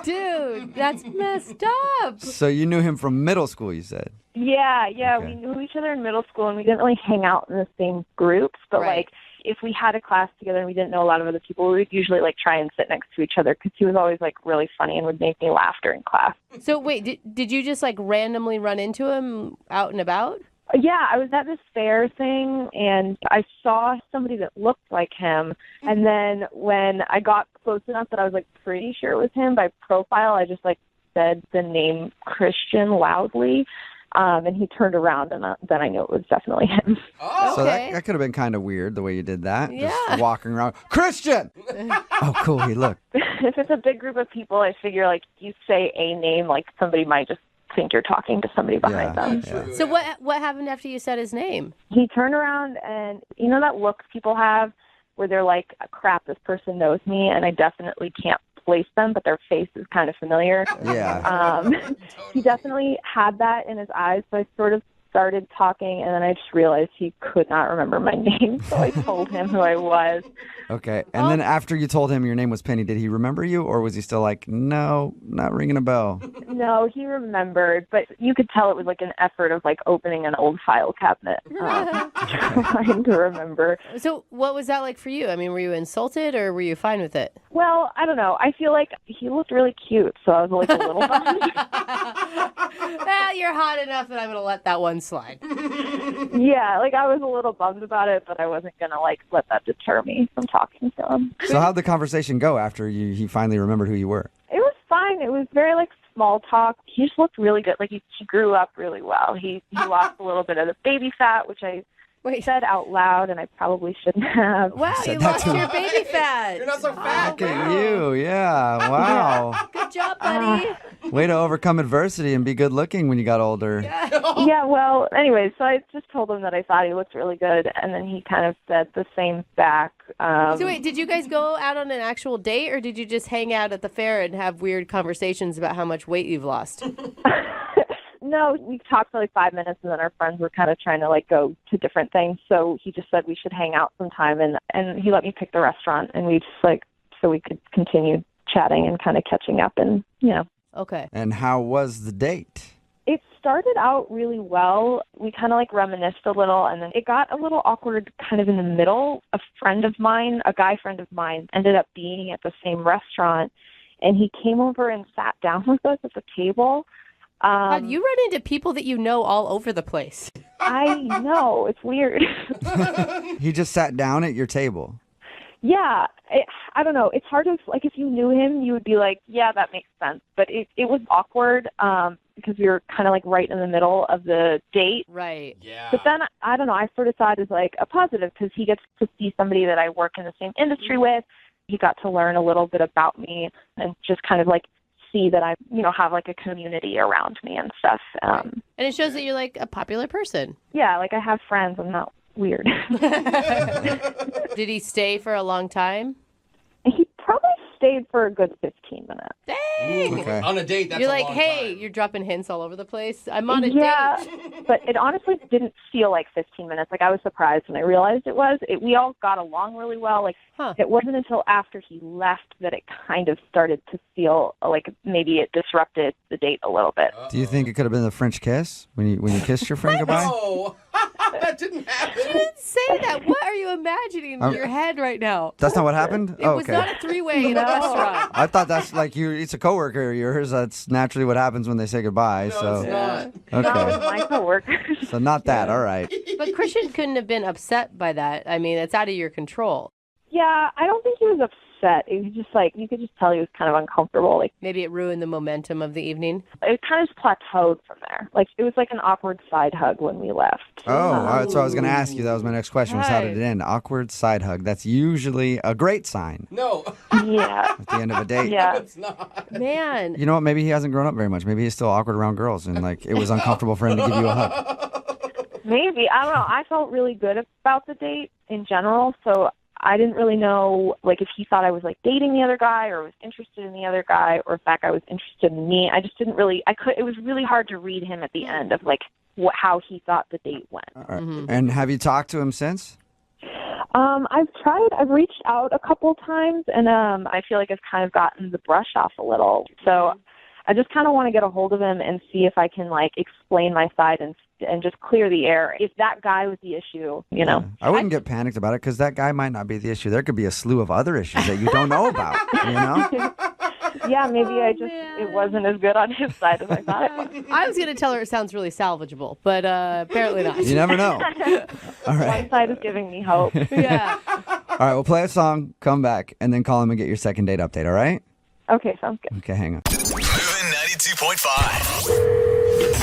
S5: Dude, that's messed up.
S3: So you knew him from middle school, you said?
S8: Yeah,
S3: Okay.
S8: we knew each other in middle school and we didn't really hang out in the same groups, but
S5: Right.
S8: like if we had a class together and we didn't know a lot of other people, we would usually like try and sit next to each other because he was always like really funny and would make me laugh during class.
S5: So wait, did you just like randomly run into him out and about?
S8: Yeah, I was at this fair thing and I saw somebody that looked like him. And then when I got close enough that I was like pretty sure it was him by profile, I just like said the name Christian loudly. And he turned around and then I knew it was definitely him.
S3: So that could have been kind of weird the way you did that.
S8: Yeah.
S3: Just walking around. Christian! Oh, cool. He looked.
S8: If it's a big group of people, I figure like you say a name, like somebody might just think you're talking to somebody behind them.
S5: So what happened after you said his name?
S8: He turned around and you know that look people have where they're like, crap, this person knows me and I definitely can't place them, but their face is kind of familiar.
S3: Yeah.
S8: He definitely had that in his eyes, so I sort of started talking and then I just realized he could not remember my name, so I told him who I was.
S3: Okay. And then after you told him your name was Penny, did he remember you or was he still like, no, not ringing a bell?
S8: No, he remembered, but you could tell it was like an effort of like opening an old file cabinet, trying to remember.
S5: So what was that like for you? I mean, were you insulted or were you fine with it?
S8: Well, I don't know. I feel like he looked really cute, so I was like a little bummed.
S5: Well, you're hot enough that I'm going to let that one slide.
S8: Yeah, like I was a little bummed about it, but I wasn't gonna like let that deter me from talking to him.
S3: So how'd the conversation go after he finally remembered who you were?
S8: It was fine. It was very like small talk. He just looked really good. Like he grew up really well. He lost a little bit of the baby fat, which I said out loud, and I probably shouldn't have.
S5: Wow,
S3: Said
S5: you
S3: that
S5: lost
S3: to
S5: your baby fat.
S6: You're not so fat.
S3: Look at you. Yeah. Wow.
S5: Good job, buddy.
S3: Way to overcome adversity and be good looking when you got older.
S8: Yeah, well, anyway, so I just told him that I thought he looked really good, and then he kind of said the same back.
S5: So wait, did you guys go out on an actual date or did you just hang out at the fair and have weird conversations about how much weight you've lost?
S14: No, we talked for like 5 minutes, and then our friends were kind of trying to like go to different things. So he just said we should hang out sometime, and he let me pick the restaurant, and we just like so we could continue chatting and kind of catching up, and
S5: Okay.
S3: And how was the date?
S14: It started out really well. We kind of like reminisced a little, and then it got a little awkward kind of in the middle. A friend of mine, a guy friend of mine, ended up being at the same restaurant, and he came over and sat down with us at the table.
S5: God, you run into people that you know all over the place.
S14: I know. It's weird.
S3: He just sat down at your table.
S14: Yeah. I don't know. It's hard to, like, if you knew him, you would be like, yeah, that makes sense. But it was awkward because we were kind of like right in the middle of the date.
S5: Right. Yeah.
S14: But then, I don't know, I sort of saw it as like a positive because he gets to see somebody that I work in the same industry with. He got to learn a little bit about me and just kind of like see that I, have like a community around me and stuff.
S5: And it shows that you're like a popular person.
S14: Yeah, like I have friends. I'm not weird.
S5: Did he stay for a long time?
S14: He probably stayed for a good 15 minutes.
S5: Dang!
S3: Okay.
S6: On a date, that's
S5: You're
S6: a
S5: like,
S6: long
S5: hey,
S6: time.
S5: you're dropping hints all over the place. I'm on a
S14: Yeah,
S5: date.
S14: but it honestly didn't feel like 15 minutes. Like, I was surprised when I realized it was. We all got along really well. Like, It wasn't until after he left that it kind of started to feel like maybe it disrupted the date a little bit.
S3: Do you think it could have been the French kiss when you kissed your friend goodbye?
S6: No, that didn't happen.
S5: You didn't say that. What are you imagining in your head right now?
S3: That's not what happened?
S5: It was not a three-way in a restaurant.
S3: I thought that's like it's a coworker of yours. That's naturally what happens when they say goodbye.
S6: No, it's not.
S3: Okay.
S14: No, it's my coworker.
S3: So not that. All right.
S5: But Christian couldn't have been upset by that. I mean, it's out of your control.
S14: Yeah, I don't think he was upset. It was just like, you could just tell he was kind of uncomfortable. Like,
S5: Maybe it ruined the momentum of the evening.
S14: it kind of just plateaued from there. Like, it was like an awkward side hug when we left.
S3: Oh, that's what I was going to ask you. That was my next question. Was how did it
S5: Right.
S3: end? Awkward side hug. That's usually a great sign
S6: No.
S14: Yeah.
S3: at the end of a date.
S14: Yeah.
S6: It's not.
S5: Man.
S3: You know what? Maybe he hasn't grown up very much. Maybe he's still awkward around girls, and like it was uncomfortable for him to give you a hug.
S14: Maybe. I don't know. I felt really good about the date in general, so I didn't really know, like, if he thought I was, like, dating the other guy or was interested in the other guy or if that guy was interested in me. I just didn't really, it was really hard to read him at the end of, like, how he thought the date went.
S3: All right. And have you talked to him since?
S14: I've reached out a couple times, and I feel like I've kind of gotten the brush off a little. So I just kind of want to get a hold of him and see if I can, like, explain my side and just clear the air. If that guy was the issue,
S3: I wouldn't get panicked about it because that guy might not be the issue. There could be a slew of other issues that you don't know about,
S14: Yeah, maybe it wasn't as good on his side as I thought it was.
S5: I was going to tell her it sounds really salvageable, but apparently not.
S3: You never know. All right.
S14: One side is giving me hope.
S5: Yeah.
S3: All right, we'll play a song, come back, and then call him and get your second date update, all right?
S14: Okay, sounds good.
S3: Okay, hang on.
S2: Moving 92.5.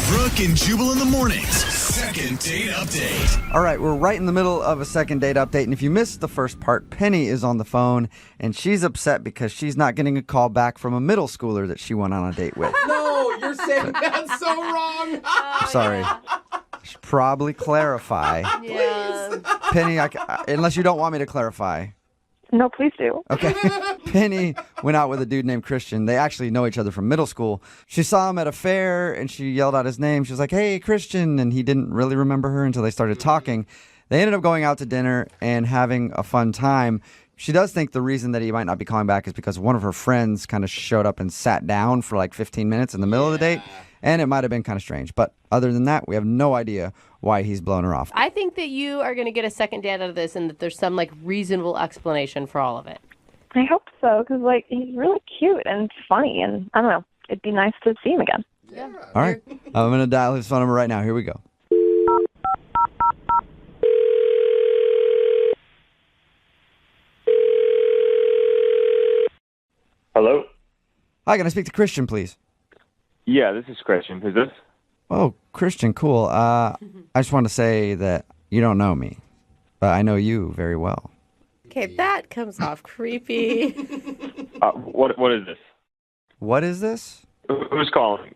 S2: Brooke and Jubal in the mornings. Second date update.
S3: All right, we're right in the middle of a second date update, and if you missed the first part, Penny is on the phone, and she's upset because she's not getting a call back from a middle schooler that she went on a date with.
S6: No, you're saying that's so wrong.
S3: I'm sorry. I should probably clarify.
S5: Yeah.
S3: Penny, unless you don't want me to clarify.
S14: No, please do.
S3: Okay. Penny went out with a dude named Christian. They actually know each other from middle school. She saw him at a fair, and she yelled out his name. She was like, hey, Christian, and he didn't really remember her until they started talking. They ended up going out to dinner and having a fun time. She does think the reason that he might not be calling back is because one of her friends kind of showed up and sat down for like 15 minutes in the middle of the date, and it might have been kind of strange. But other than that, we have no idea why he's blown her off.
S5: I think that you are going to get a second date out of this and that there's some, like, reasonable explanation for all of it.
S14: I hope so, because, like, he's really cute and funny, and I don't know. It'd be nice to see him again.
S5: Yeah.
S3: All right. I'm going to dial his phone number right now. Here we go.
S17: Hello?
S3: Hi, can I speak to Christian, please?
S17: Yeah, this is Christian. Who's this?
S3: Oh, Christian, cool. I just want to say that you don't know me, but I know you very well.
S5: Okay, that comes off creepy.
S17: What is this?
S3: What is this?
S17: Who's calling?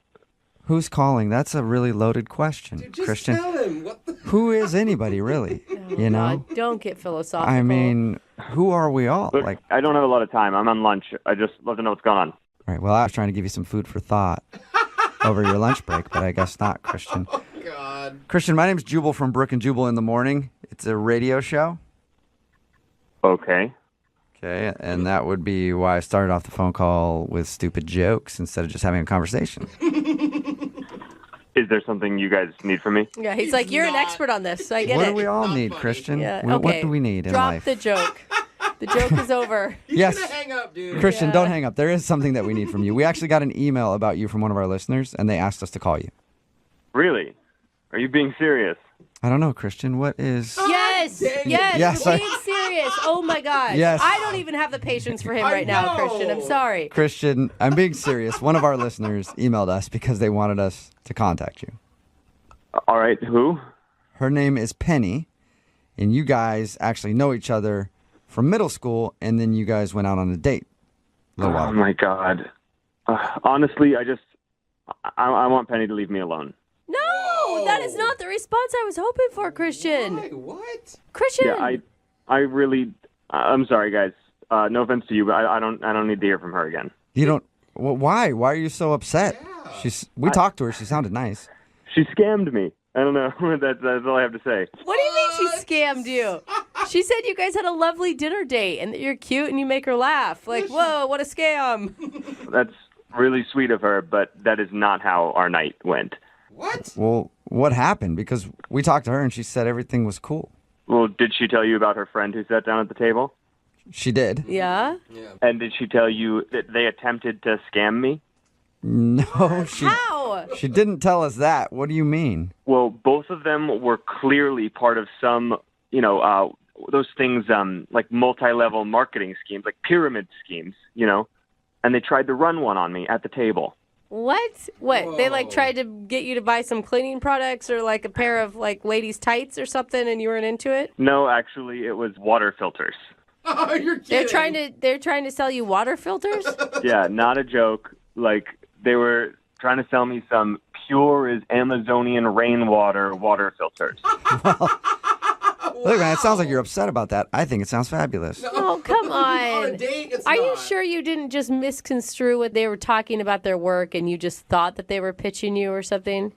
S3: Who's calling? That's a really loaded question,
S6: Just
S3: Christian.
S6: tell him. What the...
S3: Who is anybody, really? You know?
S5: God, don't get philosophical.
S3: I mean, who are we all?
S17: Look,
S3: Like,
S17: I don't have a lot of time. I'm on lunch. I just love to know what's going on.
S3: all right, well, I was trying to give you some food for thought. over your lunch break, but I guess not, Christian.
S6: Oh, God.
S3: Christian, my name's Jubal from Brooke and Jubal in the Morning. It's a radio show.
S17: Okay.
S3: Okay, and that would be why I started off the phone call with stupid jokes instead of just having a conversation.
S17: Is there something you guys need from me?
S5: Yeah, he's like, you're an expert on this, so I get
S3: What
S5: it.
S3: do we all need, Christian?
S5: Yeah,
S3: What
S5: okay.
S3: do we need in
S5: Drop
S3: life?
S5: the joke. The joke is over.
S3: Yes.
S6: Hang up, dude.
S3: Christian, don't hang up. There is something that we need from you. We actually got an email about you from one of our listeners, and they asked us to call you.
S17: Really? Are you being serious?
S3: I don't know, Christian. What is...
S5: Yes,
S3: Yes,
S5: you're being serious. Oh my gosh.
S3: Yes.
S5: I don't even have the patience for him right now, Christian. I'm sorry.
S3: Christian, I'm being serious. One of our listeners emailed us because they wanted us to contact you.
S17: All right, who?
S3: Her name is Penny, and you guys actually know each other from middle school, and then you guys went out on a date.
S17: Oh, my God. Honestly, I want Penny to leave me alone.
S5: No, that is not the response I was hoping for, Christian.
S6: What?
S5: Christian.
S17: Yeah, I really, I'm sorry, guys. No offense to you, but I don't need to hear from her again.
S3: You don't... Well, why? Why are you so upset? We talked to her. She sounded nice.
S17: She scammed me. I don't know. That's all I have to say.
S5: What do you mean she scammed you? She said you guys had a lovely dinner date and that you're cute and you make her laugh. Like, whoa, what a scam.
S17: That's really sweet of her, but that is not how our night went.
S6: What?
S3: Well, what happened? Because we talked to her and she said everything was cool.
S17: Well, did she tell you about her friend who sat down at the table?
S3: She did.
S5: Yeah?
S17: And did she tell you that they attempted to scam me?
S3: No, she...
S5: How?
S3: She didn't tell us that. What do you mean?
S17: Well, both of them were clearly part of some, those things like multi-level marketing schemes, like pyramid schemes, and they tried to run one on me at the table.
S5: What? What? They tried to get you to buy some cleaning products or like a pair of ladies' tights or something and you weren't into it?
S17: No, actually, it was water filters.
S6: Oh, you're kidding.
S5: They're trying to sell you water filters?
S17: Yeah, not a joke. They were trying to sell me some pure as Amazonian rainwater water filters.
S3: Look, man, it sounds like you're upset about that. I think it sounds fabulous.
S5: Oh, come on.
S6: On a date, it's
S5: Are you
S6: not.
S5: sure you didn't just misconstrue what they were talking about their work and you just thought that they were pitching you or something?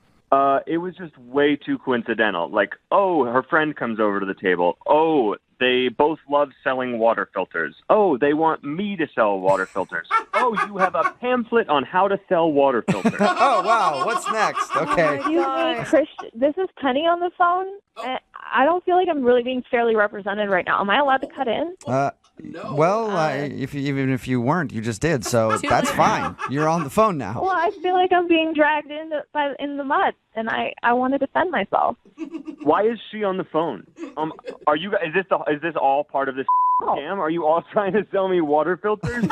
S17: It was just way too coincidental. Her friend comes over to the table. Oh, they both love selling water filters. Oh, they want me to sell water filters. Oh, you have a pamphlet on how to sell water filters.
S3: Oh, wow. What's next? Okay.
S14: Excuse me, Christian. This is Penny on the phone. I don't feel like I'm really being fairly represented right now. Am I allowed to cut in?
S3: Well, even if you weren't, you just did, so that's fine. You're on the phone now.
S14: Well, I feel like I'm being dragged in the mud, and I want to defend myself.
S17: Why is she on the phone? Are you? Is this all part of this scam? Are you all trying to sell me water filters?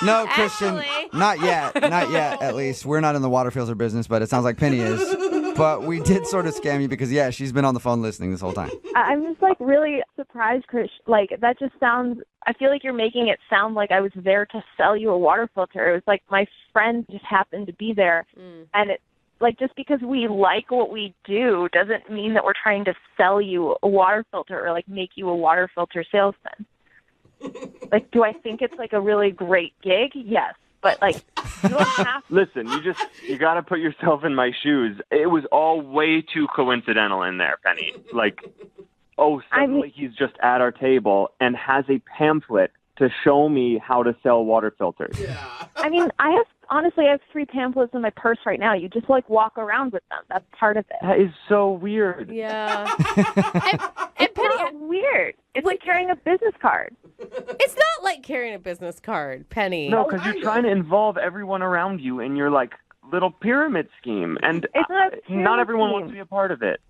S3: No, Christian, not yet. Not yet, at least. We're not in the water filter business, but it sounds like Penny is. But we did sort of scam you because, yeah, she's been on the phone listening this whole time.
S14: I'm just really surprised, Chris. That just sounds. I feel like you're making it sound like I was there to sell you a water filter. It was like my friend just happened to be there, and it. Just because we like what we do doesn't mean that we're trying to sell you a water filter or make you a water filter salesman. Do I think it's a really great gig? Yes. But you don't have to.
S17: Listen, you got to put yourself in my shoes. It was all way too coincidental in there, Penny. Suddenly he's just at our table and has a pamphlet to show me how to sell water filters.
S6: Yeah.
S14: I have 3 pamphlets in my purse right now. You just walk around with them. That's part of it.
S17: That is so weird.
S5: Yeah.
S14: It's not weird. It's like carrying a business card.
S5: It's not like carrying a business card, Penny.
S17: No, because you're trying to involve everyone around you in your little pyramid scheme, and
S14: it's
S17: not everyone wants to be a part of it.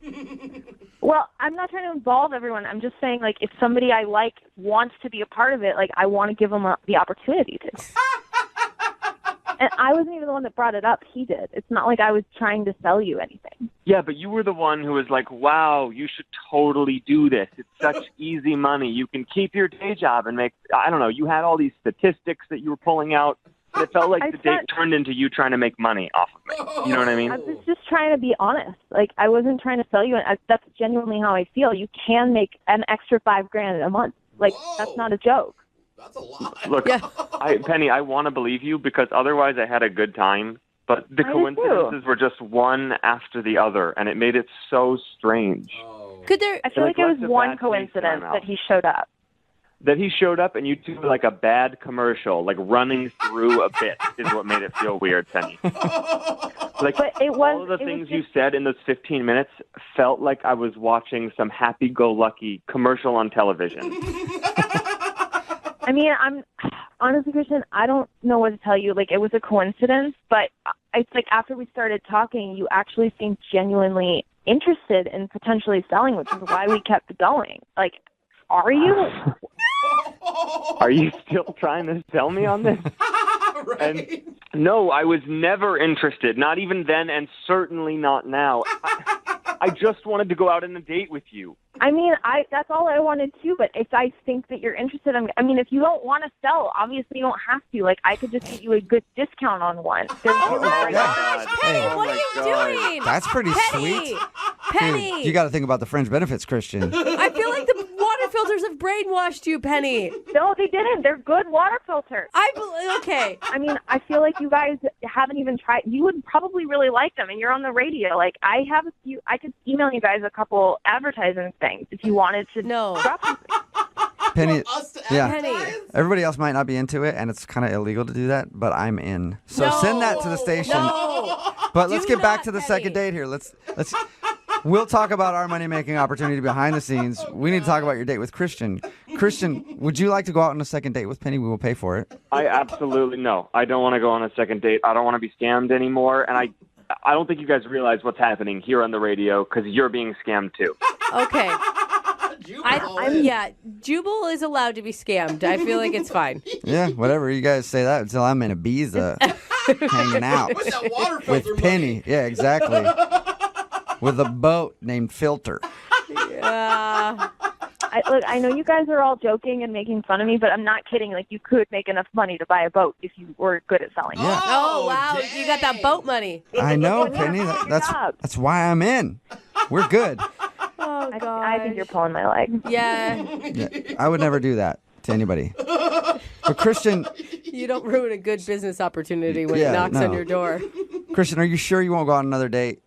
S14: Well, I'm not trying to involve everyone. I'm just saying, if somebody I like wants to be a part of it, I want to give them the opportunity to. And I wasn't even the one that brought it up. He did. It's not like I was trying to sell you anything.
S17: Yeah, but you were the one who was like, wow, you should totally do this. It's such easy money. You can keep your day job and make, I don't know, you had all these statistics that you were pulling out. And it felt like the date turned into you trying to make money off of me. You know what I mean?
S14: I was just trying to be honest. I wasn't trying to sell you. That's genuinely how I feel. You can make an extra $5,000 a month. That's not a joke.
S6: That's a lot.
S17: Look, Penny, I want to believe you because otherwise I had a good time. but the
S8: I do
S17: coincidences were just one after the other, and it made it so strange.
S5: Could there?
S8: I feel like it was
S17: left a
S8: one
S17: bad taste in my
S8: coincidence
S17: mouth.
S8: that he showed up.
S17: That he showed up and you two were like a bad commercial, like running through a bit is what made it feel weird, Penny. Like
S8: But it was
S17: all of the
S8: it was
S17: things
S8: just-
S17: you said in those 15 minutes felt like I was watching some happy-go-lucky commercial on television.
S8: I mean, I'm honestly, Christian, I don't know what to tell you. Like, it was a coincidence, but it's like after we started talking, you actually seemed genuinely interested in potentially selling, which is why we kept going. Like, are you?
S17: Are you still trying to sell me on this? And no, I was never interested, not even then and certainly not now. I just wanted to go out on a date with you.
S8: I mean, that's all I wanted to, but if I think that you're interested, I mean, if you don't want to sell, obviously you don't have to. Like, I could just get you a good discount on one.
S5: Oh my gosh, Penny,
S3: Hey.
S5: what are you doing?
S3: That's pretty
S5: Penny,
S3: sweet.
S5: Penny.
S3: Dude, you got to think about the fringe benefits, Christian.
S5: I feel like the water filters have brainwashed you, Penny.
S8: No, they didn't. They're good water filters.
S5: Okay.
S8: I mean, I feel like you guys haven't even tried. You would probably really like them, and you're on the radio. Like, I have a few. I could email you guys a couple advertising things if you wanted to.
S5: No.
S8: Drop them.
S3: Penny, yeah.
S5: Penny.
S3: Everybody else might not be into it, and it's kind of illegal to do that, but I'm in. So
S5: No.
S3: send that to the station.
S5: No.
S3: But let's
S5: Do
S3: get back
S5: not,
S3: to the
S5: Penny.
S3: second date here. We'll talk about our money-making opportunity behind the scenes. We need to talk about your date with Christian. Christian, would you like to go out on a second date with Penny? We will pay for it.
S17: I absolutely no. I don't want to go on a second date. I don't want to be scammed anymore, and I don't think you guys realize what's happening here on the radio because you're being scammed too.
S5: Okay. Jubal is allowed to be scammed. I feel like it's fine.
S3: Yeah, whatever. You guys say that until I'm in Ibiza hanging out
S6: With that water filter
S3: with Penny.
S6: money.
S3: Yeah, exactly. With a boat named Filter.
S5: Yeah.
S8: Look, I know you guys are all joking and making fun of me, but I'm not kidding. Like, you could make enough money to buy a boat if you were good at selling.
S3: Yeah.
S5: Oh, wow. You got that boat money.
S3: I know, Penny. That's why I'm in. We're good.
S5: Oh, God.
S8: I think you're pulling my leg.
S5: Yeah.
S3: Yeah, I would never do that to anybody. But Christian,
S5: You don't ruin a good business opportunity when
S3: Yeah,
S5: it knocks
S3: no.
S5: on your door.
S3: Christian, are you sure you won't go on another date?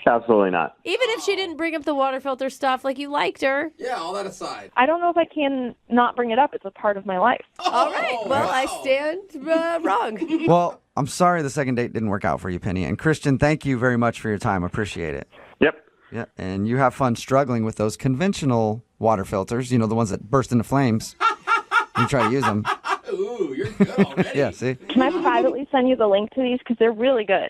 S17: Absolutely not.
S5: Even if she didn't bring up the water filter stuff, like you liked her.
S6: Yeah, all that aside.
S8: I don't know if I can not bring it up. It's a part of my life.
S5: All right. Well, I stand wrong.
S3: Well, I'm sorry the second date didn't work out for you, Penny. And Christian, thank you very much for your time. Appreciate it.
S17: Yep.
S3: Yeah, and you have fun struggling with those conventional water filters, the ones that burst into flames. You try to use them.
S6: Ooh, you're good already.
S3: Yeah, see?
S8: Can I privately send you the link to these? Because they're really good.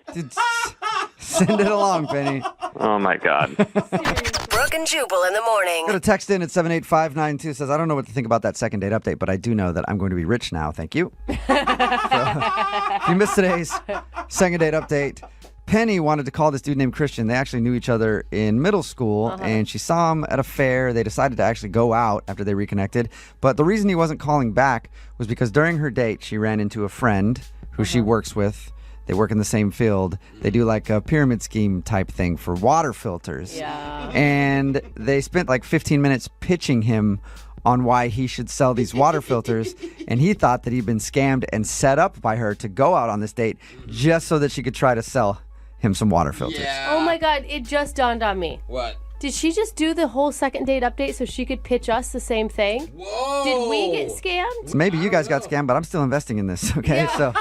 S3: Send it along, Penny.
S17: Oh, my God.
S10: Brooke and Jubal in the morning.
S3: Got a text in at 78592 says, I don't know what to think about that second date update, but I do know that I'm going to be rich now. Thank you. So, if you missed today's second date update, Penny wanted to call this dude named Christian. They actually knew each other in middle school, and she saw him at a fair. They decided to actually go out after they reconnected. But the reason he wasn't calling back was because during her date, she ran into a friend who she works with. They work in the same field. They do like a pyramid scheme type thing for water filters.
S5: Yeah.
S3: And they spent like 15 minutes pitching him on why he should sell these water filters, and he thought that he'd been scammed and set up by her to go out on this date just so that she could try to sell him some water filters.
S5: Oh my God, it just dawned on me.
S6: What?
S5: Did she just do the whole second date update so she could pitch us the same thing?
S6: Whoa.
S5: Did we get scammed?
S3: Maybe you guys got scammed, but I'm still investing in this, okay? So,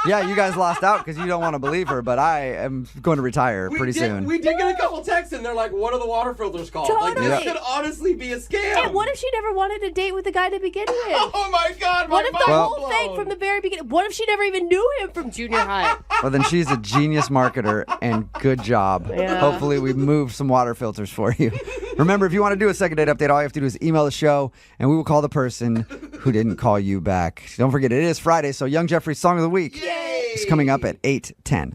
S3: yeah, you guys lost out because you don't want to believe her, but I am going to retire pretty soon.
S6: We did get a couple texts, and they're like, what are the water filters called? Like,
S5: Totally.
S6: this could honestly be a scam.
S5: And what if she never wanted to date with the guy to begin with?
S6: Oh, my God.
S5: What if the
S3: Well-
S5: whole thing from the very beginning? What if she never even knew him from junior high?
S3: Well, then she's a genius marketer, and good job.
S5: Yeah.
S3: Hopefully we move some water filters for you. Remember, if you want to do a second date update, all you have to do is email the show, and we will call the person who didn't call you back. Don't forget, it is Friday, so Young Jeffrey's Song of the Week is coming up at 8:10.